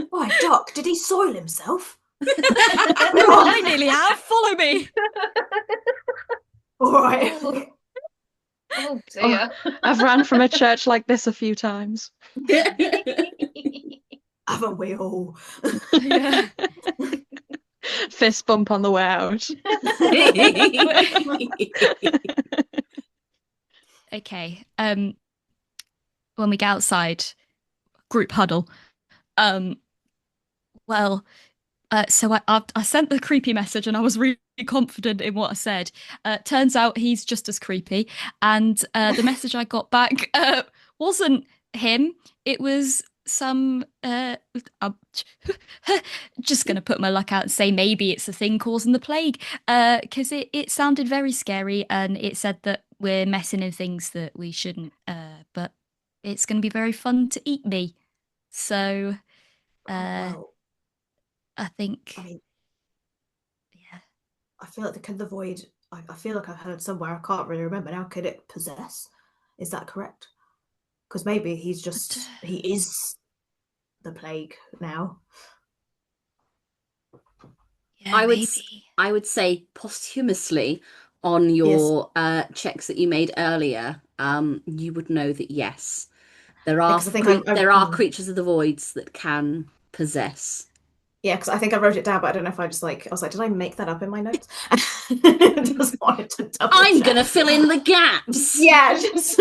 Why, Doc, did he soil himself? I nearly have. Follow me. All right. Oh dear. I've ran from a church like this a few times. Haven't we all? Yeah. Fist bump on the way out. Okay. When we get outside, group huddle. So I sent the creepy message and I was really confident in what I said. Turns out he's just as creepy. And the message I got back wasn't him. It was some... I'm just going to put my luck out and say maybe it's a thing causing the plague. Because it sounded very scary and it said that we're messing in things that we shouldn't. But it's going to be very fun to eat me. So... Well, I think, I mean, yeah. I feel like the void. I feel like I've heard somewhere. I can't really remember now. Could it possess? Is that correct? Because maybe he is the plague now. Yeah, I maybe. would say posthumously on your checks that you made earlier, you would know that yes, there are 'cause I think there are creatures of the voids that can possess. Yeah, because I think I wrote it down, but I don't know if I was like, did I make that up in my notes? Just wanted to double I'm check. gonna fill in the gaps. Yeah, just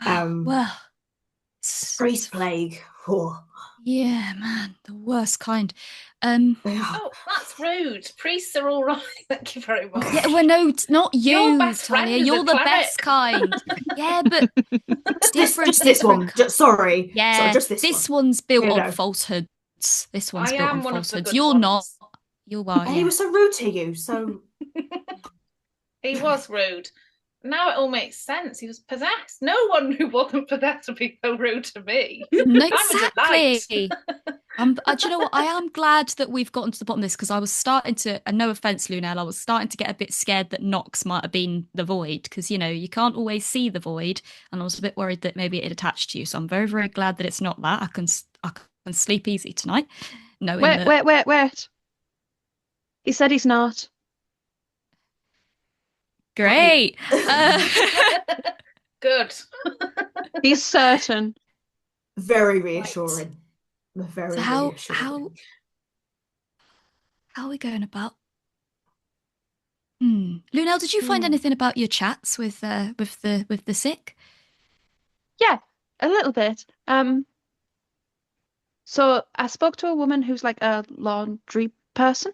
Well, priest plague. Oh. yeah, man, the worst kind. Oh, that's rude. Priests are all right. Thank you very much. Yeah, well, no, not you, Your best friend Thalia. is a You're the cleric. best kind. Yeah, but different. Just this one. Sorry. Yeah, just this one. one's built Here we on go. falsehoods. This one's I built am on one of the falsehoods. good You're ones. not. You are. And Yeah. he was so rude to you. So He was rude. Now it all makes sense. He was possessed. No one who wasn't possessed would be so rude to me. No, I'm a delight. exactly. Do you know what? I am glad that we've gotten to the bottom of this because I was starting to, and no offense, Lunel, I was starting to get a bit scared that Nox might have been the void because, you know, you can't always see the void. And I was a bit worried that maybe it attached to you. So I'm very, very glad that it's not that. I can sleep easy tonight. Wait. He said he's not. Great. Good. He's certain. very reassuring. Very So how reassuring. are we going about? Lunel, did you find anything about your chats with the sick? Yeah, a little bit. So I spoke to a woman who's like a laundry person.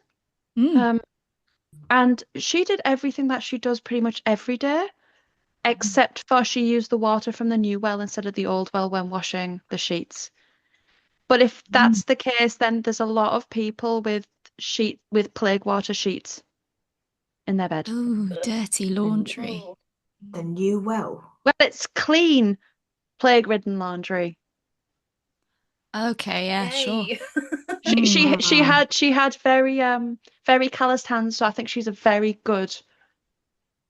And she did everything that she does pretty much every day. except for she used the water from the new well instead of the old well when washing the sheets. But if that's the case, then there's a lot of people with plague water sheets in their bed. Ooh, dirty laundry. Oh. The new well. Well, it's clean, plague-ridden laundry. Okay, yeah, sure. Yay. She had very calloused hands, so I think she's a very good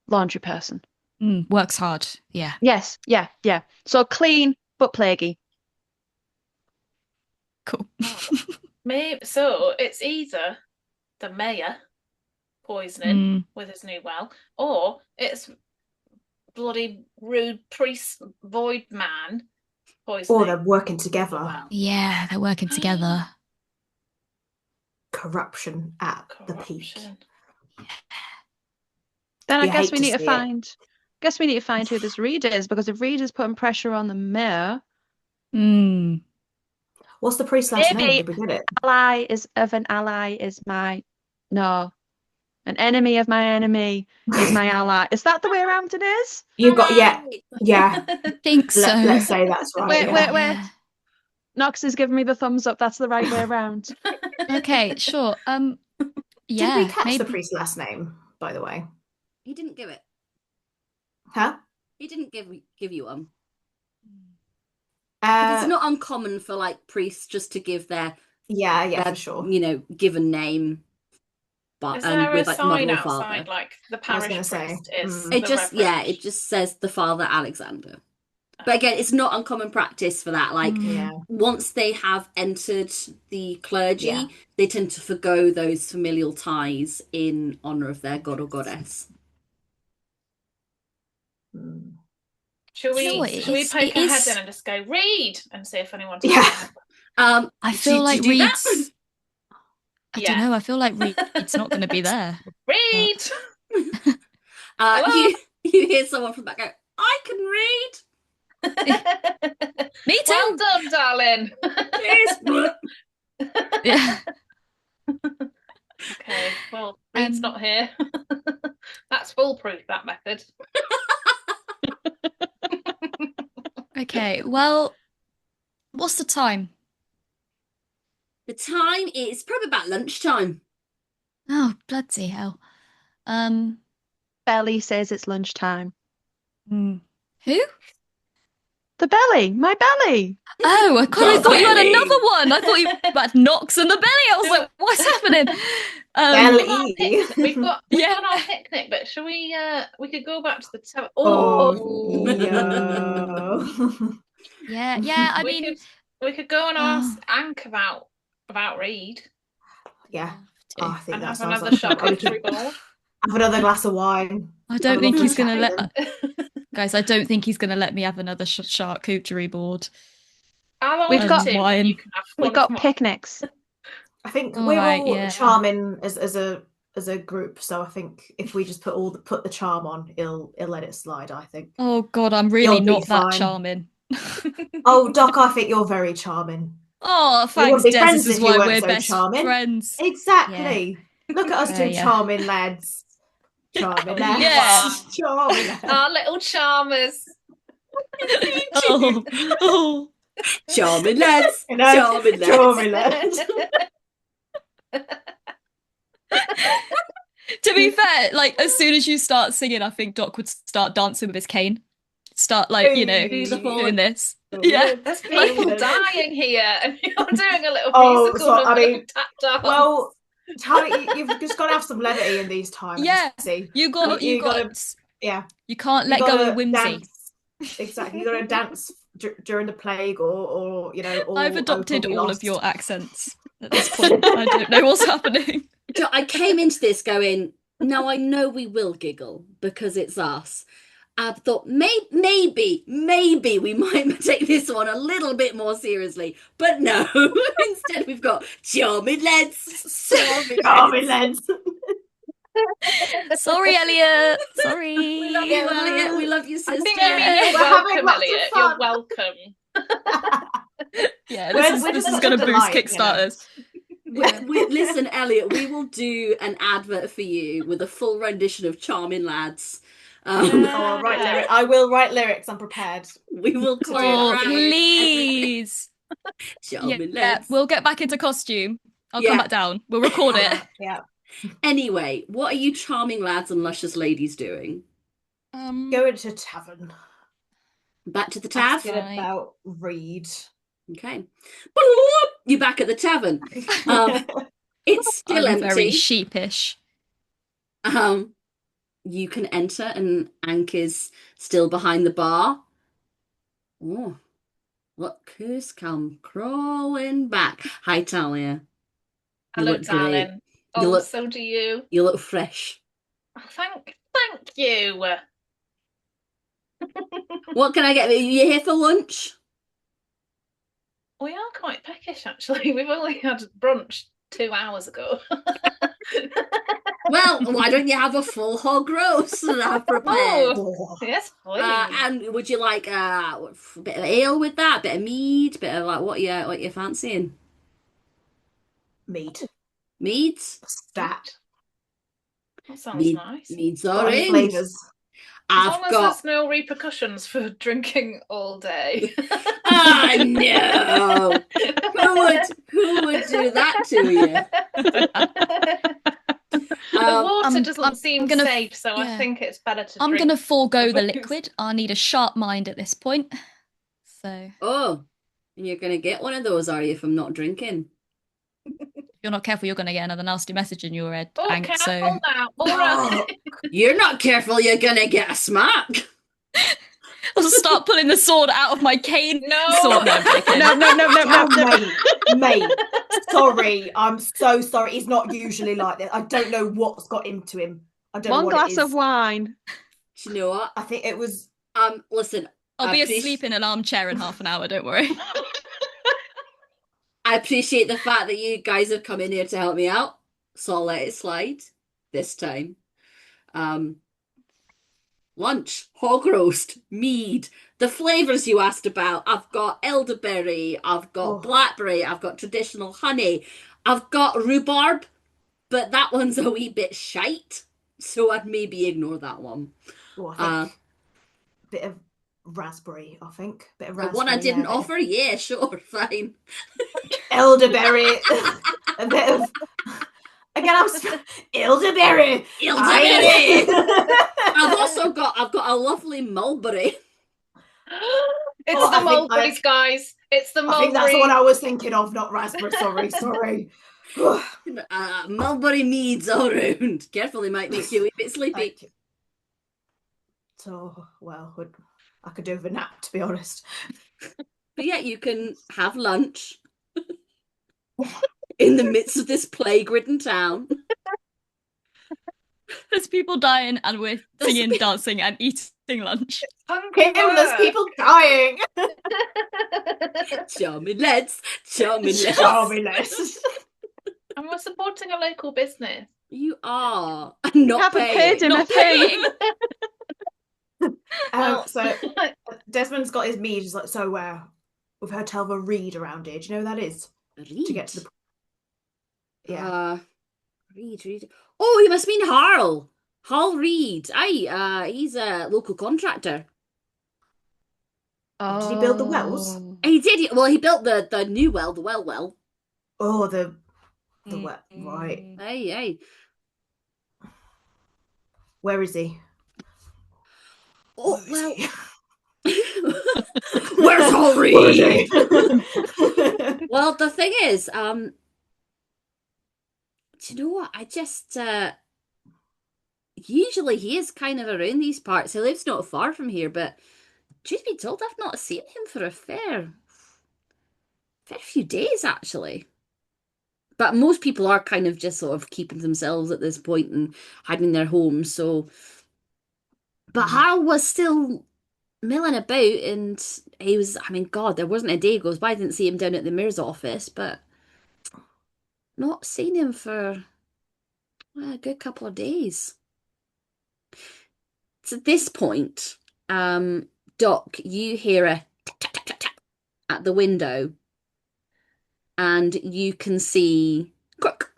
laundry person. Works hard. Yeah. Yes, yeah. So clean but plaguey. Cool. Maybe so. It's either the mayor poisoning with his new well, or it's bloody rude priest void man poisoning. Or they're working together. Well. Yeah, they're working together. Corruption at the peak. Then I You guess hate we to need to see it. find. Guess we need to find who this Reed is, because if Reed is putting pressure on the mayor, What's the priest's last name? Maybe- Did we get it? An enemy of my enemy is my ally. Is that the way around it is? You got yeah. I think so. Let's say that's right. Wait. Nox is giving me the thumbs up. That's the right way around. Okay, sure. Did Yeah, we catch maybe. the priest's last name, by the way? He didn't give it. Huh? He didn't give you one. It's not uncommon for like priests just to give their for sure. Given name. But Is there a with like sign mother or outside, father. like the I was parish gonna say, priest is? It the just reverend? it just says the Father Alexander. But again, it's not uncommon practice for that. Like Yeah. once they have entered the clergy, Yeah. they tend to forgo those familial ties in honor of their god or goddess. Should we You know what, should we it's- poke it our head is- in and just go read and see if anyone's Yeah. I feel like do that? Reed's. I don't Yeah. know. I feel like Reed's not going to be there. Read. you hear someone from the back go, I can read. Me too. Well done, darling. Yes. Yeah. Okay, well, Reed's not here. That's foolproof, that method. Okay. Well, what's the time? The time is probably about lunchtime. Oh, bloody hell. Belly says it's lunchtime. Who? The belly, my belly. Oh, I thought you had Belly. another one. I thought you had Knox and the belly. I was like, what's happening? Belly. We've got Yeah. our picnic, but shall we could go back to the tavern. Oh, Yeah, I we mean, we could go and ask Ank about Reed yeah. Oh, I think and that have sounds another like fun. Oh, we charcuterie could board. have another glass of wine. I don't Have a think lovely he's going to chat let. with them. Guys, I don't think he's going to let me have another charcuterie board. How long We've is got it? wine. You can have We've one got of mine. picnics. I think All we're right, all yeah. charming as a group, so I think if we just put the charm on, he'll let it slide. I think. Oh God, I'm really You'll be not that fine. charming. Oh, Doc, I think you're very charming. Oh, We wouldn't thanks, be Des. friends This is if you why weren't we're so best charming. friends. Exactly. Look at us two Yeah. charming lads. Charming lads. Yeah. Charming lads. Our little charmers. Oh. Charming lads. You know, Charming lads. charming lads. To be fair, like as soon as you start singing, I think Doc would start dancing with his cane. Start like, Do the whole- doing this. Yeah. There's people dying here, and you're doing a little Oh, musical so, I number mean, tap dance. Well, you've just got to have some levity in these times. Yeah. See, You got gotta, yeah. you can't You let go gotta of whimsy. dance. Exactly, you got to dance during the plague, or I've or adopted probably all lost. of your accents at this point. I don't know what's happening. I came into this going, now I know we will giggle because it's us. I thought maybe we might take this one a little bit more seriously, but no. Instead, we've got charming lads. Charming lads. Sorry, Elliot. Sorry. We love you, Elliot. We love you, sister. I think Yeah. you're We're having welcome, lots of Elliot. fun. You're welcome. Yeah, We're this just is going to a boost delight, Kickstarters. Listen, Elliot, we will do an advert for you with a full rendition of Charming Lads. I'll write lyrics. I will write lyrics. I'm prepared. We will do Oh, choreograph please. Charming Yeah, lads. we'll get back into costume. I'll Yeah. come back down. We'll record it. Yeah. Anyway, what are you charming lads and luscious ladies doing? Going to tavern. Back to the tav? Asking about Reed. Okay. You're back at the tavern. It's still I'm empty. very sheepish. You can enter and Ank is still behind the bar. Oh, look who's come crawling back. Hi, Thalia. You Hello, look darling. great. Oh, look- so do you. You look fresh. Oh, thank you. What can I get? Are you here for lunch? We are quite peckish, actually. We've only had brunch 2 hours ago. Well, why don't you have a full hog roast that I've prepared? Oh, yes, please. And would you like a bit of ale with that? Bit of mead? Bit of like what you fancying? Mead. Mead? Stat. That sounds nice. Mead's Got any orange. flavours? As long as there's no repercussions for drinking all day. Ah, no! Who would do that to you? The water I'm doesn't seem gonna- safe, so I yeah. think it's better to I'm drink. going to forego the booze. liquid. I need a sharp mind at this point. So Oh, and you're going to get one of those, are you, from not drinking? if you're not careful, you're going to get another nasty message in your head, Oh, Hank. careful So now. All right. You're not careful, you're going to get a smack. I'll just start pulling the sword out of my cane. No. Sword, no, I'm joking. Oh, mate. Sorry. I'm so sorry. He's not usually like this. I don't know what's got into him. I don't know One what glass it is. of wine. Do you know what? I think it was. Listen, I'll be I appreci- asleep in an armchair in half an hour, don't worry. I appreciate the fact that you guys have come in here to help me out, so I'll let it slide this time. Lunch, hog roast, mead, the flavours you asked about. I've got elderberry, I've got blackberry, I've got traditional honey, I've got rhubarb, but that one's a wee bit shite, so I'd maybe ignore that one. Oh, I think a bit of raspberry. I think bit of raspberry. One I didn't yeah, offer, yeah, sure, fine. Elderberry. A bit of. Again, elderberry. Elderberry. I've got a lovely mulberry. It's Oh, the I think mulberries, guys. It's the mulberry. I think that's the one I was thinking of, not raspberry. Sorry. Mulberry meads all round. Careful, they might make you a wee bit sleepy. So, well, I could do with a nap, to be honest. But yeah, you can have lunch in the midst of this plague-ridden town. There's people dying and we're singing, dancing and eating lunch. There's people dying. Charming lads. And we're supporting a local business. You are. I'm not Haven't paid him a Not thing. Well, So Desmond's got his mead. He's like, so we've heard tell of a reed around here. Do you know who that is? To get to the. Yeah. Reed. Oh, you must mean Harl. Harl Reed. Aye, he's a local contractor. Did he build the wells? He did. Well, he built the new well, the well. Oh, the well. Right. Aye. Where is he? Oh, Where is well. Where's Harl Reed? Where is he? Well, the thing is, do you know what? I just usually he is kind of around these parts. He lives not far from here, but truth be told, I've not seen him for a fair few days actually. But most people are kind of just sort of keeping themselves at this point and hiding in their homes. So, but Harold was still milling about, and he was. I mean, God, there wasn't a day goes by I didn't see him down at the mayor's office, but not seen him for a good couple of days. So at this point, Doc, you hear a tap, tap, tap, tap, tap at the window, and you can see Crook.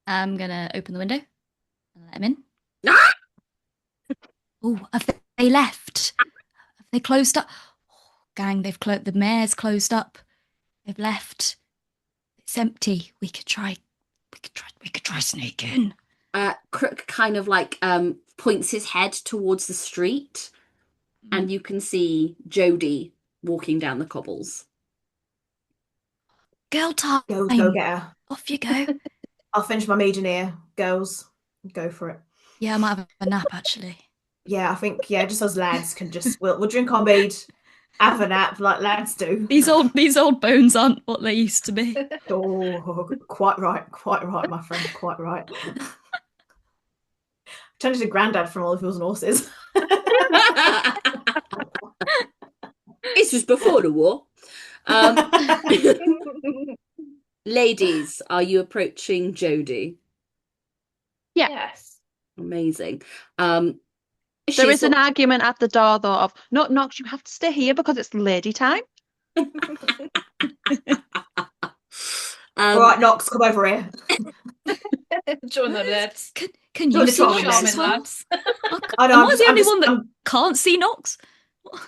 I'm going to open the window and let him in. Ah! Oh, have they left? Have they closed up? Oh, gang, the mayor's closed up. They've left. It's empty. We could try sneaking. Crook kind of like points his head towards the street, and you can see Jody walking down the cobbles. Girl time. Go get her. Off you go. I'll finish my Imogen here. Girls, go for it. Yeah, I might have a nap actually. Yeah, I think just us lads can just we'll drink our mead, have a nap like lads do. These old bones aren't what they used to be. Oh, quite right, my friend, quite right. Turned into granddad from All the Fools and Horses. This was before the war. Ladies, are you approaching Jody? Yeah. Yes. Amazing. There is an argument at the door, though, of, no, Knox, you have to stay here because it's lady time. All right, Knox, come over here. Join the lads. Can Join you the see charming Knox Charming as well? lads. I know, Am I the only one that I'm- can't see Knox?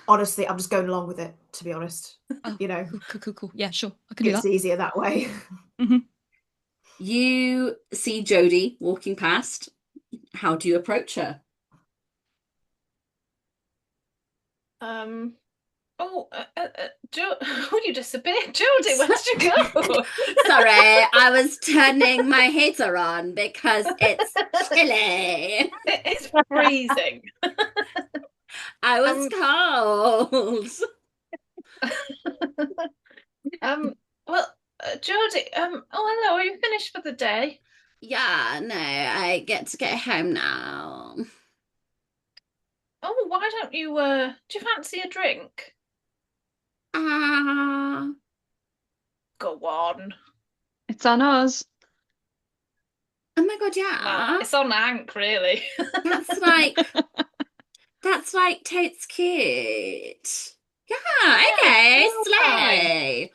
honestly, I'm just going along with it, to be honest. Oh, You know, Cool. Yeah, sure. I can do it's that. easier that way. You see Jody walking past. How do you approach her? Oh, you disappeared. Jody, where'd you go? Sorry, I was turning my heater on because it's chilly. It's freezing. I was cold. Well, Jody, oh, hello, are you finished for the day? Yeah, no, I get to get home now. Oh, why don't you, do you fancy a drink? Ah, Go on. It's on us. oh my God, Well, yeah. it's on Hank, really. That's like totes cute. Yeah, okay, well, slay.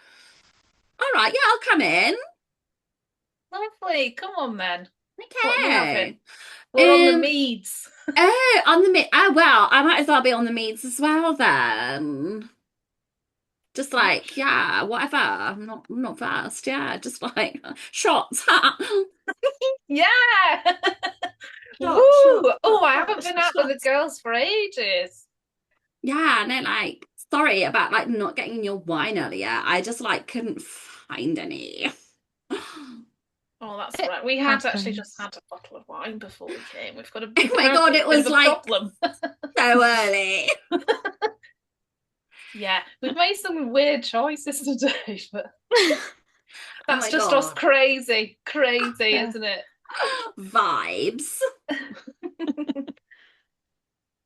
All right, yeah, I'll come in. Lovely. Come on, then. What are you having? Okay. We're on the meads. Oh, on the mead. Oh, well, I might as well be on the meads as well then. Just like, yeah, whatever. I'm not fast. Yeah, just like shots. Yeah. Shot, Woo! shot, Oh, I shot, haven't been shot, out with the shot. girls for ages. Yeah, no, like, sorry about like not getting your wine earlier. I just like couldn't find any. Oh, that's It right. We had actually happens. just had a bottle of wine before we came. We've got a Oh my God, it bit was of a like problem. so early. Yeah, we've made some weird choices today, but that's my just us God. crazy, Yeah. isn't it? Vibes.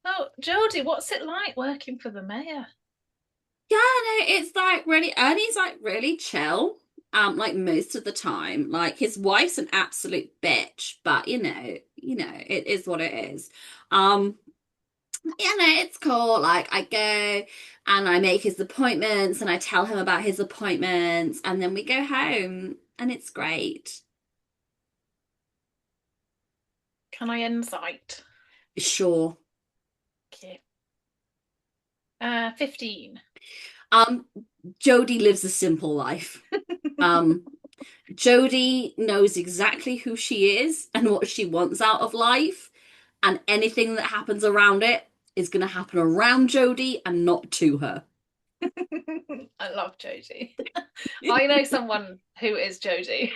Oh, Jodie, what's it like working for the mayor? Yeah, no, it's like really Ernie's like really chill. Like most of the time. Like his wife's an absolute bitch, but it is what it is. It's cool. Like I go and I make his appointments and I tell him about his appointments and then we go home and it's great. Can I insight? Sure. Okay. 15. Jodie lives a simple life. Jodie knows exactly who she is and what she wants out of life, and anything that happens around it is going to happen around Jodie and not to her. I love Jodie. I know someone who is Jodie.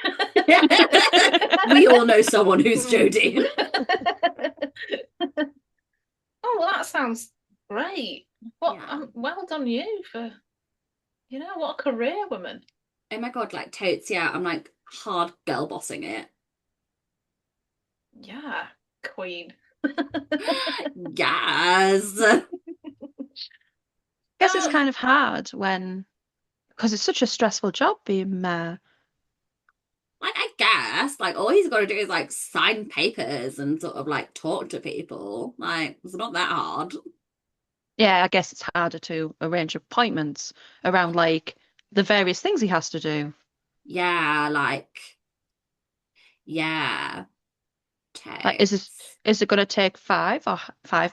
We all know someone who's Jodie. Oh, well, that sounds great. What? Yeah. Well done you for, what a career woman. Oh my God, like totes, yeah, I'm like hard girl bossing it. Yeah, queen. Yes. I guess it's kind of hard because it's such a stressful job being mayor. Like, I guess, like, all he's got to do is, like, sign papers and sort of, like, talk to people. Like, it's not that hard. Yeah, I guess it's harder to arrange appointments around like the various things he has to do. Yeah, like, yeah, Like, is it going to take 5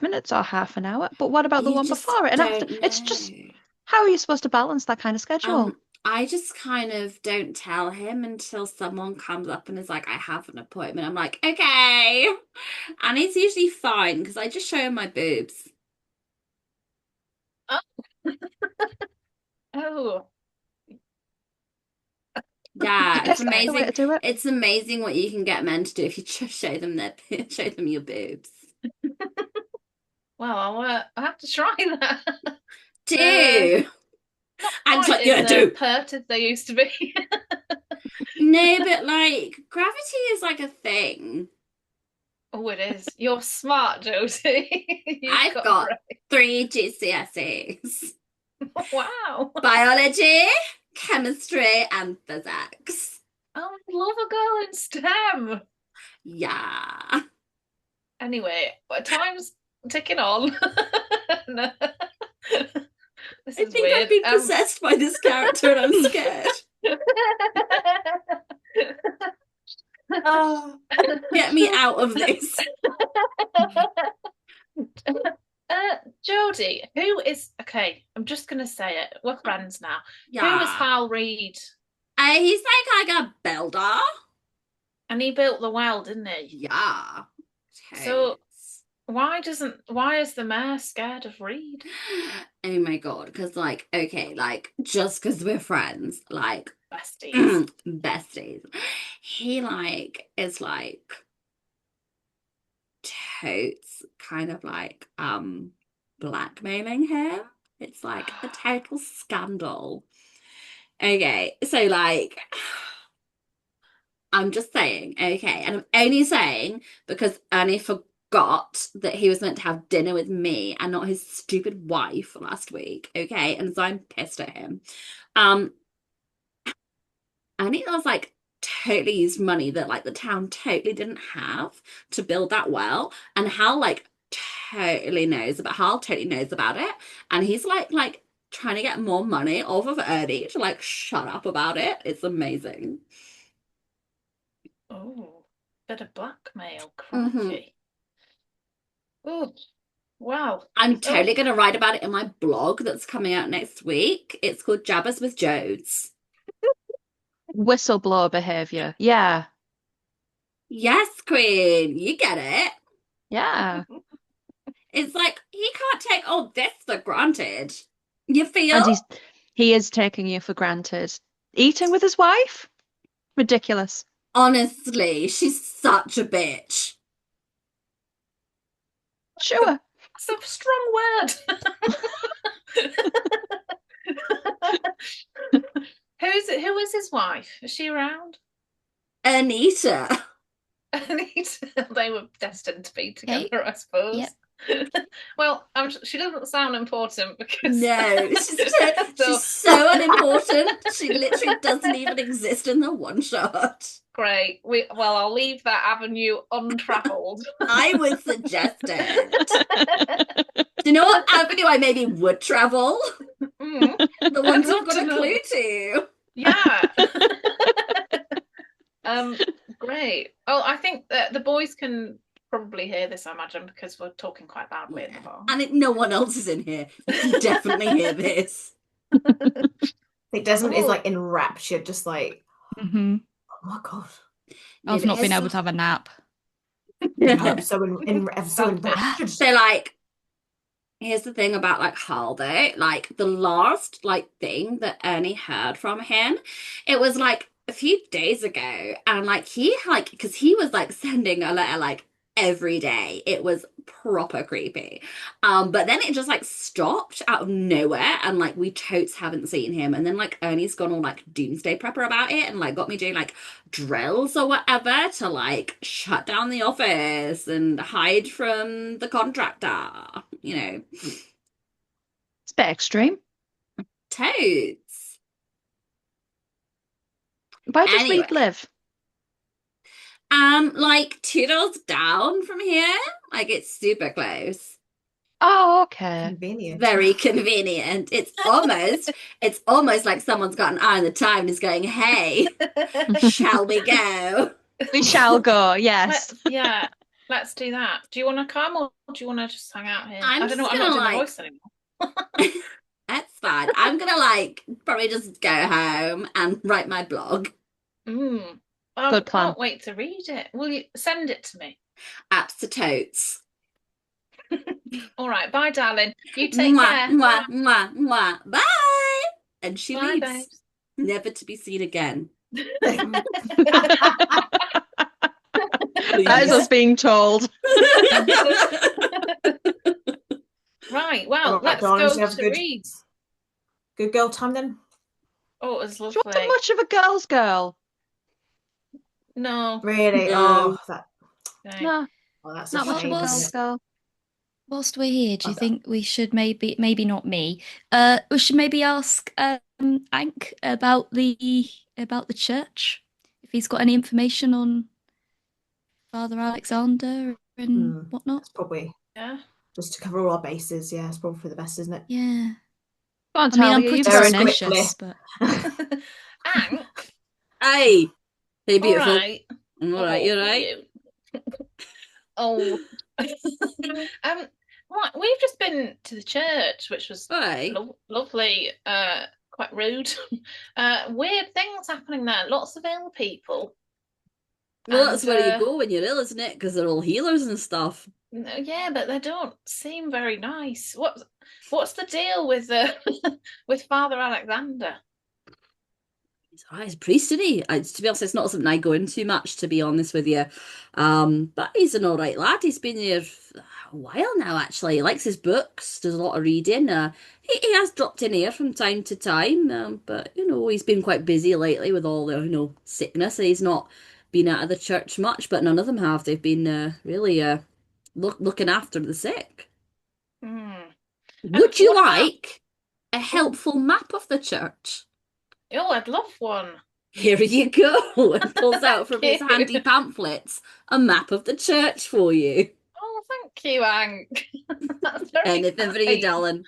minutes or half an hour? But what about the You one just before it? And after, don't it's just, know. how are you supposed to balance that kind of schedule? I just kind of don't tell him until someone comes up and is like, I have an appointment. I'm like, okay. And it's usually fine because I just show him my boobs. Oh, Yeah, I guess it's that's the way amazing. to do it. It's amazing what you can get men to do if you just show them your boobs. well, I'll have to try that. Do. I'm just like, yeah, do. Pert as they used to be. No, but like gravity is like a thing. Oh, it is. You're smart, Josie. I've got 3 GCSEs. Wow. Biology, chemistry, and physics. Oh, I love a girl in STEM. Yeah. Anyway, time's ticking on. This I is think weird. I've been possessed by this character and I'm scared. Oh, get me out of this. Jodie, who is okay? I'm just gonna say it. We're friends now. Yeah. Who is Hal Reed? He's like a builder. And he built the well, didn't he? Yeah. So why is the mayor scared of Reed? Oh my god, because like, okay, like just because we're friends, like Besties. besties. He like is like totes kind of like blackmailing him. It's like a total scandal. Okay, so like I'm just saying, okay, and I'm only saying because Ernie forgot that he was meant to have dinner with me and not his stupid wife last week, okay, and so I'm pissed at him. Ernie was like totally used money that like the town totally didn't have to build that well, and Hal totally knows about it, and he's like trying to get more money off of Ernie to like shut up about it. It's amazing. Oh, bit of blackmail, crikey. Oh, wow. I'm totally going to write about it in my blog that's coming out next week. It's called Jabbers with Jodes. Whistleblower behavior. Yeah. Yes, Queen. You get it. Yeah. It's like, he can't take all this for granted. You feel? And he is taking you for granted. Eating with his wife? Ridiculous. Honestly, she's such a bitch. Sure. That's a strong word. Who is his wife? Is she around? Anita. Anita. They were destined to be together, I suppose. Yep. Well, she doesn't sound important because no, she's so unimportant. She literally doesn't even exist in the one shot. Great. I'll leave that avenue untravelled. I would suggest it. Do you know what avenue I maybe would travel? The ones I've got a clue to. Yeah. Great. Oh, I think that the boys can probably hear this, I imagine, because we're talking quite loudly in the bar. And no one else is in here. You can definitely hear this. I think Desmond is like enraptured, just like, oh my god. I've not been able to have a nap. I'm so enraptured. So like, here's the thing about like Hal though, like the last like thing that Ernie heard from him, it was like a few days ago, and like he like because he was like sending a letter like every day. It was proper creepy. But then it just like stopped out of nowhere, and like we totes haven't seen him. And then like Ernie's gone all like doomsday prepper about it and like got me doing like drills or whatever to like shut down the office and hide from the contractor, you know. It's a bit extreme. Totes. Where does Reed live? Like 2 doors down from here. Like it's super close. Oh, okay. Convenient. Very convenient. It's almost like someone's got an eye on the time and is going, hey, shall we go? We shall go, yes. Yeah. let's do that. Do you want to come or do you want to just hang out here? I'm I don't know. just I'm not gonna, doing the like- voice anymore. That's fine. I'm gonna like probably just go home and write my blog. Mm. I Good plan. can't wait to read it. Will you send it to me? Absolutes. All right. Bye, darling. You take Mwah, care. mwah, mwah, mwah. Bye. And she Bye, leaves, babes. never to be seen again. That is us being told. Right. Well, All right, let's darlings, go you have a to good, read. good girl time then. Oh, it was She lovely. wasn't much of a girl's girl. No. Really? No. Oh, that. Okay. No, Oh, that's not a much of shame. a was- isn't girl's it? girl. Whilst we're here, do you Okay. think we should maybe not me? We should maybe ask Ank about the church, if he's got any information on Father Alexander and whatnot. That's probably Yeah. just to cover all our bases. Yeah, it's probably for the best, isn't it? Yeah. Go on, I mean, I'm Thalia, pretty you've very got it. quickly. suspicious, but Ank. Hey, hey, All beautiful. right. I'm all right. You're right. You. Oh. Right, we've just been to the church, which was Right. lovely, quite rude. Weird things happening there. Lots of ill people. Well, that's And, where you go when you're ill, isn't it? Because they're all healers and stuff. No, yeah, but they don't seem very nice. What's the deal with with Father Alexander? He's a priest, isn't he? To be honest, it's not something I go into much, to be honest with you. But he's an all right lad. He's been here a while now, actually. He likes his books, does a lot of reading. He has dropped in here from time to time, but, he's been quite busy lately with all the, sickness. He's not been out of the church much, but none of them have. They've been really looking after the sick. Hmm. Would you what about- like a helpful map of the church? Oh, I'd love one. Here you go. And pulls out from his Thank you. handy pamphlets a map of the church for you. Oh, thank you, Ank. That's very Anything for you, kind. darling.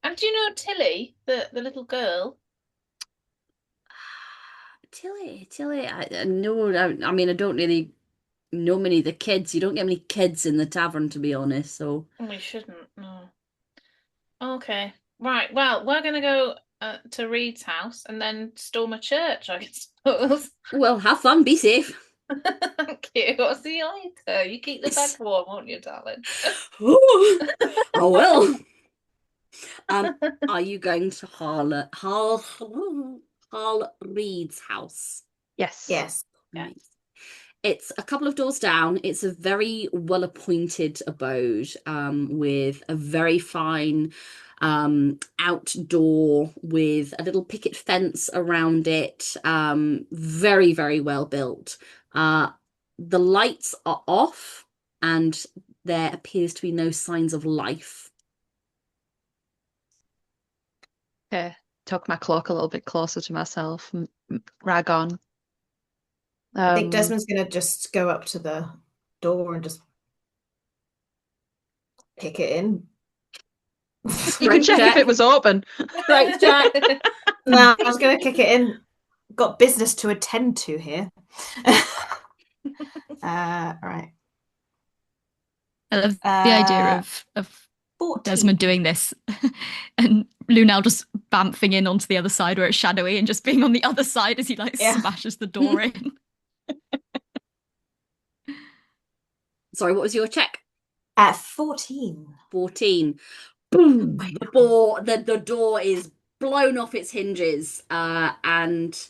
And do you know Tilly, the little girl? Tilly, I know. I mean, I don't really know many of the kids. You don't get many kids in the tavern, to be honest. So, We shouldn't, no. Okay, right. Well, we're gonna go to Reed's house and then storm a church, I suppose. well, have fun. Be safe. Thank you. I'll see you later. You keep the bed warm, won't you, darling? I will. Are you going to Hall Reed's house? Yes. Yes. Yeah. Nice. It's a couple of doors down. It's a very well-appointed abode, with a very fine outdoor with a little picket fence around it. Very, very well built. The lights are off and there appears to be no signs of life. Okay. Tuck my cloak a little bit closer to myself. Rag on. I think Desmond's going to just go up to the door and just kick it in. You can check if it was open. Strength check. No, I was going to kick it in. Got business to attend to here. Right. I love the idea of 14. Desmond doing this and Lunel just bamfing in onto the other side where it's shadowy and just being on the other side as he Yeah. smashes the door in. Sorry, what was your check? At 14. 14. Boom! The door is blown off its hinges, and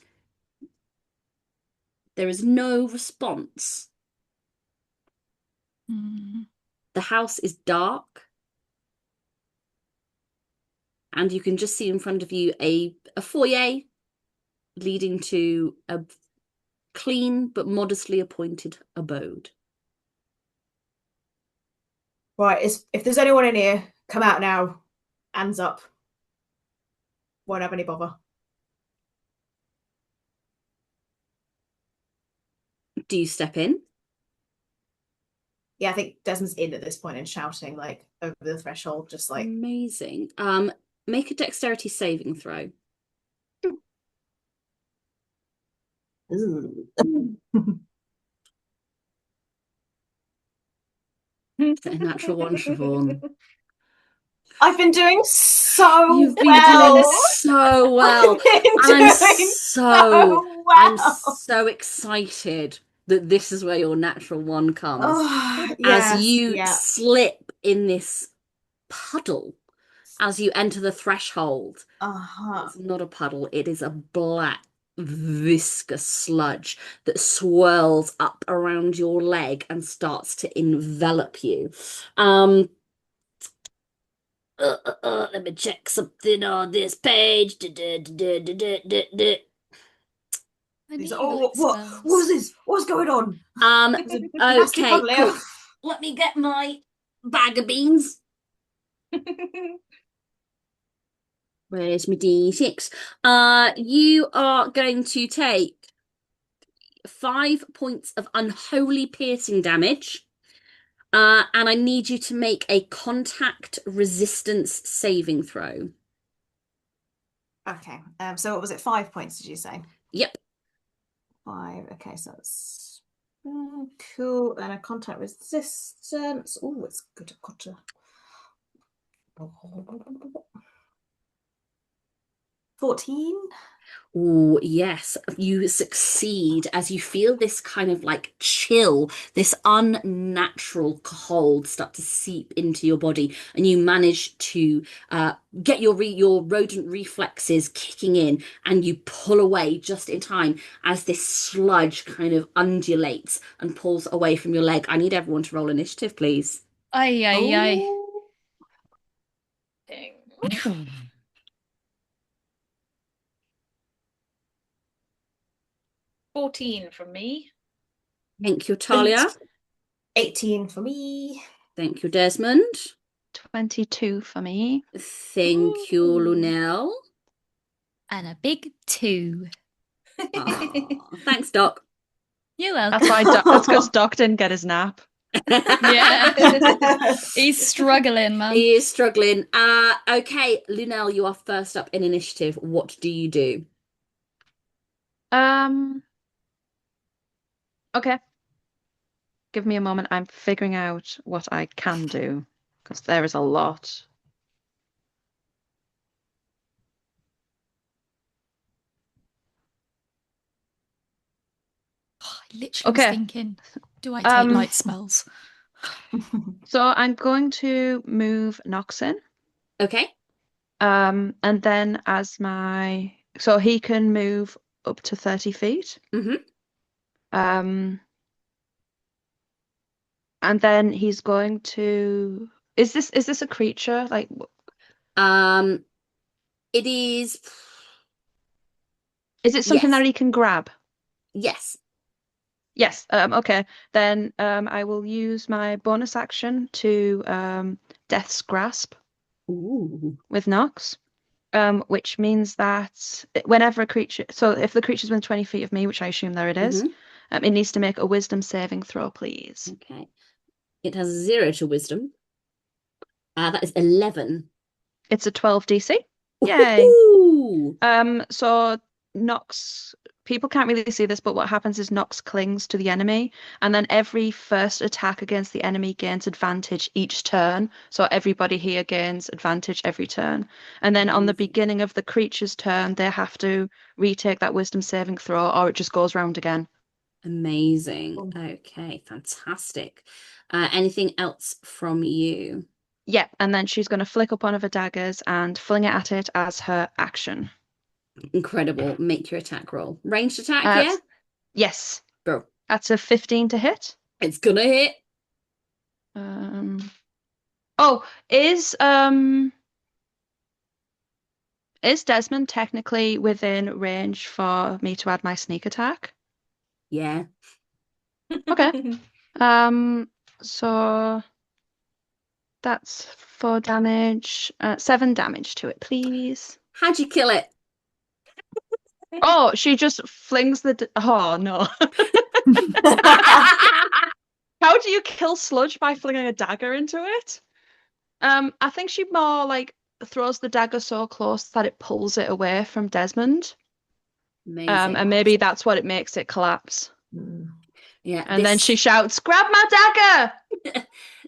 there is no response. The house is dark, and you can just see in front of you a foyer leading to a clean but modestly appointed abode. Right, if there's anyone in here, come out now. Hands up. Won't have any bother. Do you step in? Yeah, I think Desmond's in at this point and shouting like over the threshold, just like Amazing. Make a dexterity saving throw. A natural one, Siobhan. I've been doing so You've been well. doing so well. I've been And I'm doing so well. excited that this is where your natural one comes. Oh, As yes, you yeah. slip in this puddle, as you enter the threshold. It's not a puddle, it is a black, viscous sludge that swirls up around your leg and starts to envelop you. Let me check something on this page. Oh, what was this? What's going on? Okay, cool. Let me get my bag of beans. Where's my D6? You are going to take 5 points of unholy piercing damage. And I need you to make a contact resistance saving throw. Okay. So what was it? 5 points, did you say? Yep. 5. Okay, so that's cool. And a contact resistance. Oh, it's good. I've got to 14. Oh, yes, you succeed as you feel this kind of like chill, this unnatural cold start to seep into your body, and you manage to get your rodent reflexes kicking in, and you pull away just in time as this sludge kind of undulates and pulls away from your leg. I need everyone to roll initiative, please. Aye. 14 from me. Thank you, Thalia. 18 for me. Thank you, Desmond. 22 for me. Thank you, Lunel. And a big 2. Thanks, Doc. You're welcome. That's why. That's because Doc didn't get his nap. Yeah. He's struggling, man. He is struggling. Okay, Lunel, you are first up in initiative. What do you do? Okay. Give me a moment. I'm figuring out what I can do because there is a lot. I literally was thinking, do I take light spells? So I'm going to move Nox in. Okay. And then so he can move up to 30 feet. Mm-hmm. And then he's going to. Is this a creature? Like. It is. Is it something that he can grab? Yes. Yes. Okay. Then I will use my bonus action to Death's Grasp. Ooh. With Nox. Which means that whenever a creature, so if the creature's within 20 feet of me, which I assume there it is, it needs to make a wisdom saving throw, please. Okay. It has 0 to wisdom. That is 11. It's a 12 DC. Yay. Ooh. So Nox, people can't really see this, but what happens is Nox clings to the enemy, and then every first attack against the enemy gains advantage each turn. So everybody here gains advantage every turn. And then on the beginning of the creature's turn, they have to retake that wisdom saving throw, or it just goes round again. Amazing. Okay, fantastic. Anything else from you? Yeah, and then she's going to flick up one of her daggers and fling it at it as her action. Incredible. Make your attack roll. Ranged attack, yeah? Yes. Go. That's a 15 to hit. It's gonna hit. Is Desmond technically within range for me to add my sneak attack? Yeah. Okay. So that's 4 damage. 7 damage to it, please. How'd you kill it? Oh, she just flings the. Oh no. How do you kill sludge by flinging a dagger into it? I think she more like throws the dagger so close that it pulls it away from Desmond. Amazing. And maybe that's what it makes it collapse. Yeah. And then she shouts, "Grab my dagger!"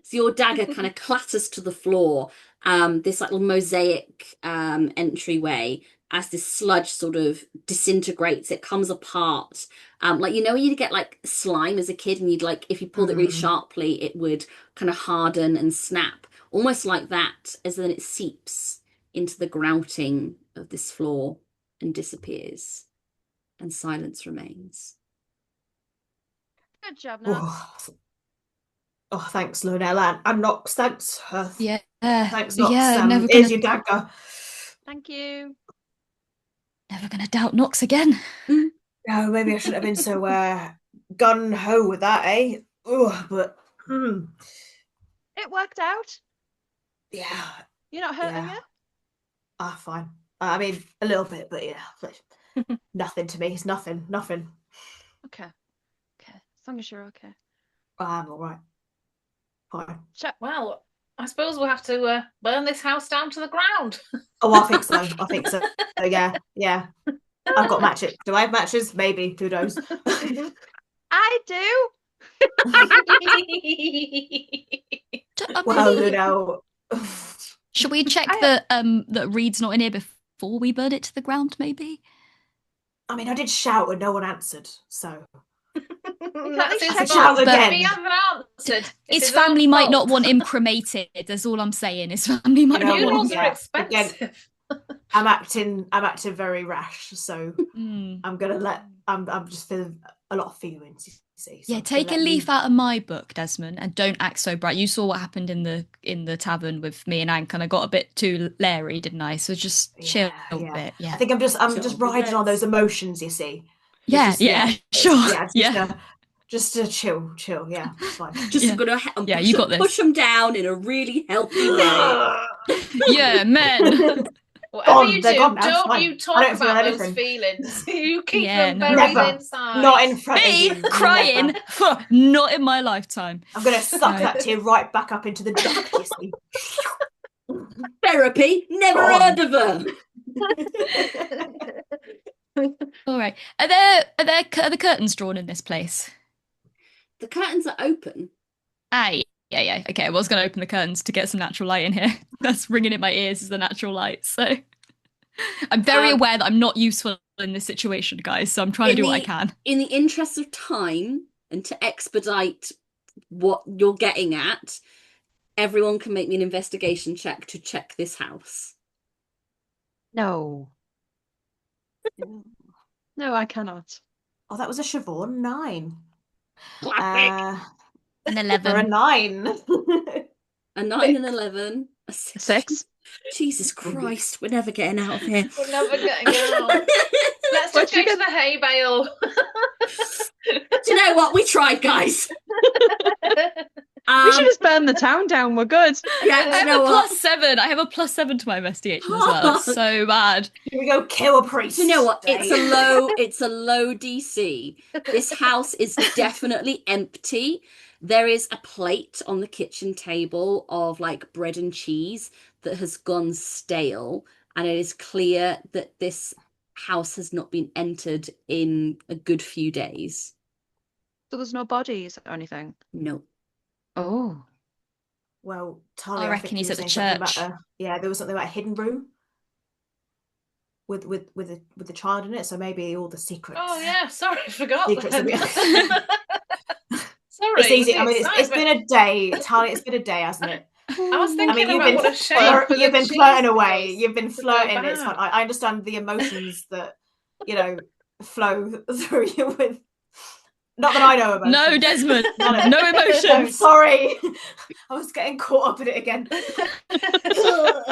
So your dagger kind of clatters to the floor, this like little mosaic entryway, as this sludge sort of disintegrates. It comes apart. Like, you know, you'd get like slime as a kid, and you'd like, if you pulled it really sharply, it would kind of harden and snap, almost like that, as then it seeps into the grouting of this floor and disappears, and silence remains. Good job, Nox. Oh, thanks, Lunel, and Nox, thanks. Yeah. Thanks, Nox. Never Here's gonna, your dagger. Thank you. never gonna doubt Nox again. No, maybe I shouldn't have been so gun-ho with that, eh? But It worked out. yeah, You're not hurting you? fine. I mean, a little bit, but nothing to me. It's nothing. Okay. As long as you're okay. I'm all right. Fine. Well, I suppose we'll have to burn this house down to the ground. Oh, I think so. So, yeah. I've got matches. Do I have matches? Maybe. Who knows? I do. Well, Lunel. Should we check that Reed's not in here before we burn it to the ground, maybe? I mean, I did shout and no one answered, so. That's I shout again. He hasn't answered. His family might not want him cremated. That's all I'm saying. His family might not want Funerals him. are expensive. Again, I'm acting very rash, so I'm just feeling a lot of feelings, you see. So Yeah, take a leaf out of my book, Desmond, and don't act so bright. You saw what happened in the tavern with me and Ank, and I got a bit too leery, didn't I? So just chill a bit. Yeah. I think I'm just riding on those emotions, you see. Yeah, sure. Just to chill. Yeah, it's fine. You got this. Push them down in a really healthy way. Yeah, men. Whatever you do, don't you talk about those feelings. You keep them buried inside. Not in front of Me you. crying. Not in my lifetime. I'm going to suck that tear right back up into the duct, you see. Therapy? Never heard of her. All right. Are the curtains drawn in this place? The curtains are open. Aye. Yeah. Okay, I was going to open the curtains to get some natural light in here. That's ringing in my ears is the natural light. So I'm very aware that I'm not useful in this situation, guys. So I'm trying to do what I can. In the interest of time and to expedite what you're getting at, everyone can make me an investigation check to check this house. No. No, I cannot. Oh, that was a Siobhan 9. An 11. Or a 9. A 9 and 11. A 6. Jesus Christ, we're never getting out of here. We're never getting out. Let's just go to the hay bale. Do you know what? We tried, guys. We should just burn the town down. We're good. Yeah, I have a +7. I have a +7 to my investigation as well. It's so bad. Here we go. Kill a priest. You know what? It's a low DC. This house is definitely empty. There is a plate on the kitchen table of like bread and cheese that has gone stale, and it is clear that this house has not been entered in a good few days. So there's no bodies or anything? No. Oh. Well, Thalia, I reckon he's at the church. There was something about a hidden room with the child in it, so maybe all the secrets. Oh yeah, sorry, I forgot. Sorry, it's easy. I mean, it's been a day, Thalia. It's been a day, hasn't it? I was thinking what a shame. You've been flirting away. You've been flirting. It's fine. I understand the emotions that flow through you with. Not that I know about. No, Desmond. No emotions. I'm sorry. I was getting caught up in it again. Well,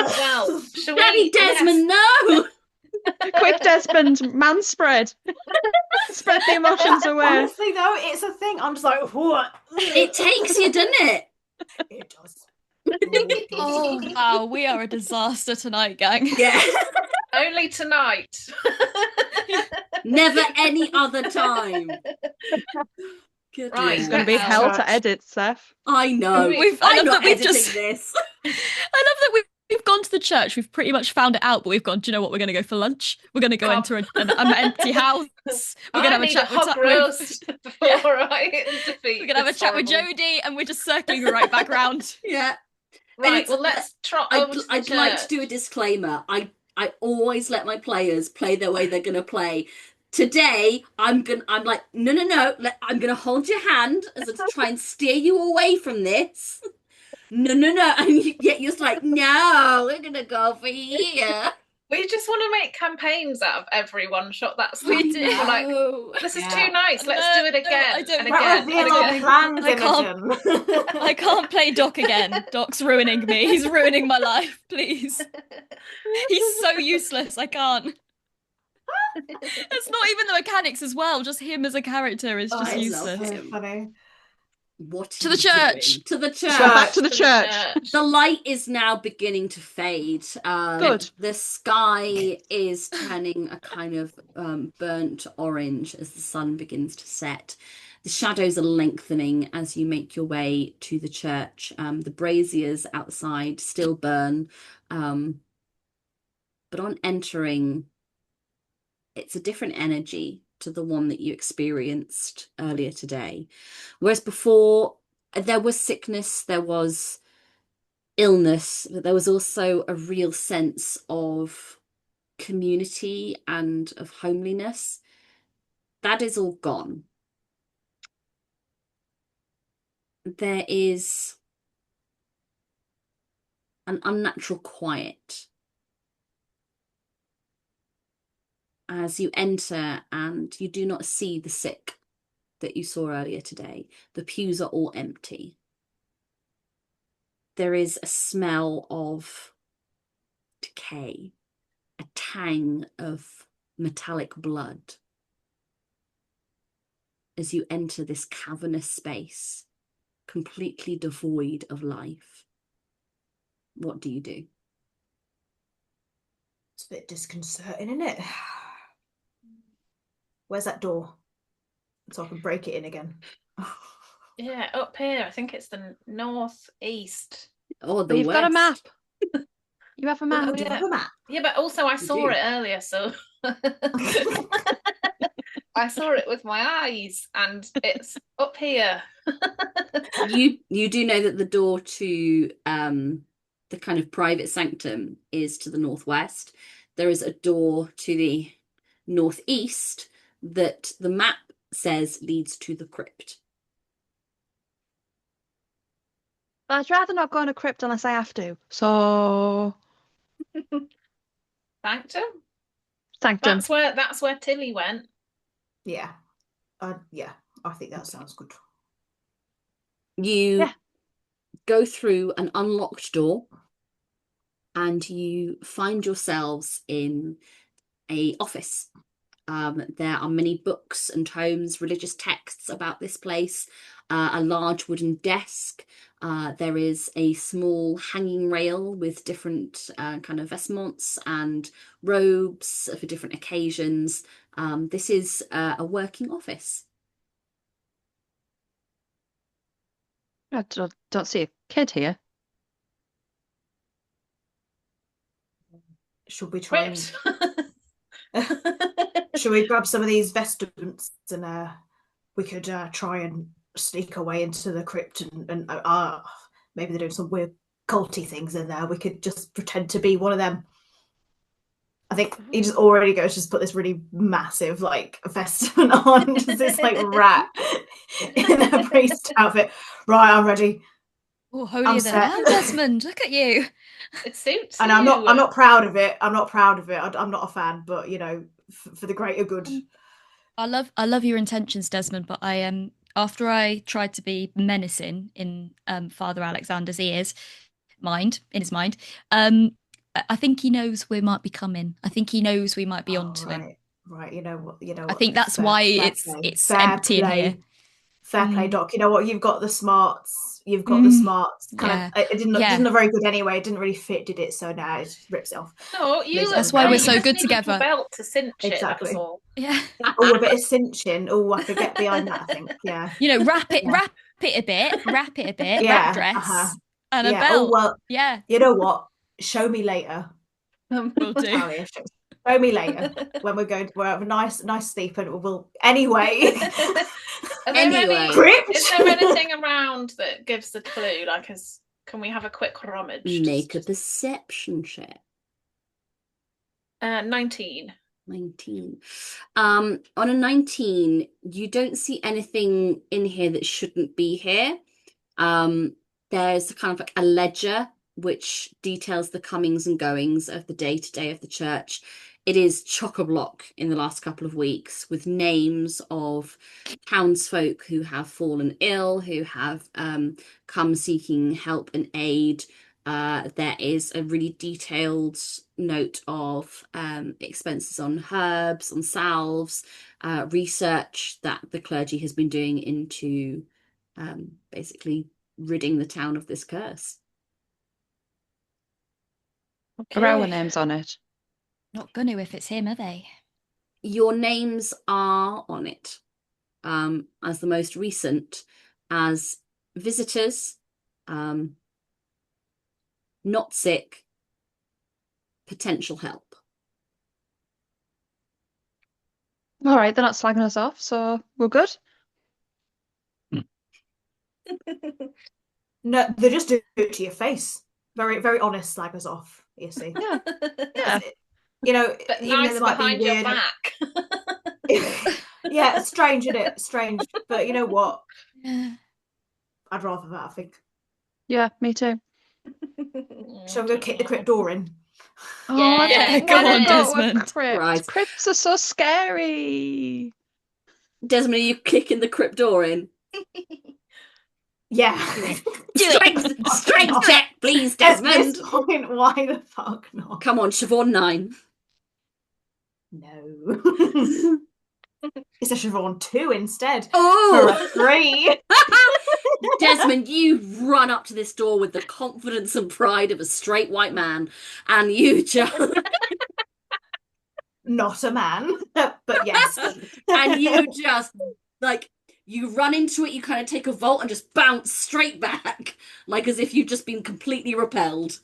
Daddy Desmond, no! Quick, Desmond, man spread. Spread the emotions away. Honestly, though, it's a thing. I'm just like, what? It takes you, doesn't it? It does. Oh, wow, we are a disaster tonight, gang. Yeah. Only tonight. Never any other time. Right, it's going to be hell to edit, Steph. I know. I love that we've just this. I love that we've we've gone to the church. We've pretty much found it out, but we've gone, do you know what? We're going to go for lunch. We're going to go enter an empty house. We're going to have a chat hog roast before I defeat. We're going to have a chat with Jodie, and we're just circling right back round. Yeah. Right, well, let's trot over to the I'd like to do a disclaimer. I always let my players play the way they're going to play. Today, I'm like, no. I'm going to hold your hand as I try and steer you away from this. No. And yet you're just like, no, we're going to go for here. We just want to make campaigns out of every one shot. That's We do. We're like, this is too nice. Let's do it again. I can't play Doc again. Doc's ruining me. He's ruining my life. Please. He's so useless. I can't. It's not even the mechanics as well. Just him as a character is just useless. So funny. What to the church. Doing? To the church. Back to the church. The light is now beginning to fade. Good. The sky is turning a kind of burnt orange as the sun begins to set. The shadows are lengthening as you make your way to the church. The braziers outside still burn. But on entering, it's a different energy to the one that you experienced earlier today. Whereas before, there was sickness, there was illness, but there was also a real sense of community and of homeliness. That is all gone. There is an unnatural quiet as you enter, and you do not see the sick that you saw earlier today. The pews are all empty. There is a smell of decay, a tang of metallic blood as you enter this cavernous space, completely devoid of life. What do you do? It's a bit disconcerting, isn't it? Where's that door? So I can break it in again. Yeah, up here. I think it's the northeast. Oh, the You've west. got a map. You have a map. Do you have a map? Yeah, but also I saw it earlier, so I saw it with my eyes, and it's up here. You do know that the door to the kind of private sanctum is to the northwest. There is a door to the northeast that the map says leads to the crypt. I'd rather not go on a crypt unless I have to. So Sanctum? Sanctum. That's where Tilly went. Yeah. Yeah, I think that sounds good. You go through an unlocked door and you find yourselves in an office. There are many books and tomes, religious texts about this place, a large wooden desk. There is a small hanging rail with different kind of vestments and robes for different occasions. This is a working office. I don't see a kid here. Should we try Crypt. Should we grab some of these vestments and we could try and sneak our way into the crypt and maybe they're doing some weird culty things in there. We could just pretend to be one of them. I think he just already goes just put this really massive like vestment on, just this like rat in a priest outfit. Right, I'm ready. Oh, holier than thou, Desmond! Look at you. It suits and you. I'm not proud of it. I'm not a fan, but you know, for the greater good. I love your intentions, Desmond, but I after I tried to be menacing in Father Alexander's in his mind, I think he knows we might be coming. I think he knows we might be onto him. Right, you know what? I think that's why it's empty in here. Fair play, Doc. You know what? You've got the smarts. You've got the smarts. It didn't look very good anyway. It didn't really fit, did it? So now it rips it off. No, that's why we're so good need together. A belt to cinch exactly. It, that's all. Yeah. Oh, a bit of cinching. Oh, I could get behind that. I think. Yeah. You know, wrap it a bit. Yeah. Wrap dress and a belt. Oh well. Yeah. You know what? show me later. Will do. Thalia, show me later when we'll have a nice sleep, and we'll anyway. Are there Anyway. Crypt? Is there anything around that gives the clue? Like, can we have a quick rummage? Make a perception check. 19. 19. On a 19, you don't see anything in here that shouldn't be here. There's kind of like a ledger which details the comings and goings of the day-to-day of the church. It is chock-a-block in the last couple of weeks with names of townsfolk who have fallen ill, who have come seeking help and aid. There is a really detailed note of expenses on herbs, on salves, research that the clergy has been doing into basically ridding the town of this curse. Okay. Are our names on it? Not gonna if it's him, are they? Your names are on it as the most recent, as visitors, not sick, potential help. All right, they're not slagging us off, so we're good. No, they just do it to your face. Very, very honest slag us off, you see. Yeah, yeah. You know, But even though nice they might be behind your weird. back. Yeah, strange, isn't it? Strange. But you know what? Yeah. I'd rather that, I think. Yeah, me too. Shall we go kick the crypt door in? Oh, Yeah, I go don't on, wanna go to a Desmond. crypt. Right. Crypts are so scary. Desmond, are you kicking the crypt door in? Yeah. Strength check, please, At Desmond. this point, why the fuck not? Come on, Siobhan 9. No. It's a Siobhan 2 instead. For Oh! a 3. Desmond, you run up to this door with the confidence and pride of a straight white man, and you just Not a man, but yes. and you just like you run into it, you kind of take a vault and just bounce straight back, like as if you've just been completely repelled.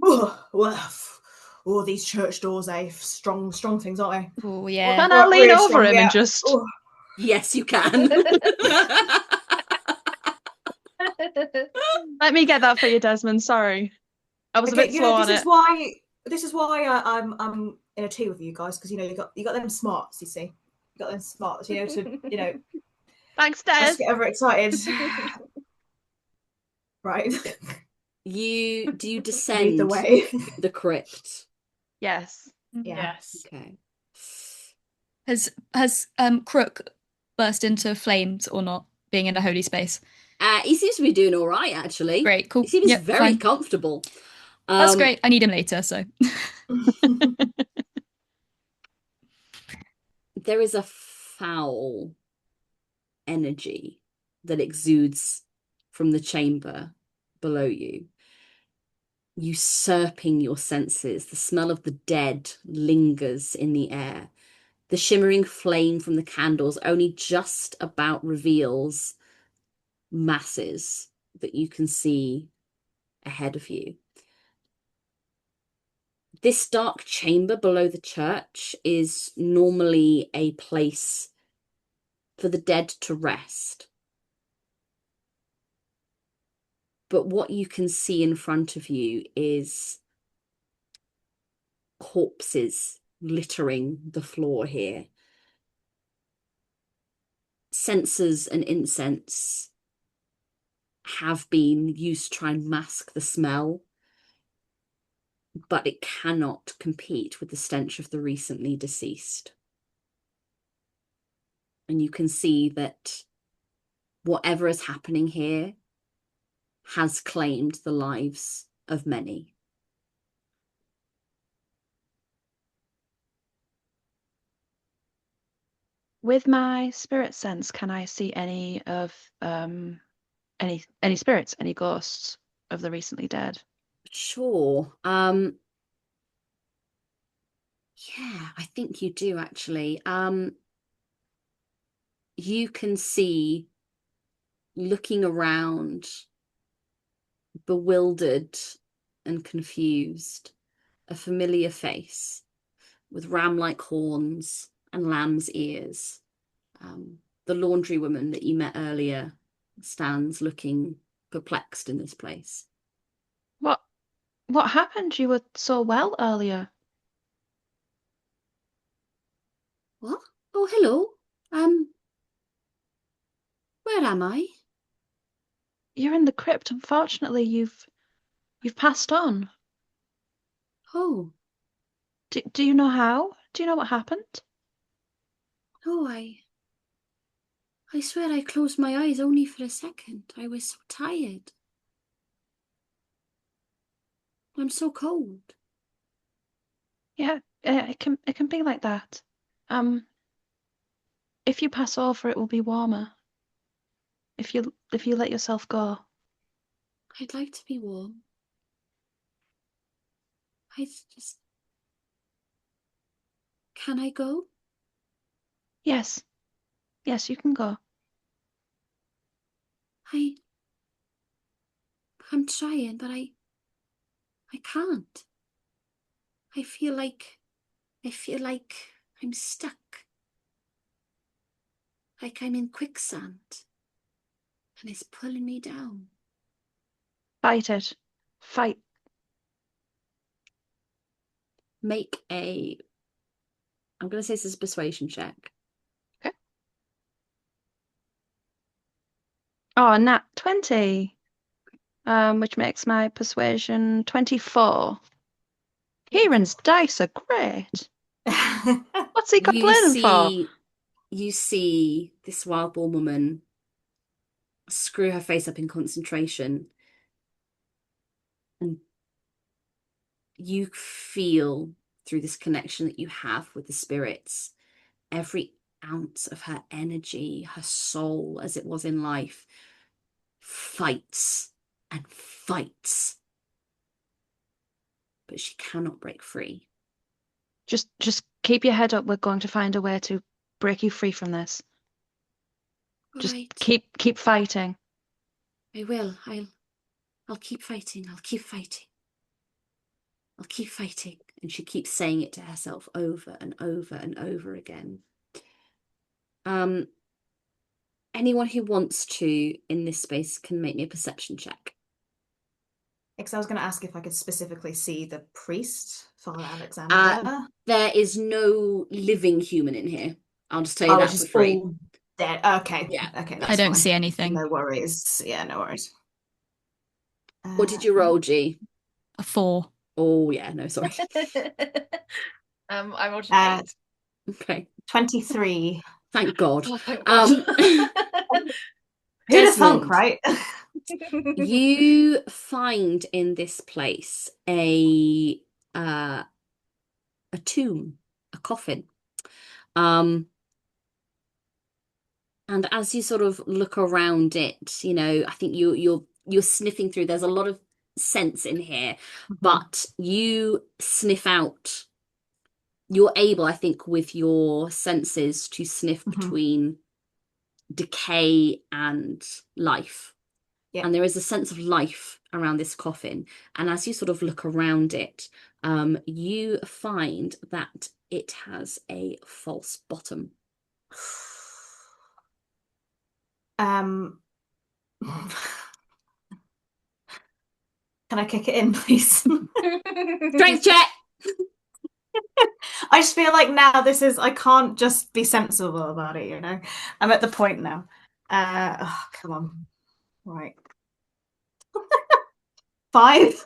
Oh, these church doors, strong things, aren't they? Oh yeah. Can I lean Really over strong, him yeah. and just... Oh. Yes, you can. Let me get that for you, Desmond. Sorry. I was a bit slow on it. This is why I'm in a team with you guys, because you got them smarts, you see. You got them smarts, to Thanks, let's Des. get overexcited. Right. Do you Lead descend the way. the crypt? Yes. Yeah. Yes. Okay. Has Crook burst into flames or not, being in a holy space? He seems to be doing all right, actually. Great, cool. He seems Yep, very fine. comfortable. That's great. I need him later, so. There is a foul energy that exudes from the chamber below you, usurping your senses. The smell of the dead lingers in the air. The shimmering flame from the candles only just about reveals masses that you can see ahead of you. This dark chamber below the church is normally a place for the dead to rest. But what you can see in front of you is corpses littering the floor here. Censers and incense have been used to try and mask the smell, but it cannot compete with the stench of the recently deceased. And you can see that whatever is happening here has claimed the lives of many. With my spirit sense, can I see any of any spirits, any ghosts of the recently dead? Sure. Yeah, I think you do actually. You can see, looking around, bewildered and confused, a familiar face with ram-like horns and lamb's ears. The laundry woman that you met earlier stands looking perplexed in this place. What happened? You were so well earlier. What? Oh, hello. Where am I? You're in the crypt. Unfortunately, you've passed on. Oh, Do you know how? Do you know what happened? oh, I swear I closed my eyes only for a second. I was so tired. I'm so cold. Yeah, it can be like that. If you pass over, it will be warmer. If you let yourself go. I'd like to be warm. I just... Can I go? Yes, you can go. I'm trying, but I can't. I feel like I'm stuck. Like I'm in quicksand. And it's pulling me down. Fight it. Fight. Make a... I'm going to say this is a persuasion check. Okay. Oh, nat 20. Which makes my persuasion 24. Kieran's dice are great. What's he complaining for? You see this wild-born woman screw her face up in concentration, and you feel through this connection that you have with the spirits, every ounce of her energy, her soul as it was in life, fights and fights, but she cannot break free. Just keep your head up. We're going to find a way to break you free from this. Just Right. keep fighting. I will. I'll keep fighting. I'll keep fighting. I'll keep fighting. And she keeps saying it to herself over and over and over again. Anyone who wants to in this space can make me a perception check. Because I was going to ask if I could specifically see the priest, Father Alexander. There is no living human in here. I'll just tell you that for free. All dead. Okay. Yeah. Okay. I don't see anything. No worries. Yeah, no worries. What did you roll, G? A 4. Oh yeah, no, sorry. I rolled an 8. Okay. 23. Thank God. Oh, thank God. Who'd have Desmond, thunk, right? You find in this place a tomb, a coffin. And as you sort of look around it, you know, I think you're sniffing through. There's a lot of scents in here, but you sniff out. You're able, I think, with your senses to sniff between decay and life. Yeah. And there is a sense of life around this coffin. And as you sort of look around it, you find that it has a false bottom. Can I kick it in, please? Strength check! I just feel like now I can't just be sensible about it, you know? I'm at the point now. Come on. Right. 5.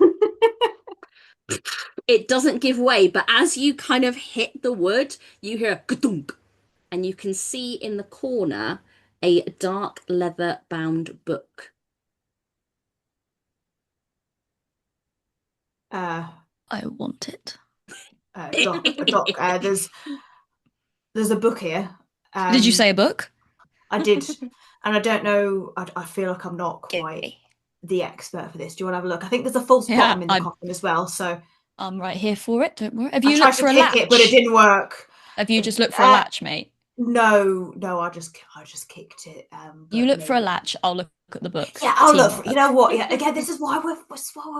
It doesn't give way, but as you kind of hit the wood, you hear a ka-dunk, and you can see in the corner a dark leather-bound book. I want it. Doc, there's a book here. Did you say a book? I did, and I don't know. I feel like I'm not quite the expert for this. Do you want to have a look? I think there's a false bottom in the coffin as well. So I'm right here for it. Don't worry. Have you I tried looked for to a kick latch? it, but it didn't work. Have you just looked for a latch, mate? No, I just kicked it. You but look for a maybe- latch, I'll look at the book. Yeah, I'll look. Teamwork. You know what? Yeah, again, this is why we're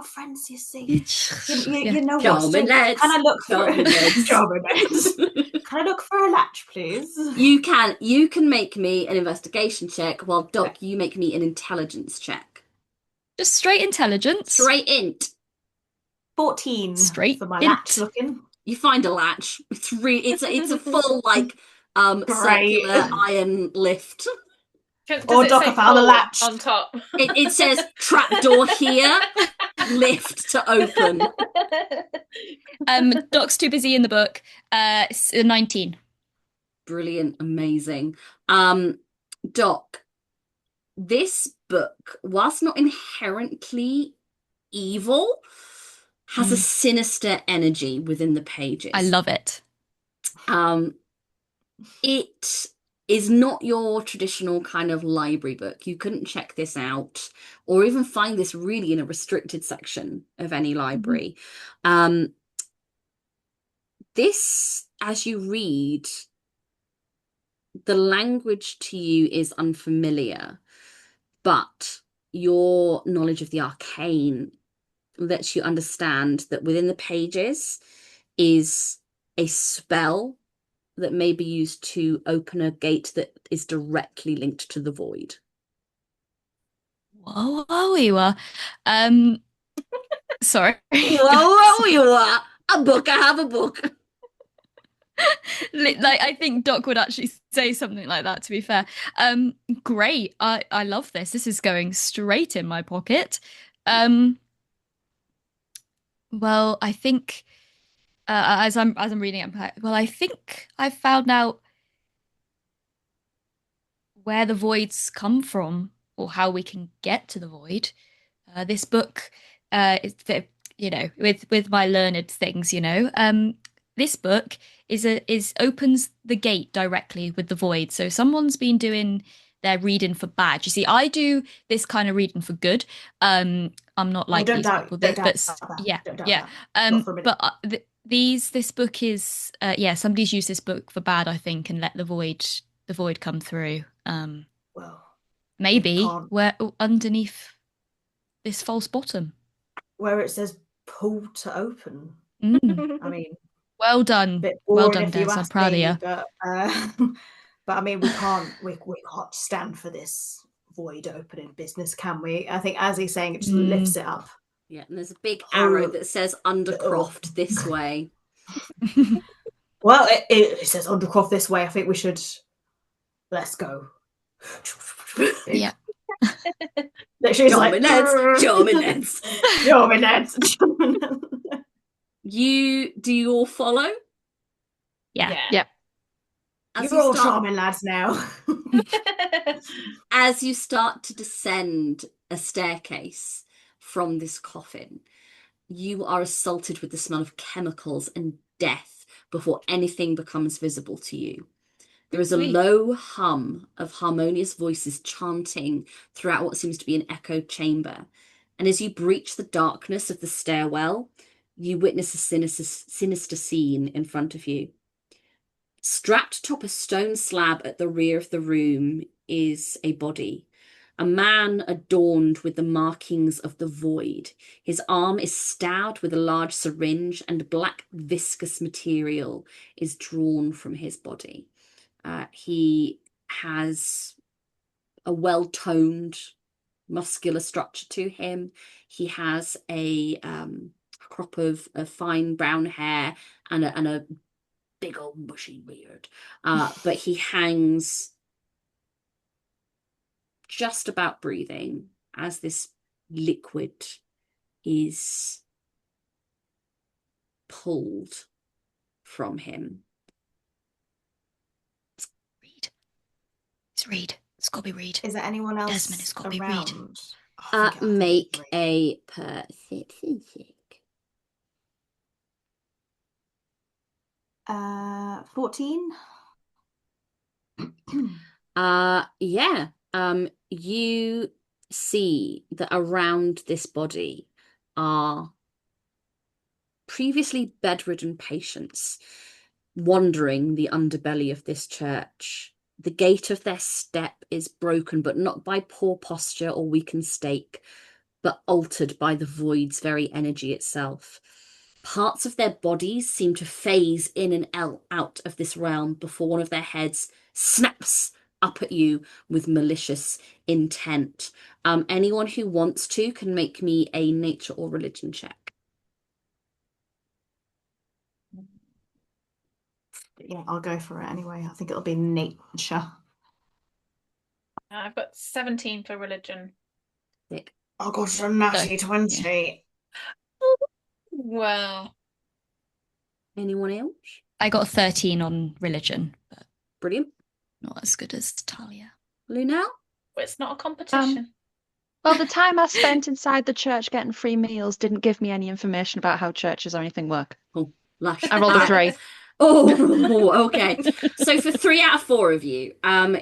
friends. You see, you know what? Charming lads. Can I look for Charming lads. Charming lads. Can I look for a latch, please? You can make me an investigation check, while Doc, you make me an intelligence check. Just straight intelligence. Straight int. 14 Straight for my int. latch looking. You find a latch. It's a full Great. circular iron lift. Does Or it Doc, say I found a pull latch. on top? It says trapdoor here, lift to open. Doc's too busy in the book. 19. Brilliant, amazing. Doc, this book, whilst not inherently evil, has a sinister energy within the pages. I love it. It is not your traditional kind of library book. You couldn't check this out or even find this really in a restricted section of any library. This, as you read, the language to you is unfamiliar, but your knowledge of the arcane lets you understand that within the pages is a spell that may be used to open a gate that is directly linked to the void. Whoa, you are. Sorry. Whoa, you are. A book, I have a book. Like, I think Doc would actually say something like that, to be fair. Great. I love this. This is going straight in my pocket. Well, I think as I'm reading it, I think I've found out where the voids come from or how we can get to the void. This book, with my learned things, this book opens the gate directly with the void. So someone's been doing their reading for bad. You see, I do this kind of reading for good. I'm not like these people, this book is somebody's used this book for bad, I think, and let the void come through. Well, maybe where underneath this false bottom, where it says "pull to open." I mean, well done, Des. I'm proud of you. But I mean, we can't stand for this void opening business, can we? I think, as he's saying, it just lifts it up. Yeah, and there's a big arrow that says Undercroft this way. Well, it says Undercroft this way. I think we should. Let's go. Yeah. Literally, Charming Neds. Do you all follow? Yeah. You're all charming lads now. As you start to descend a staircase from this coffin, you are assaulted with the smell of chemicals and death before anything becomes visible to you. There is a low hum of harmonious voices chanting throughout what seems to be an echoed chamber. And as you breach the darkness of the stairwell, you witness a sinister scene in front of you. Strapped atop a stone slab at the rear of the room is a body. A man adorned with the markings of the void. His arm is stabbed with a large syringe, and black viscous material is drawn from his body. He has a well-toned, muscular structure to him. He has a crop of fine brown hair and a big old bushy beard. But he hangs just about breathing as this liquid is pulled from him. Read. It's got to be Reed. Is there anyone else? Desmond, it's got to be around? Reed. Make a perception check. 14. You see that around this body are previously bedridden patients. wandering the underbelly of this church. The gait of their step is broken, but not by poor posture or weakened stake, but altered by the void's very energy itself. Parts of their bodies seem to phase in and out of this realm before one of their heads snaps up at you with malicious intent. Anyone who wants to can make me a nature or religion check. Yeah, I'll go for it anyway. I think it'll be nature. I've got 17 for religion. Nick. Oh gosh, a natty 20. Well, Anyone else? I got a 13 on religion, but Brilliant. not as good as Thalia. Lunel? it's not a competition. Well, the time I spent inside the church getting free meals didn't give me any information about how churches or anything work. Oh, lush. I rolled a 3. Oh, okay. So for 3 out of 4 of you,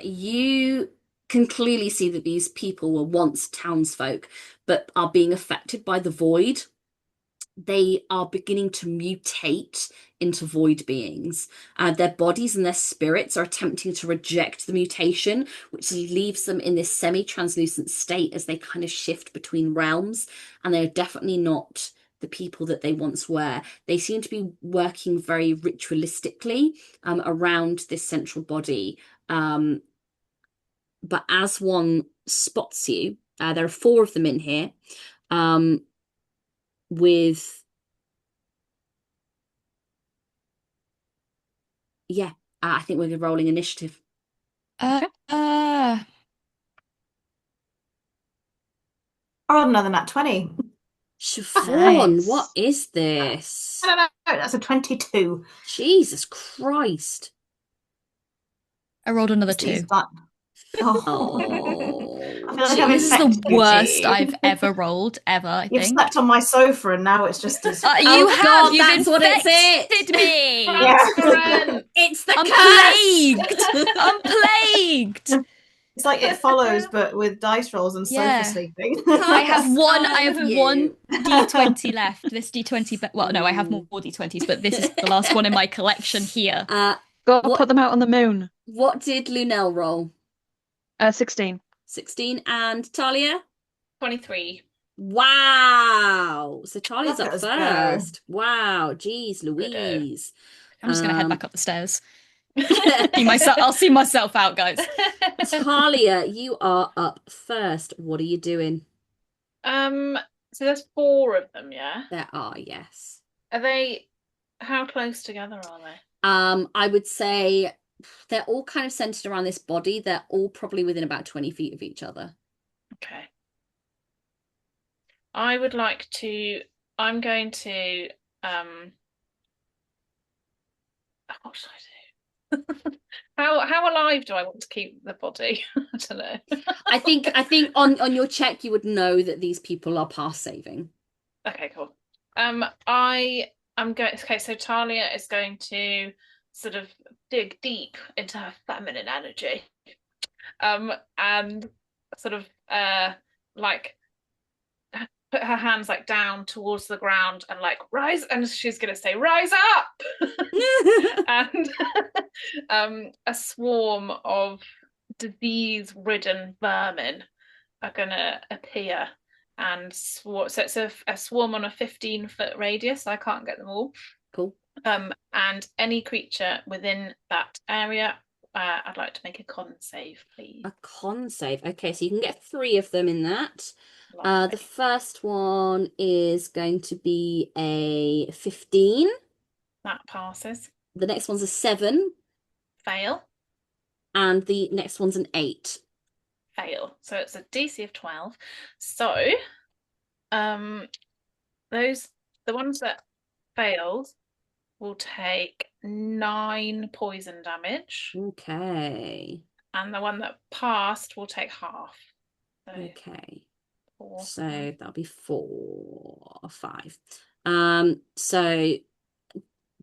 you can clearly see that these people were once townsfolk, but are being affected by the void. They are beginning to mutate into void beings. Their bodies and their spirits are attempting to reject the mutation, which leaves them in this semi-translucent state as they kind of shift between realms, and they're definitely not the people that they once were. They seem to be working very ritualistically around this central body. But as one spots you, there are 4 of them in here, with I think we're rolling initiative. I rolled another nat 20. Siobhan, Nice. what is this? I don't know, that's a 22. Jesus Christ. I rolled another It's these 2. that- Oh. Oh, I feel like I've This is the infected you, worst G. I've ever rolled, I You've think. slept on my sofa and now it's just as... You Oh, have! God, You've that's what it's infected me! Yeah. Transparent. it's the I'm curse! plagued! I'm plagued! It's like It Follows, but with dice rolls and Yeah. sofa sleeping. I have one You. D20 left. This D20, well, no, I have more D20s, but this is the last one in my collection here. Go What- put them out on the moon. What did Lunel roll? 16. 16. And Thalia? 23. Wow. So Talia's Look up at us go. first. Wow. Jeez Louise. I'm just going to head back up the stairs. I'll see myself out, guys. Thalia, you are up first. What are you doing? So there's 4 of them, yeah? There are, yes. Are they, how close together are they? I would say they're all kind of centered around this body. They're all probably within about 20 feet of each other. Okay. I would like to, I'm going to, what should I do? How alive do I want to keep the body? I don't know. I think on your check you would know that these people are past saving. Okay, cool. I'm going. Okay, so Thalia is going to sort of dig deep into her feminine energy, and sort of like put her hands like down towards the ground and like rise, and she's gonna say rise up, and a swarm of disease-ridden vermin are gonna appear. And so it's a swarm on a 15-foot radius. I can't get them all. Cool. And any creature within that area, I'd like to make a con save, please. A con save. Okay, so you can get 3 of them in that. Lovely. The first one is going to be a 15. That passes. The next one's a 7. Fail. And the next one's an 8. Fail. So it's a DC of 12. So the ones that failed will take 9 poison damage. Okay. And the one that passed will take half. So Okay. 4. So that'll be 4 or 5. So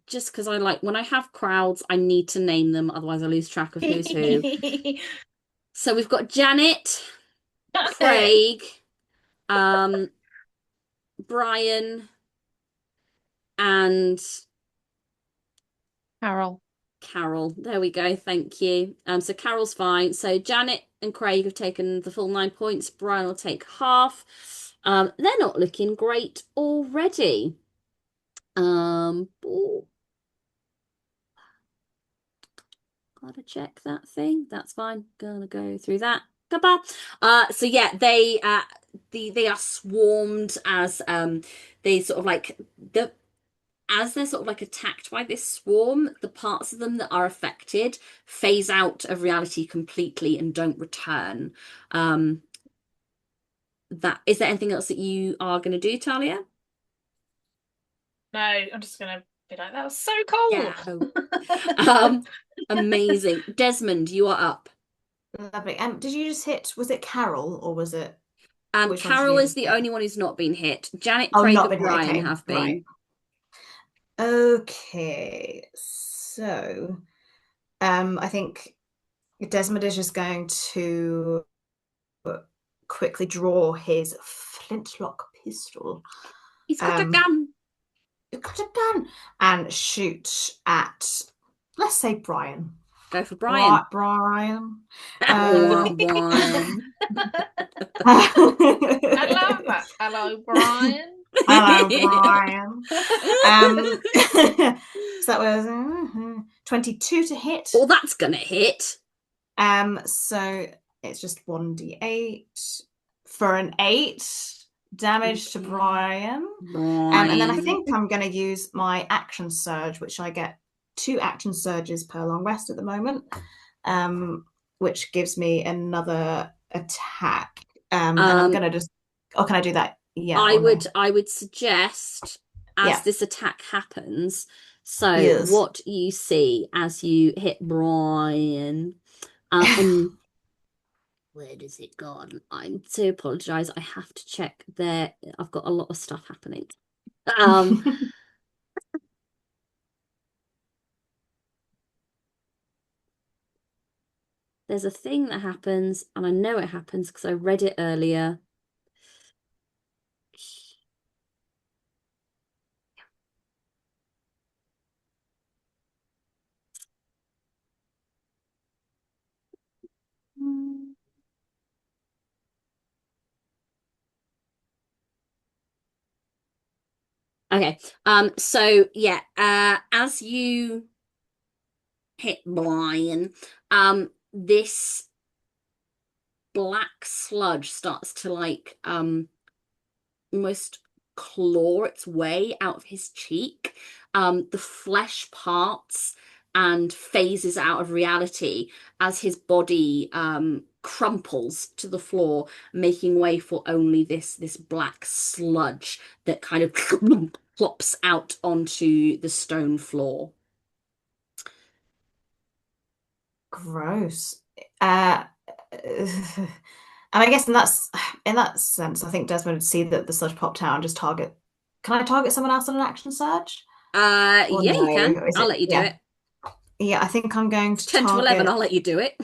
just because I like when I have crowds, I need to name them, otherwise I lose track of who's who. So we've got Janet, Craig, Brian, and Carol. Carol. There we go. Thank you. So Carol's fine. So Janet and Craig have taken the full 9 points. Brian will take half. They're not looking great already. Oh, gotta check that thing. That's fine. Gonna go through that. So yeah, they are swarmed as they sort of like as they're sort of like attacked by this swarm, the parts of them that are affected phase out of reality completely and don't return. Is there anything else that you are going to do, Thalia? No, I'm just gonna be like, that was so cool. Yeah. Amazing. Desmond, you are up. Lovely. Did you just hit, was it Carol or was it? Carol is the only one who's not been hit. Janet, Oh, Craig, not and been hit. Brian Okay, have been. right. Okay, so I think Desmond is just going to quickly draw his flintlock pistol. He's got a gun. You've got a gun. And shoot at, let's say, Brian. Go for Brian. Brian. Brian. I love that. Hello, Brian. Hello, Brian. So that was 22 to hit. Well, that's gonna hit. So it's just 1d8 for an 8 damage to Brian. And then I think I'm going to use my action surge, which I get 2 action surges per long rest at the moment, which gives me another attack. And I'm going to just, can I do that? Yeah. I would suggest as this attack happens. So what you see as you hit Brian, and where does it go? I do apologise. I have to check there. I've got a lot of stuff happening. There's a thing that happens, and I know it happens because I read it earlier. Okay. So yeah, as you hit Brian, this black sludge starts to like almost claw its way out of his cheek. The flesh parts and phases out of reality as his body crumples to the floor, making way for only this black sludge that kind of plops out onto the stone floor. Gross. And I guess in that sense, I think Desmond would see that the sludge popped out and just target. Can I target someone else on an action surge? Yeah, no? You can. I'll let you do it. Yeah, I think I'm going to 10 to 11. I'll let you do it.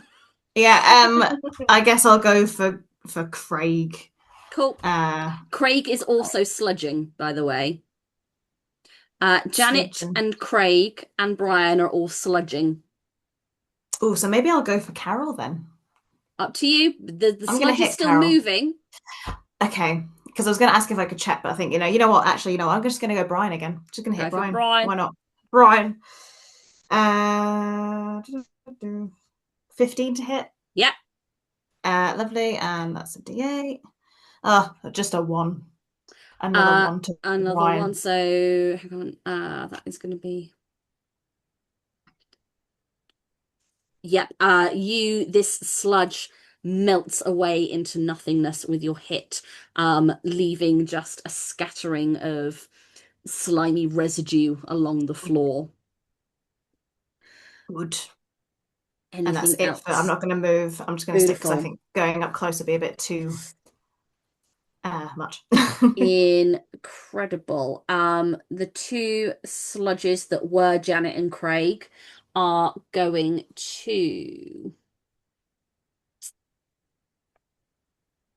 Yeah. I guess I'll go for Craig. Cool. Craig is also sludging, by the way. Janet and Craig and Brian are all sludging. Oh, so maybe I'll go for Carol then. Up to you. The sludge is still moving. Okay, because I was going to ask if I could check, but I think, you know what? Actually, I'm just going to go Brian again. Just going to hit Brian. Why not? Brian. 15 to hit. Yeah. Lovely. And that's a D8. Oh, just a 1. Another 1 to another Brian. 1. So hang on. That is going to be. Yep. This sludge melts away into nothingness with your hit, leaving just a scattering of slimy residue along the floor. Good. Anything and that's else? it. I'm not going to move. I'm just going to stick because I think going up close would be a bit too much. Incredible. The 2 sludges that were Janet and Craig are going to.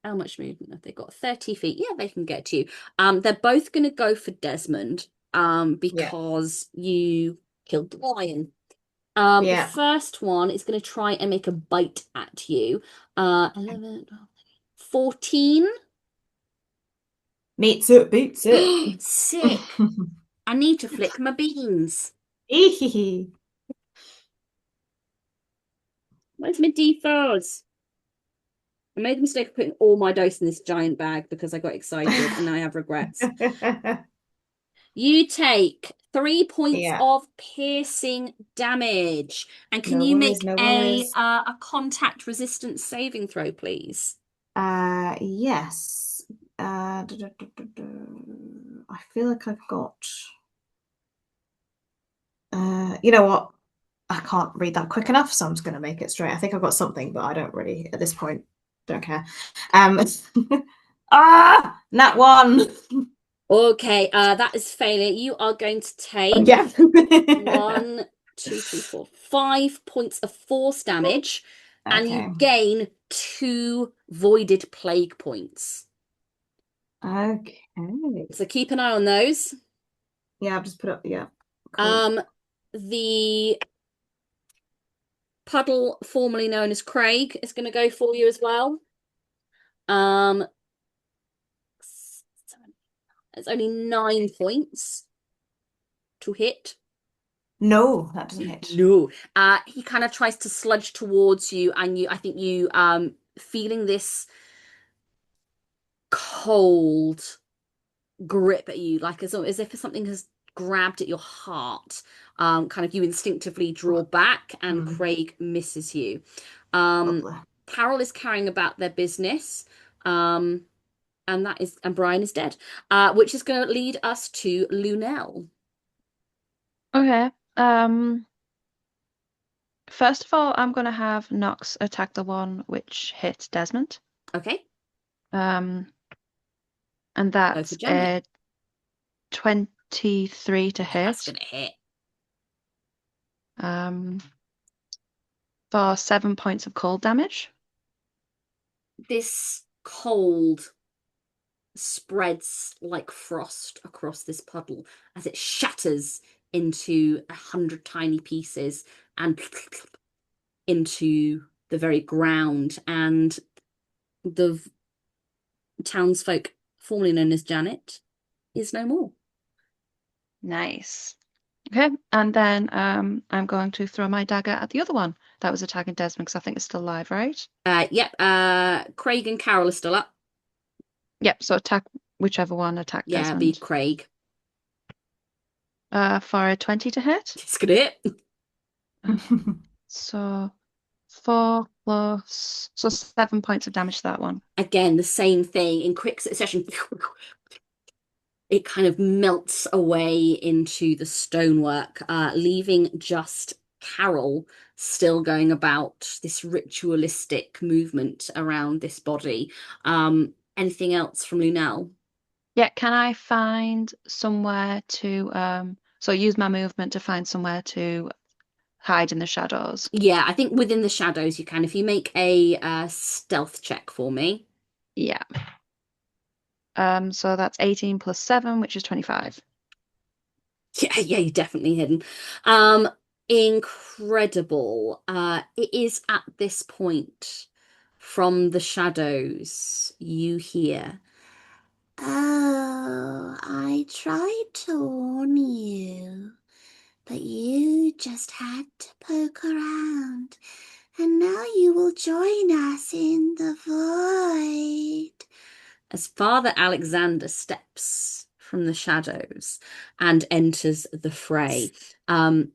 How much movement have they got? 30 feet. Yeah, they can get to you. They're both going to go for Desmond because you killed the lion. The Yeah. first one is going to try and make a bite at you. 11, 12, 14. Meets it, beats it. Sick. I need to flick my beans. Ehehe. Where's my D4s? I made the mistake of putting all my dice in this giant bag because I got excited and now I have regrets. You take 3 points Yeah. of piercing damage. And can No you worries, make no worries. a contact resistance saving throw, please? Yes. I feel like I've got. You know what? I can't read that quick enough, so I'm just going to make it straight. I think I've got something, but I don't really, at this point, don't care. Nat 1. Okay, that is failure. You are going to take Yeah. 1, 2, 3, 4, 5 points of force damage, and Okay. you gain 2 voided plague points. Okay. So keep an eye on those. Yeah, I've just put up. Yeah. Cool. The puddle, formerly known as Craig, is going to go for you as well. It's only 9 points to hit. No, that doesn't hit. No. He kind of tries to sludge towards you, and I think you feeling this cold grip at you, like as if something has grabbed at your heart. Kind of you instinctively draw back, and Craig misses you. Lovely. Carol is carrying about their business. And Brian is dead. Which is going to lead us to Lunel. Okay. First of all, I'm gonna have Nox attack the one which hit Desmond. Okay. And Go for that's Janet. 23 to hit. That's gonna hit. For 7 points of cold damage. This cold spreads like frost across this puddle as it shatters into 100 tiny pieces and into the very ground, and the townsfolk formerly known as Janet is no more. Nice. Okay, and then I'm going to throw my dagger at the other one that was attacking Desmond because I think it's still alive, right? Yep. Craig and Carol are still up. Yep, so attack whichever one attacked Yeah, Desmond. be Craig. For a 20 to hit. It's gonna hit. So 4 plus 7 points of damage to that one. Again, the same thing in quick succession. It kind of melts away into the stonework, leaving just Carol still going about this ritualistic movement around this body. Anything else from Lunel? Yeah, can I find somewhere to so use my movement to find somewhere to hide in the shadows? Yeah, I think within the shadows you can. If you make a stealth check for me. Yeah. So that's 18 plus 7, which is 25. Yeah, you're definitely hidden. Incredible. It is at this point from the shadows you hear. Oh, I tried to warn you, but you just had to poke around, and now you will join us in the void. As Father Alexander steps from the shadows and enters the fray,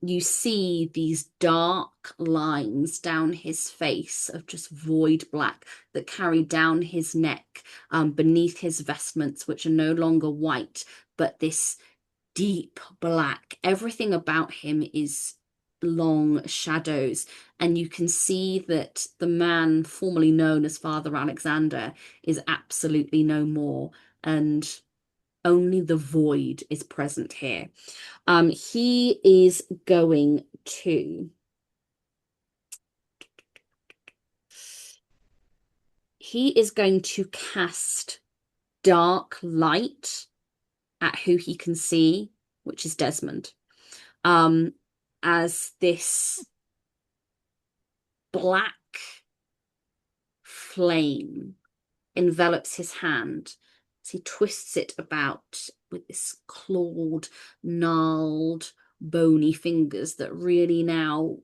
you see these dark lines down his face of just void black that carry down his neck, beneath his vestments, which are no longer white, but this deep black. Everything about him is long shadows, and you can see that the man formerly known as Father Alexander is absolutely no more, and only the void is present here. He is going to cast dark light at who he can see, which is Desmond. as this black flame envelops his hand as he twists it about with this clawed, gnarled, bony fingers that really now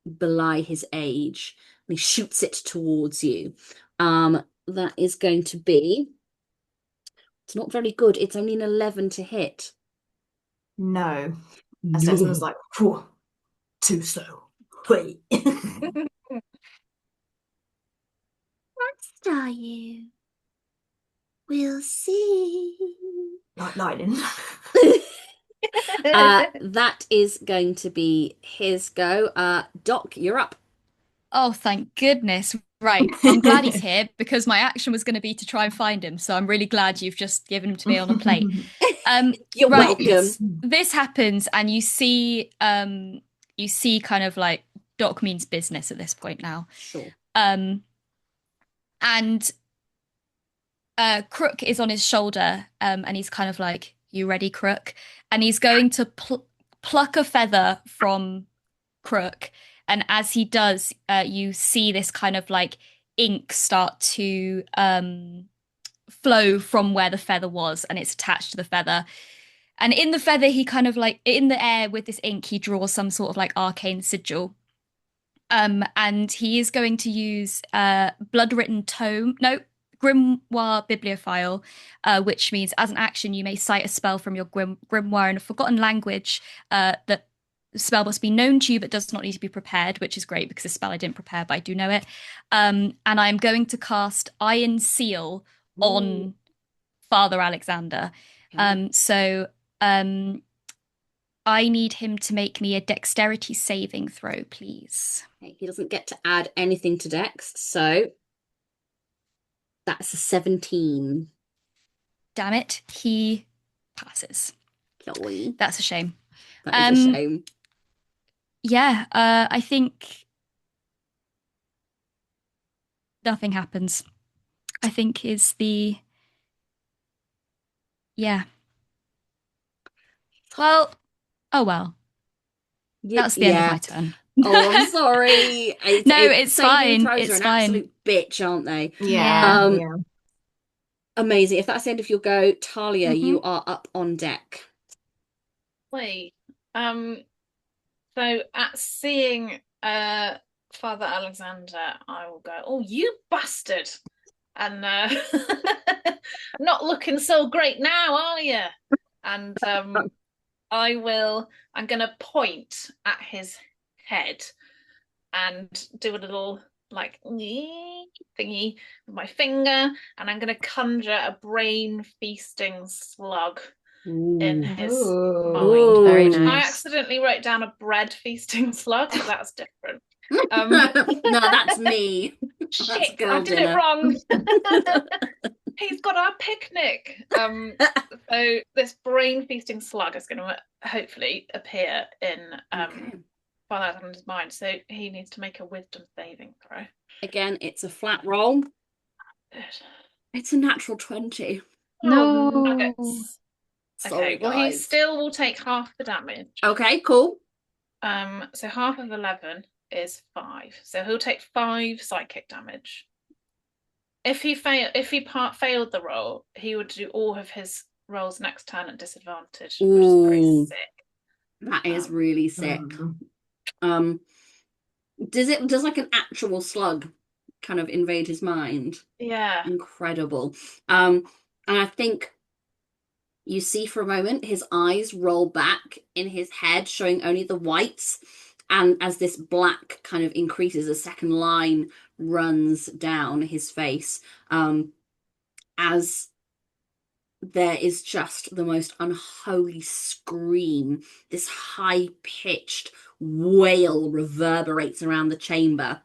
belie his age. And he shoots it towards you. That is going to be... It's not very good. It's only an 11 to hit. No. As Desmond's like, "Phew, too slow. Wait." Next are you? We'll see. Like lightning. That is going to be his go. Doc, you're up. Oh, thank goodness. Right. I'm glad he's here because my action was going to be to try and find him. So I'm really glad you've just given him to me on a plate. You're Right. welcome. This happens and you see kind of like Doc means business at this point now. Sure. And Crook is on his shoulder, and he's kind of like, "You ready, Crook?" And he's going to pluck a feather from Crook. And as he does, you see this kind of like ink start to flow from where the feather was, and it's attached to the feather. And in the feather, he kind of like, in the air with this ink, he draws some sort of like arcane sigil. And he is going to use Blood-Written Tome. No, Grimoire Bibliophile, which means as an action, you may cite a spell from your grimoire in a forgotten language that the spell must be known to you but does not need to be prepared, which is great because the spell I didn't prepare, but I do know it. And I'm going to cast Iron Seal on Father Alexander. So I need him to make me a dexterity saving throw, please. He doesn't get to add anything to Dex, so that's a 17. Damn it, he passes. Golly. That's a shame. That is a shame. Yeah, I think nothing happens. I think is the... Yeah. Well, oh well. That's the end of my turn. Oh, I'm sorry. It's saving fine. throws are an absolute bitch, aren't they? Yeah. Amazing. If that's the end of your go, Thalia, you are up on deck. Wait. So at seeing Father Alexander, I will go, "Oh, you bastard!" And not looking so great now, are you? And I'm gonna point at his head and do a little like thingy with my finger, and I'm gonna conjure a brain feasting slug in his mind. Very nice. I accidentally wrote down a bread feasting slug, so that's different. No, that's me. Shit, girl I did dinner. it wrong. He's got our picnic. So this brain feasting slug is going to hopefully appear in Father Alexander's mind. So he needs to make a wisdom saving throw. Again, it's a flat roll. Good. It's a natural 20. No. Oh, nuggets. Sorry, Okay, well he guys. still will take half the damage. Okay, cool. So half of 11 is 5. So he'll take 5 psychic damage. If he failed the roll, he would do all of his rolls next turn at disadvantage, which is very sick. That is really sick. Does like an actual slug kind of invade his mind? Yeah. Incredible. And I think you see for a moment his eyes roll back in his head, showing only the whites. And as this black kind of increases, a second line runs down his face, as there is just the most unholy scream. This high-pitched wail reverberates around the chamber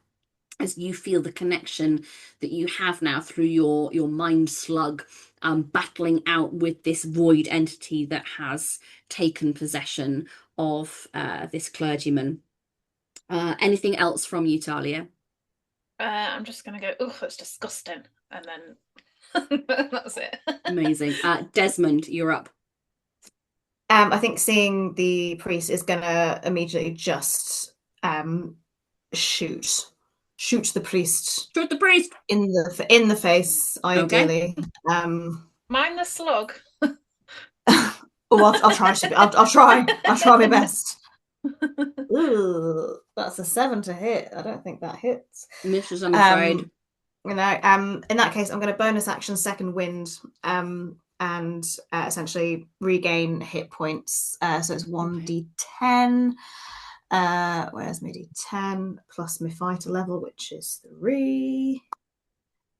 as you feel the connection that you have now through your mind slug, battling out with this void entity that has taken possession of this clergyman. Anything else from you, Thalia? I'm just going to go, "Oof, that's disgusting." And then that's it. Amazing. Desmond, you're up. I think seeing the priest is gonna immediately just shoot the priest Shoot the priest. in the face, ideally. Mind the slug. I'll try to. I'll try my best. Ooh, that's a 7 to hit. I don't think that hits. Misses, I'm afraid. In that case, I'm going to bonus action second wind, and essentially regain hit points. So it's 1d10. Where's my d10 plus my fighter level, which is 3.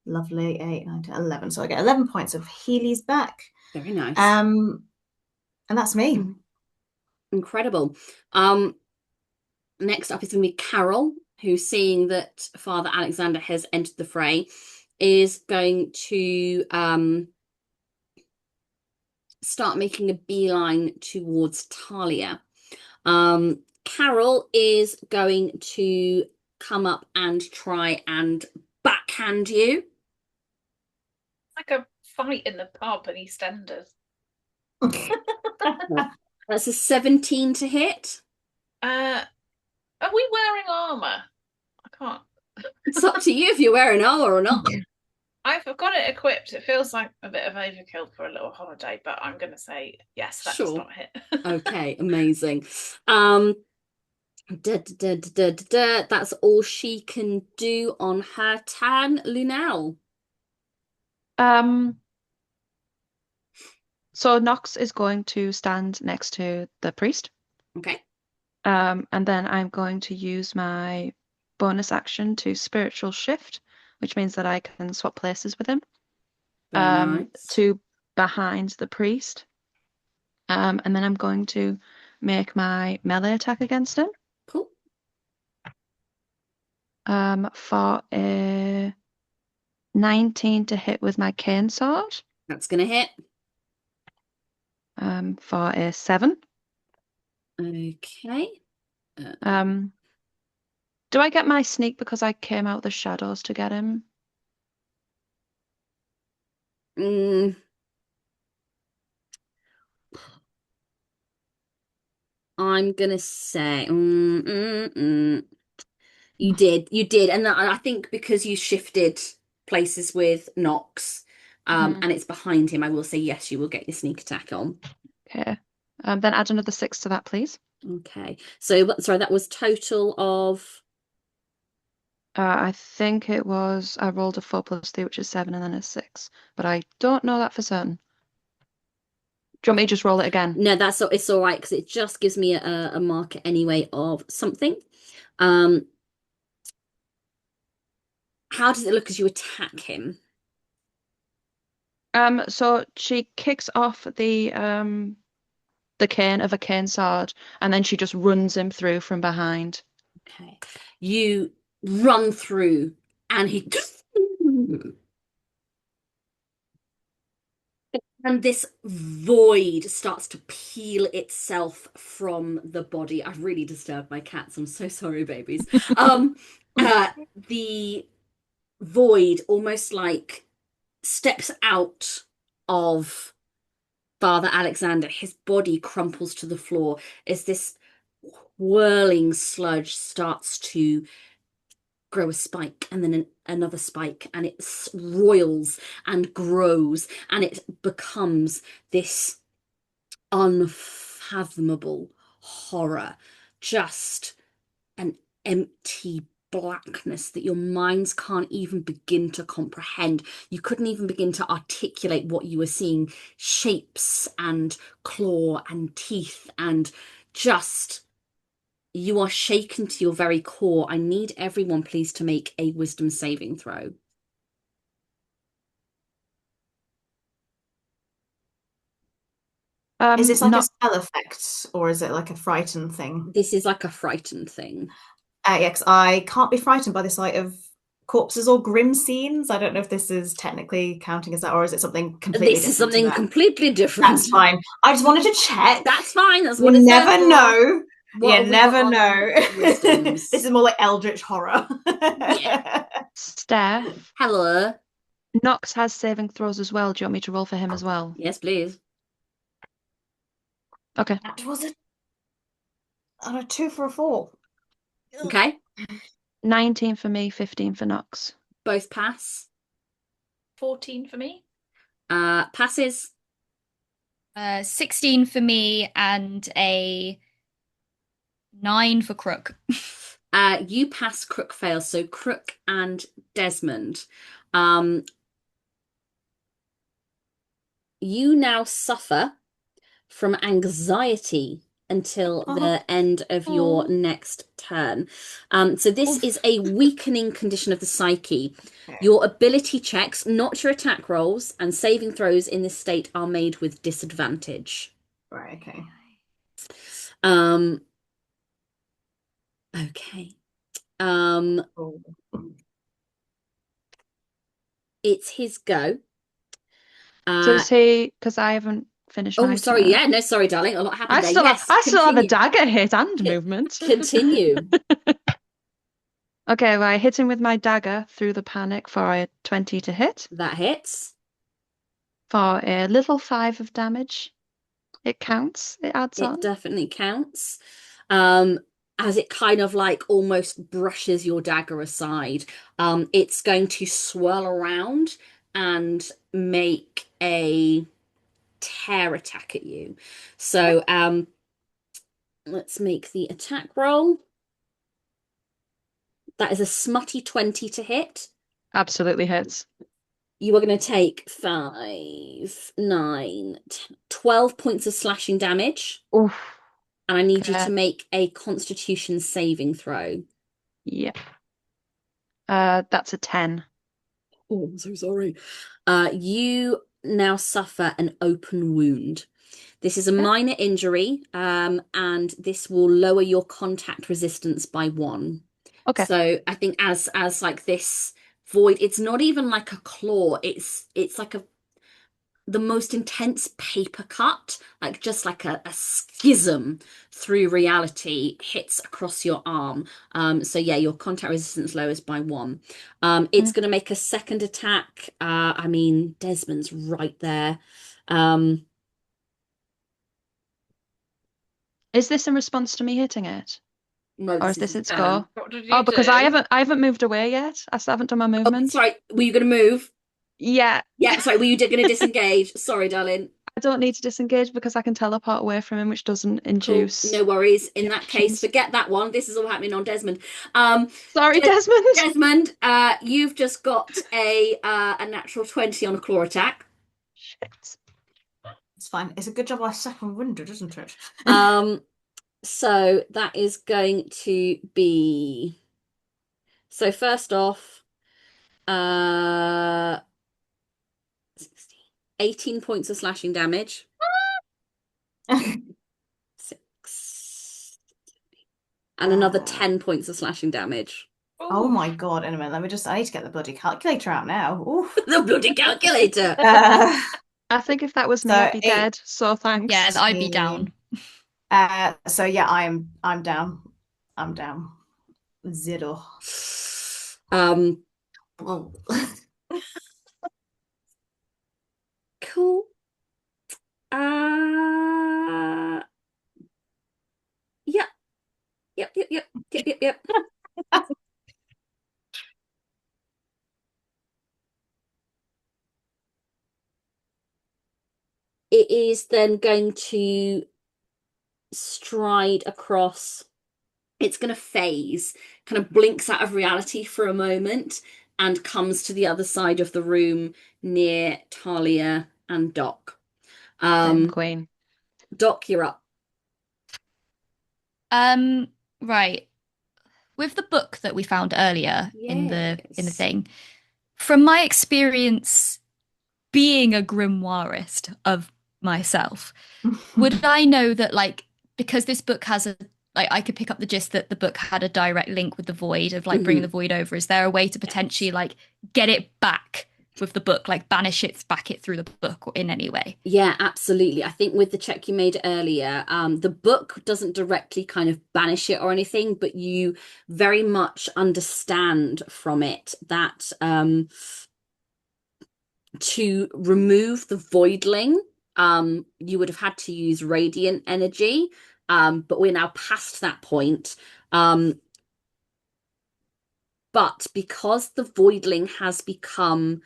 Lovely, 8, 9, 10, 11. So I get 11 points of Healy's back. Very nice. And that's me. Incredible. Next up is going to be Carol, who, seeing that Father Alexander has entered the fray, is going to start making a beeline towards Thalia. Carol is going to come up and try and backhand you. Like a fight in the pub in EastEnders. That's a 17 to hit. Are we wearing armor? I can't. It's up to you if you're wearing armor or not. I've got it equipped. It feels like a bit of overkill for a little holiday, but I'm going to say yes, that does not hit. Okay, amazing. That's all she can do on her turn. Lunel. So Nox is going to stand next to the priest. Okay. And then I'm going to use my bonus action to spiritual shift, which means that I can swap places with him. Nice. To behind the priest. And then I'm going to make my melee attack against him. Cool. For a 19 to hit with my cane sword. That's going to hit. For a 7. Okay. Do I get my sneak because I came out the shadows to get him? I'm gonna say you did, and I think because you shifted places with Nox, and it's behind him, I will say yes, you will get your sneak attack on. Okay. Then add another 6 to that, please. Okay. So sorry, that was total of. I think it was. I rolled a 4 plus 3, which is 7, and then a 6, but I don't know that for certain. Do you want me to just roll it again? No, it's all right because it just gives me a marker anyway of something. How does it look as you attack him? So she kicks off the cane of a cane sword, and then she just runs him through from behind. Okay. You run through, and he. And this void starts to peel itself from the body. I've really disturbed my cats. I'm so sorry, babies. The void almost like steps out of Father Alexander. His body crumples to the floor as this whirling sludge starts to grow a spike and then another spike, and it roils and grows, and it becomes this unfathomable horror, just an empty blackness that your minds can't even begin to comprehend. You couldn't even begin to articulate what you were seeing. Shapes and claw and teeth, and just you are shaken to your very core. I need everyone, please, to make a wisdom saving throw. Is this like a spell effect, or is it like a frightened thing? This is like a frightened thing. Yeah, because I can't be frightened by the sight of corpses or grim scenes. I don't know if this is technically counting as that, or is it something completely different? This is something completely different. That's fine. I just wanted to check. That's fine. That's what you it's never know. You never know. This is more like eldritch horror. Yeah. Steph. Hello. Nox has saving throws as well. Do you want me to roll for him as well? Yes, please. Okay. That was on a 2 for a 4. Okay, 19 for me, 15 for Nox. both pass. 14 for me. Passes. 16 for me and a 9 for Crook. You pass, Crook fails. So Crook and Desmond. You now suffer from anxiety until the end of your next turn. So this is a weakening condition of the psyche. Your ability checks, not your attack rolls, and saving throws in this state are made with disadvantage. Right, okay. Okay. Oh. It's his go. Does he, because I haven't finished my sorry, turn. yeah, no, sorry, darling. A lot happened there. Yes, I still have a continue. dagger hit and movement. Continue. Okay, well, I hit him with my dagger through the panic for a 20 to hit. That hits. For a little 5 of damage. It counts. It adds on. It definitely counts. As it kind of like almost brushes your dagger aside, it's going to swirl around and make a tear attack at you. So let's make the attack roll. That is a smutty 20 to hit. Absolutely hits. You are going to take 5, 9, 12 points of slashing damage. Oof. And I need you Okay. to make a Constitution saving throw. Yep. That's a 10. Oh, I'm so sorry. You now suffer an open wound. This is a minor injury, and this will lower your contact resistance by 1. Okay. So I think as like this void, it's not even like a claw. It's like the most intense paper cut, like just like a schism through reality hits across your arm. So yeah, your contact resistance lowers by 1. It's going to make a second attack. I mean, Desmond's right there. Is this in response to me hitting it? No, Or is this his its turn. go? What did you Oh, because I do? haven't moved away yet. I still haven't done my Oh, movement. sorry, were you going to move? Yeah. Yeah, sorry, were you going to disengage? Sorry, darling. I don't need to disengage because I can teleport away from him, which doesn't Cool, induce. no worries. In that case, reactions. forget that one. This is all happening on Desmond. Sorry, Desmond. Desmond, you've just got a natural 20 on a claw attack. Shit. It's fine. It's a good job I second winded, isn't it? So that is going to be. So first off, 18 points of slashing damage. 6. And another 10 points of slashing damage. Oh my god, in a minute. I need to get the bloody calculator out now. Oof. The bloody calculator. I think if that was me, So I'd be dead. So thanks. Yeah, I'd be down. So yeah, I'm down. I'm down. 0. Well, cool. Yep. It is then going to stride across. It's going to phase, kind of blinks out of reality for a moment and comes to the other side of the room near Thalia and Doc. Queen. Doc, you're up. Right. With the book that we found earlier in the Yes. thing, from my experience being a grimoirist of myself, would I know that, like, because this book has I could pick up the gist that the book had a direct link with the void of like bringing the void over. Is there a way to potentially like get it back with the book, like banish it back it through the book or in any way? Yeah, absolutely. I think with the check you made earlier, the book doesn't directly kind of banish it or anything, but you very much understand from it that to remove the voidling you would have had to use radiant energy, but we're now past that point. But because the voidling has become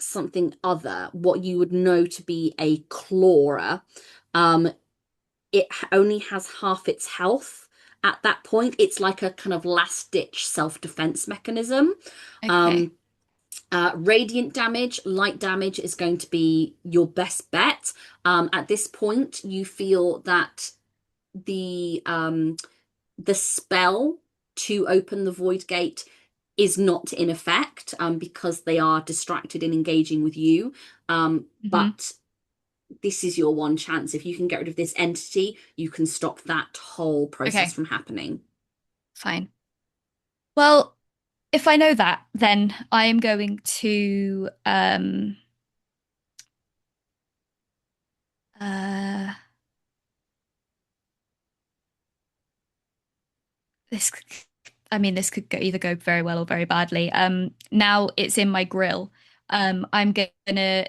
something other, what you would know to be a clawer, it only has half its health at that point. It's like a kind of last-ditch self-defense mechanism. Okay. Radiant damage, light damage is going to be your best bet. At this point, you feel that the spell to open the void gate is not in effect, because they are distracted in engaging with you. But this is your one chance. If you can get rid of this entity, you can stop that whole process from happening. Fine. Well, if I know that, then I am going to this this could either go very well or very badly. Now it's in my grill. I'm gonna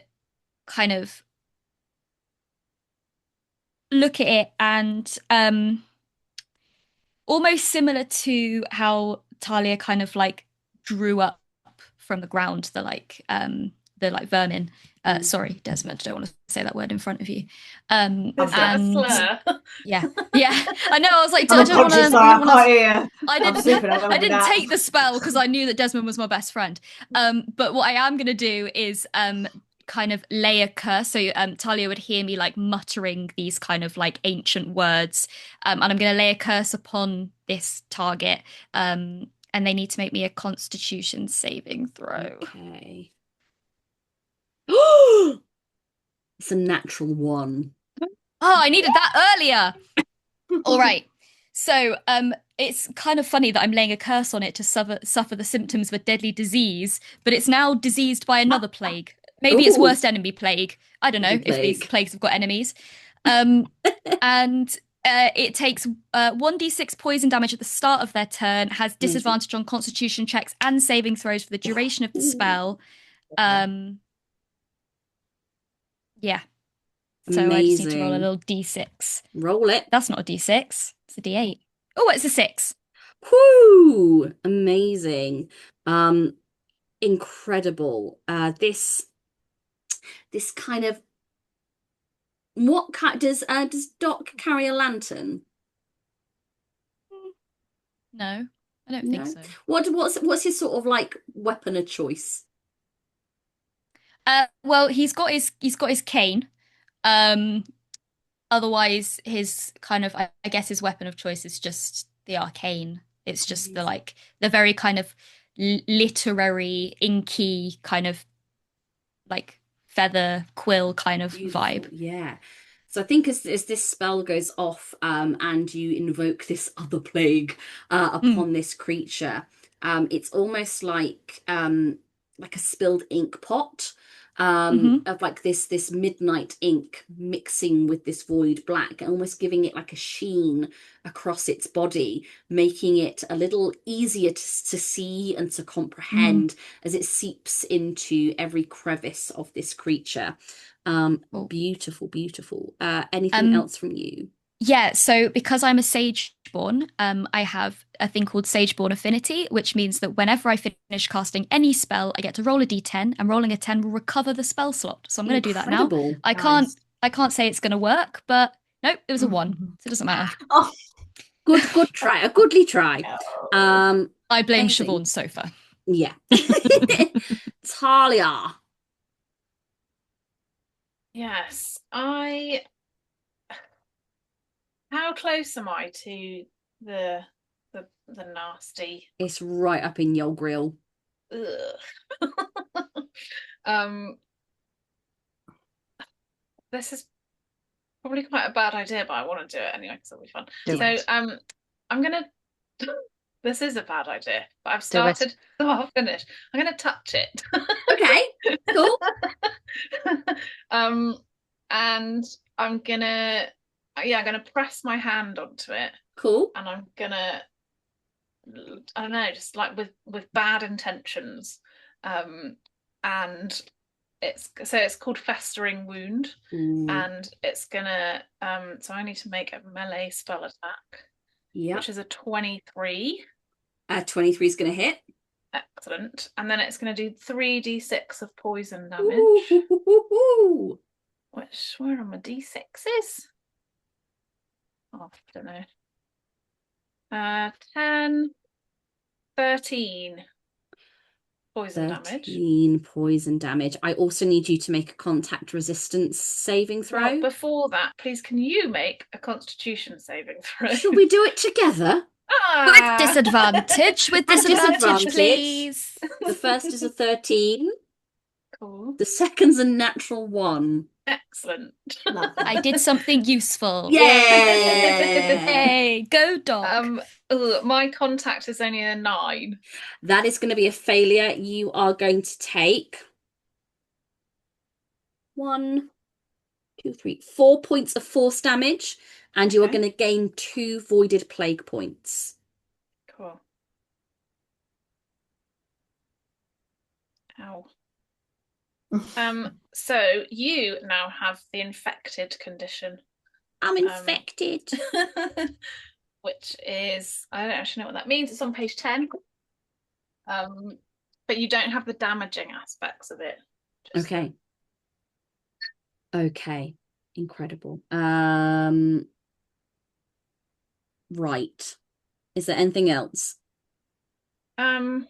kind of look at it and almost similar to how Thalia kind of like drew up from the ground the vermin. Sorry, Desmond, I don't want to say that word in front of you. And slur. yeah, I know. I was like, I didn't take the spell because I knew that Desmond was my best friend. But what I am going to do is kind of lay a curse. So Thalia would hear me like muttering these kind of like ancient words, and I'm going to lay a curse upon this target. And they need to make me a Constitution saving throw. Okay. It's a natural 1. Oh, I needed that earlier. All right. So it's kind of funny that I'm laying a curse on it to suffer the symptoms of a deadly disease, but it's now diseased by another plague. Maybe it's worst enemy plague. I don't know if these plagues have got enemies. And it takes 1d6 poison damage at the start of their turn, has disadvantage on Constitution checks and saving throws for the duration of the spell. Yeah. So Amazing. I just need to roll a little d6. Roll it. That's not a d6. It's a d8. Oh, it's a 6. Whoo! Amazing. Incredible. This kind of does Doc carry a lantern? No, I don't think so. What's his sort of like weapon of choice? Well, he's got his cane. Otherwise, his kind of I guess his weapon of choice is just the arcane. It's just the very kind of literary, inky kind of like feather quill kind of vibe. Yeah. So I think as this spell goes off, and you invoke this other plague upon this creature, it's almost like a spilled ink pot. Of like this midnight ink mixing with this void black, and almost giving it like a sheen across its body, making it a little easier to see and to comprehend as it seeps into every crevice of this creature. Beautiful. Anything else from you? Yeah, so because I'm a Sageborn, I have a thing called Sageborn Affinity, which means that whenever I finish casting any spell, I get to roll a d10, and rolling a 10 will recover the spell slot. So I'm going to do that now. I can't say it's going to work, but nope, it was a 1, so it doesn't matter. Oh, good try, a goodly try. I blame Siobhan's sofa. Yeah. Thalia. Yes, How close am I to the nasty? It's right up in your grill. This is probably quite a bad idea, but I want to do it anyway because it'll be fun. I'm gonna. This is a bad idea, but I've started, so I'll finish. I'm gonna touch it. Okay, cool. And I'm gonna press my hand onto it. Cool. And I'm gonna, I don't know, just like with bad intentions, and it's called Festering Wound, Ooh. and it's gonna so I need to make a melee spell attack, Yep. which is a 23. 23 is going to hit. Excellent. And then it's going to do 3d6 of poison damage. Ooh. Where are my d6s? Oh, I don't know. 10, 13 poison damage. 13 poison damage. I also need you to make a contact resistance saving throw. Well, before that, please can you make a constitution saving throw? Should we do it together? With disadvantage. With disadvantage, please. The first is a 13. Cool. The second's a natural 1. Excellent. I did something useful. Yay! Hey, go dog. My contact is only a 9. That is going to be a failure. You are going to take 1, 2, 3, 4 points of force damage, and you are going to gain 2 voided plague points. Cool. Ow. So you now have the infected condition. I'm infected. Which is, I don't actually know what that means. It's on page 10. But you don't have the damaging aspects of it. Okay. Okay. Incredible. Right. Is there anything else? No.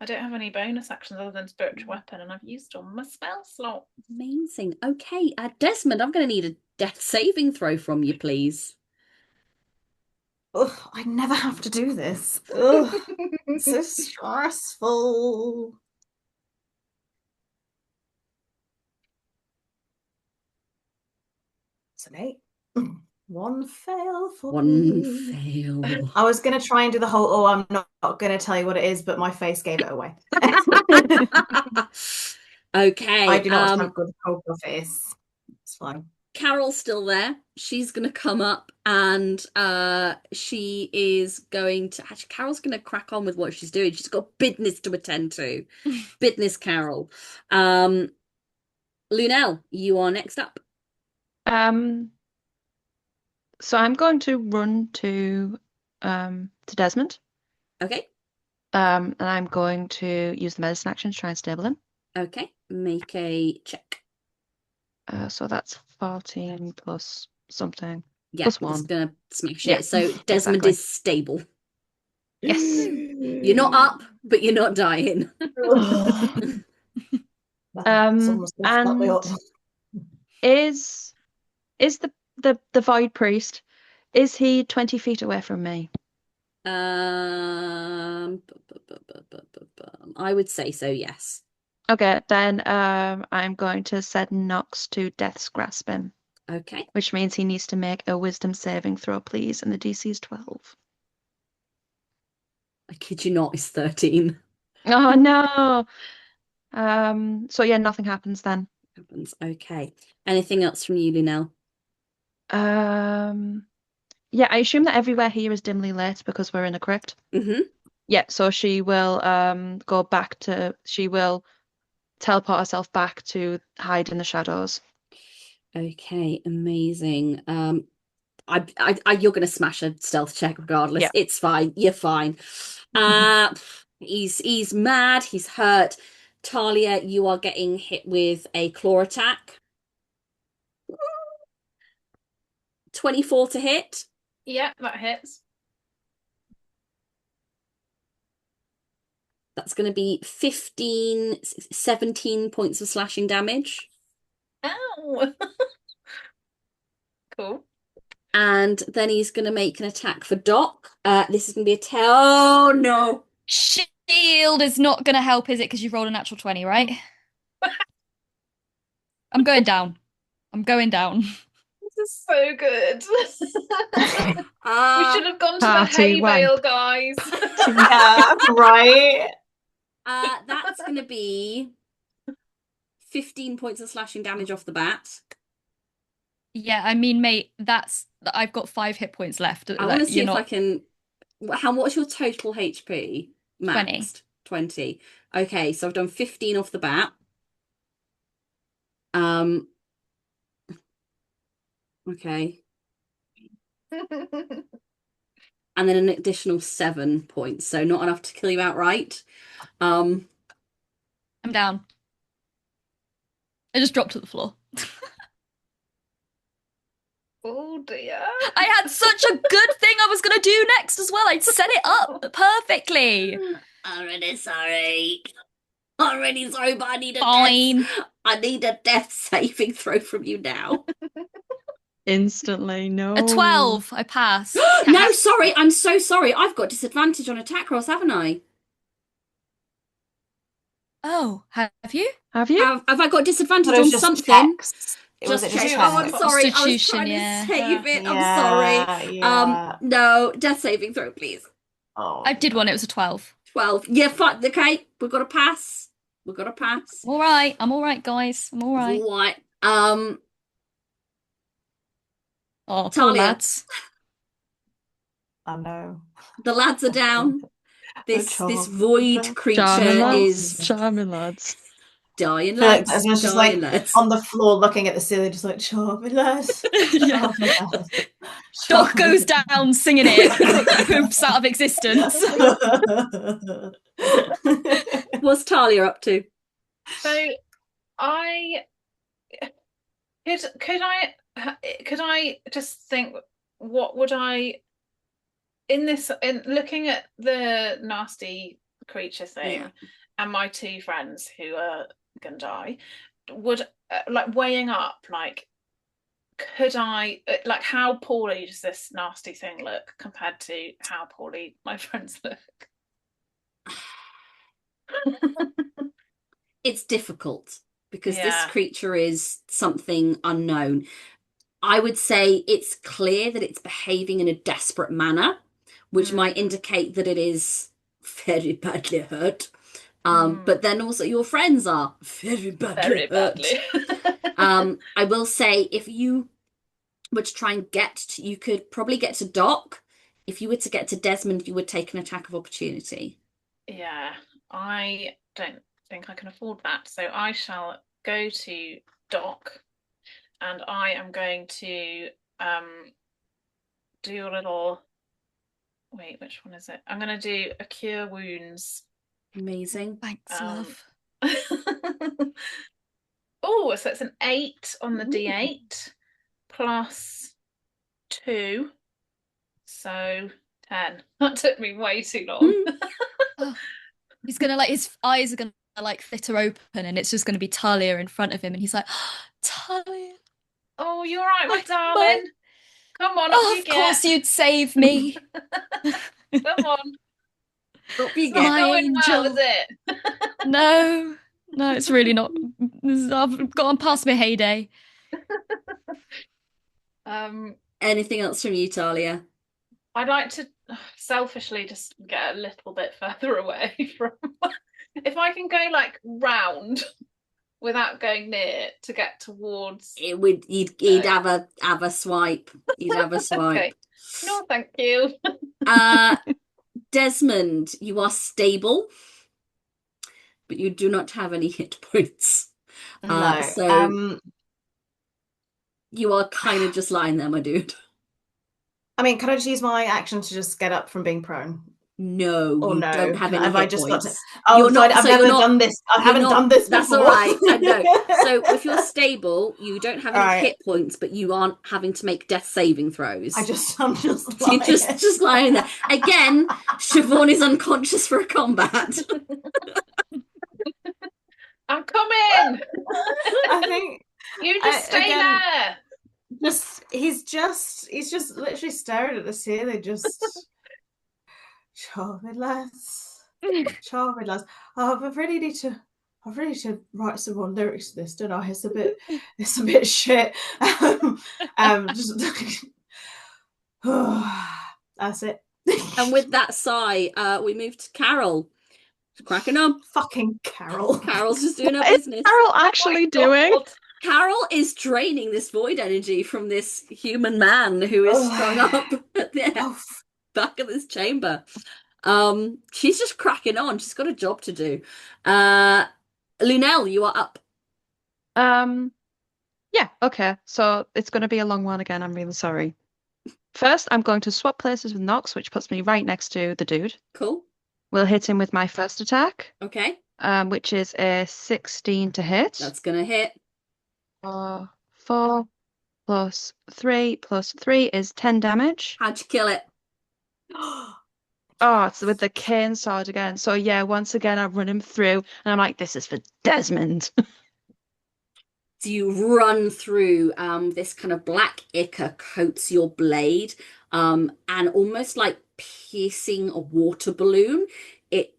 I don't have any bonus actions other than spiritual weapon, and I've used all my spell slot. Amazing. Okay, Desmond, I'm going to need a death saving throw from you, please. Ugh, I never have to do this. Ugh, it's so stressful. It's an 8. 1 fail for One me. fail. I was going to try and do the whole, I'm not going to tell you what it is, but my face gave it away. Okay. I do not have good poker face. It's fine. Carol's still there. She's going to come up and she is going to... Actually, Carol's going to crack on with what she's doing. She's got business to attend to. Business, Carol. Lunel, you are next up. So I'm going to run to Desmond. Okay. And I'm going to use the medicine action to try and stable him. Okay. Make a check. So that's 14 plus something. Yeah, plus I'm 1. just going to smash Yeah, it. So Desmond exactly. is stable. Yes. You're not up, but you're not dying. And is the Void Priest, is he 20 feet away from me? I would say so, yes. Okay, then I'm going to set Nox to Death's Grasp him. Okay. Which means he needs to make a wisdom saving throw, please, and the DC is 12. I kid you not, it's 13. Oh no. So yeah, nothing happens then. Okay. Anything else from you, Lunel? Yeah, I assume that everywhere here is dimly lit because we're in a crypt. Mm-hmm. Yeah, so she will she will teleport herself back to hide in the shadows. Okay, amazing. You're gonna smash a stealth check regardless. Yeah. It's fine. You're fine. He's mad, he's hurt. Thalia, you are getting hit with a claw attack. 24 to hit. Yeah, that hits. That's going to be 17 points of slashing damage. Ow! Cool. And then he's going to make an attack for Doc. This is going to be a tail. Oh, no. Shield is not going to help, is it? Because you've rolled a natural 20, right? I'm going down. I'm going down. This is so good. We should have gone to the Party hay wank. bale, guys. Yeah, right. That's going to be 15 points of slashing damage off the bat. Yeah, I mean, mate, I've got 5 hit points left. I want to see if I can... What's your total HP? Maxed? 20. Okay, so I've done 15 off the bat. Okay. And then an additional 7 points, so not enough to kill you outright. I'm down. I just dropped to the floor. Oh dear. I had such a good thing I was going to do next as well. I'd set it up perfectly. I'm really sorry. I'm really sorry, but I need a death saving throw from you now. Instantly, no. A 12. I pass. No, sorry. I'm so sorry. I've got disadvantage on attack rolls, haven't I? Oh, have you? Have you? Have I got disadvantage But it was on just something? checks. Just it check. just Oh, I'm checks? sorry. I was Constitution, trying yeah. to save it. I'm Yeah, sorry. yeah. No, death saving throw, please. Oh, I did one. It was a 12. 12. Yeah, fine. Okay, we've got to pass. We've got to pass. All right. I'm all right, guys. I'm all right. Right. Oh, poor Thalia. lads. I know. The lads are down. This charming void creature is Charming lads. dying Like, lads. everyone's just Dying like lads. on the floor looking at the ceiling, just like charming lads. Yeah. Charming lads. Doc goes down singing it. Poops out of existence. What's Thalia up to? So I could I just think, what would I in looking at the nasty creature thing and my two friends who are gonna die, would like weighing up, like, could I like, how poorly does this nasty thing look compared to how poorly my friends look? It's difficult because this creature is something unknown. I would say it's clear that it's behaving in a desperate manner, which might indicate that it is very badly hurt. But then also your friends are very badly hurt. I will say, if you were to try and you could probably get to Doc. If you were to get to Desmond, you would take an attack of opportunity. Yeah, I don't think I can afford that. So I shall go to Doc, and I am going to do a little. Wait, which one is it? I'm going to do a cure wounds. Amazing. Thanks, love. Oh, so it's an 8 on the D8 plus 2, so 10. That took me way too long. Oh, he's gonna, like, his eyes are gonna like flitter open, and it's just gonna be Thalia in front of him, and he's like, Thalia. Oh, you're right, my darling. Come on, oh, of course you'd save me. Come on. It's not going well, is it? No, it's really not. I've gone past my heyday. Anything else from you, Thalia? I'd like to selfishly just get a little bit further away from. If I can go like round without going near to get towards. He'd have a swipe. He'd have a swipe. Okay. No, thank you. Desmond, you are stable, but you do not have any hit points. No. So you are kind of just lying there, my dude. I mean, can I just use my action to just get up from being prone? No, you don't have any hit points. I've never done this. I haven't done this before. That's all right. I know. So if you're stable, you don't have any hit points, but you aren't having to make death saving throws. I'm just lying. You're just lying there. Again, Siobhan is unconscious for a combat. I'm coming. I think you just stay there. He's just literally staring at the ceiling, just charming lads. Oh, I really need to write some more lyrics to this, don't I? It's a bit shit. That's it. And with that sigh, we move to Carol. She's cracking up. Fucking Carol. Carol's just doing her business. Carol actually doing? Carol is draining this void energy from this human man who is strung up at the back of this chamber. She's just cracking on. She's got a job to do. Lunel, you are up. Yeah, okay. So it's going to be a long one again. I'm really sorry. First, I'm going to swap places with Nox, which puts me right next to the dude. Cool. We'll hit him with my first attack, Okay. which is a 16 to hit. That's gonna hit. 4 plus 3 is 10 damage. How'd you kill it? Oh, it's with the cane sword again. So yeah, once again I run him through and I'm like, this is for Desmond. So you run through, this kind of black ichor coats your blade, and almost like piercing a water balloon, it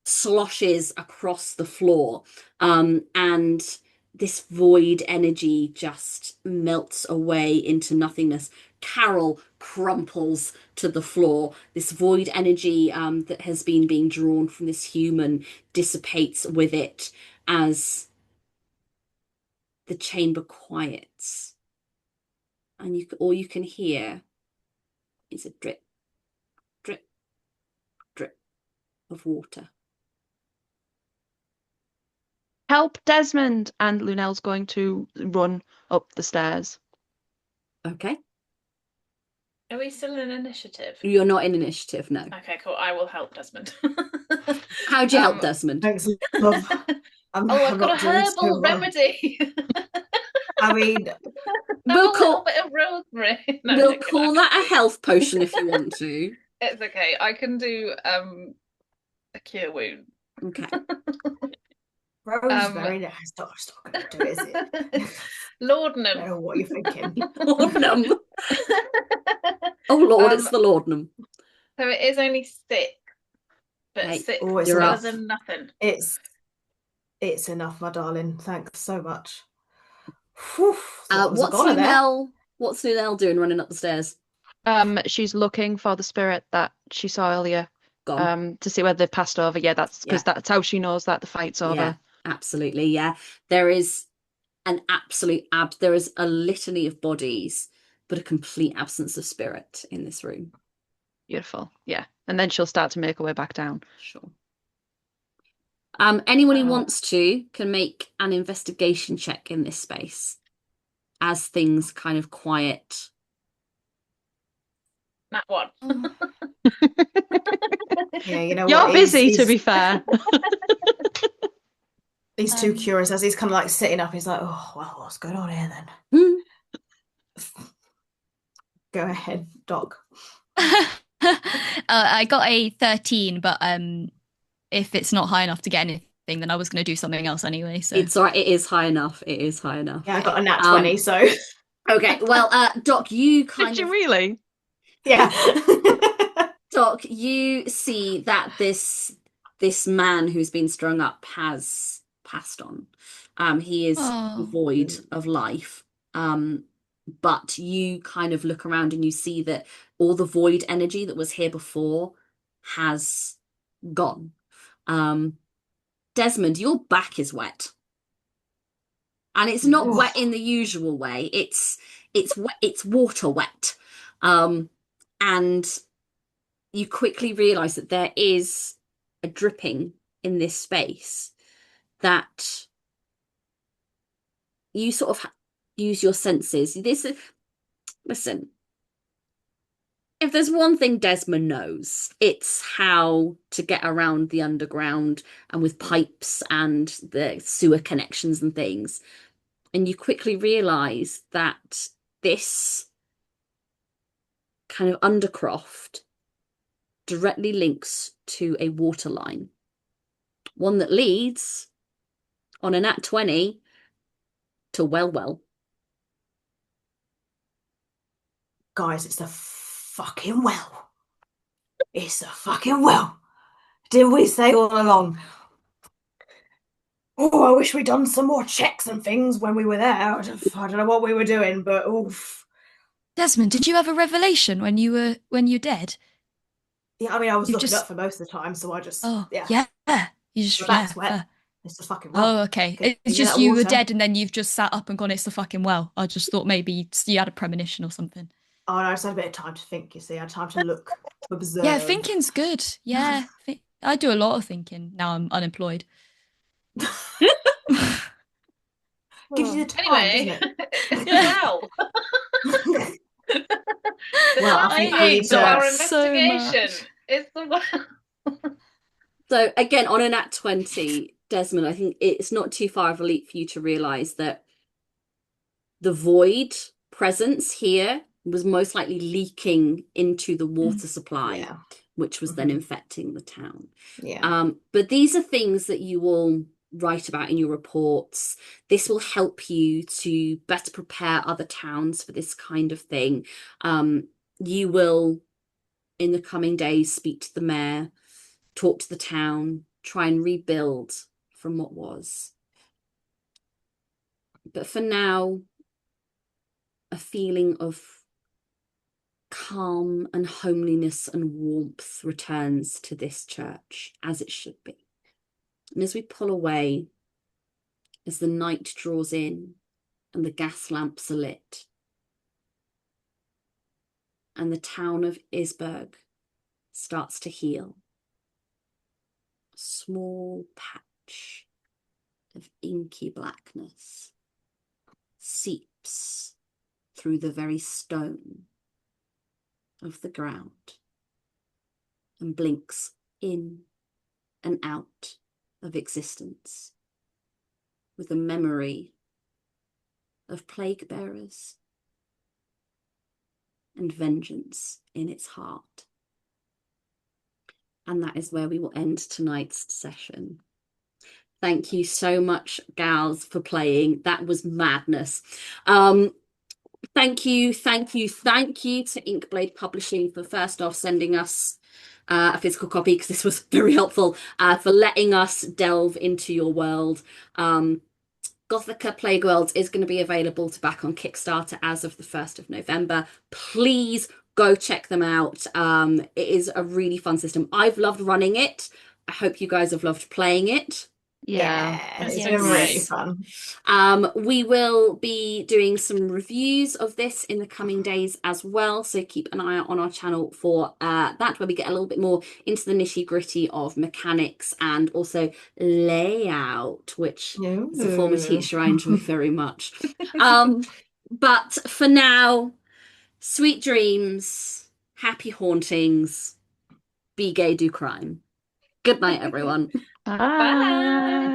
sloshes across the floor, and this void energy just melts away into nothingness. Carol crumples to the floor. This void energy, that has been being drawn from this human dissipates with it as the chamber quiets, and all you can hear is a drip, drip, drip of water. Help Desmond! And Lunel's going to run up the stairs. Okay. Are we still in initiative? You're not in initiative, no. Okay, cool. I will help Desmond. How'd you help Desmond? Thanks, love. I've I'm got a not doing so herbal well. remedy. I mean, We'll a call- little bit of rosemary. No, We'll joking, call I that can a health potion if you want to. It's okay. I can do a cure wound. Okay. rosemary, no, it's not going to do it, is it? I Laudanum. don't know what you're thinking. Laudanum. Oh Lord, it's the laudanum. So it is only 6, but Hey, 6 oh, is it's better enough. than nothing. It's enough, my darling. Thanks so much. Whew, thought I was a What's goner there. Lunel doing running up the stairs? She's looking for the spirit that she saw earlier. Gone. To see whether they've passed over. Yeah, that's because that's how she knows that the fight's over. Yeah, absolutely. Yeah, there is an absolute there is a litany of bodies, but a complete absence of spirit in this room. Beautiful. Yeah, and then she'll start to make her way back down. Sure. Anyone who wants to can make an investigation check in this space as things kind of quiet. That one. Yeah, you know You're what? busy, to be fair. He's too curious as he's kind of like sitting up. He's like, oh, well, what's going on here then? Go ahead, Doc. I got a 13, but if it's not high enough to get anything, then I was going to do something else anyway. So It's all right. It is high enough. It is high enough. Yeah, I got a nat 20, so. Okay, well, Doc, you kind Did of... you really? Yeah. Doc, you see that this man who's been strung up has passed on. He is void of life. But you kind of look around and you see that all the void energy that was here before has gone. Desmond, your back is wet. And it's not wet in the usual way. It's wet, it's water wet. And you quickly realize that there is a dripping in this space that you sort of use your senses. Listen, if there's one thing Desmond knows, it's how to get around the underground and with pipes and the sewer connections and things. And you quickly realize that this kind of undercroft directly links to a water line, one that leads on a nat 20 to Well. Guys, it's the fucking well. It's the fucking well. Didn't we say all along? Oh, I wish we'd done some more checks and things when we were there. I don't know what we were doing, but oof. Desmond, did you have a revelation when you're dead? Yeah, I mean, I was You looking just- up for most of the time, so I just yeah. You just that's wet. It's the fucking well. Oh, okay. Okay, It's you just get you were water. dead and then you've just sat up and gone, it's the fucking well. I just thought maybe you had a premonition or something. Oh, no, I just had a bit of time to think, you see. I had time to look, to observe. Yeah, thinking's good. Yeah. I do a lot of thinking now I'm unemployed. Gives you the time, Anyway, doesn't it? it's the well. The Well, I time think we aids need of to- our so investigation. much. It's the well. So again, on a nat 20, Desmond, I think it's not too far of a leap for you to realise that the void presence here was most likely leaking into the water supply, Yeah. which was then infecting the town. Yeah. But these are things that you will write about in your reports. This will help you to better prepare other towns for this kind of thing. You will, in the coming days, speak to the mayor, talk to the town, try and rebuild from what was. But for now, a feeling of calm and homeliness and warmth returns to this church, as it should be. And as we pull away, as the night draws in and the gas lamps are lit, and the town of Isberg starts to heal, a small patch of inky blackness seeps through the very stone of the ground and blinks in and out of existence with a memory of plague bearers and vengeance in its heart. And that is where we will end tonight's session. Thank you so much, gals, for playing. That was madness. Thank you to Inkblade Publishing for first off sending us a physical copy, because this was very helpful, for letting us delve into your world. Gothica Plagueworlds is going to be available to back on Kickstarter as of the 1st of November. Please go check them out. It is a really fun system. I've loved running it. I hope you guys have loved playing it. Yeah, it's Yes. been really fun. We will be doing some reviews of this in the coming days as well, so keep an eye out on our channel for that, where we get a little bit more into the nitty-gritty of mechanics and also layout, which is a form of teacher I enjoy very much. But for now, sweet dreams, happy hauntings, be gay, do crime. Good night, everyone. Bye. Bye.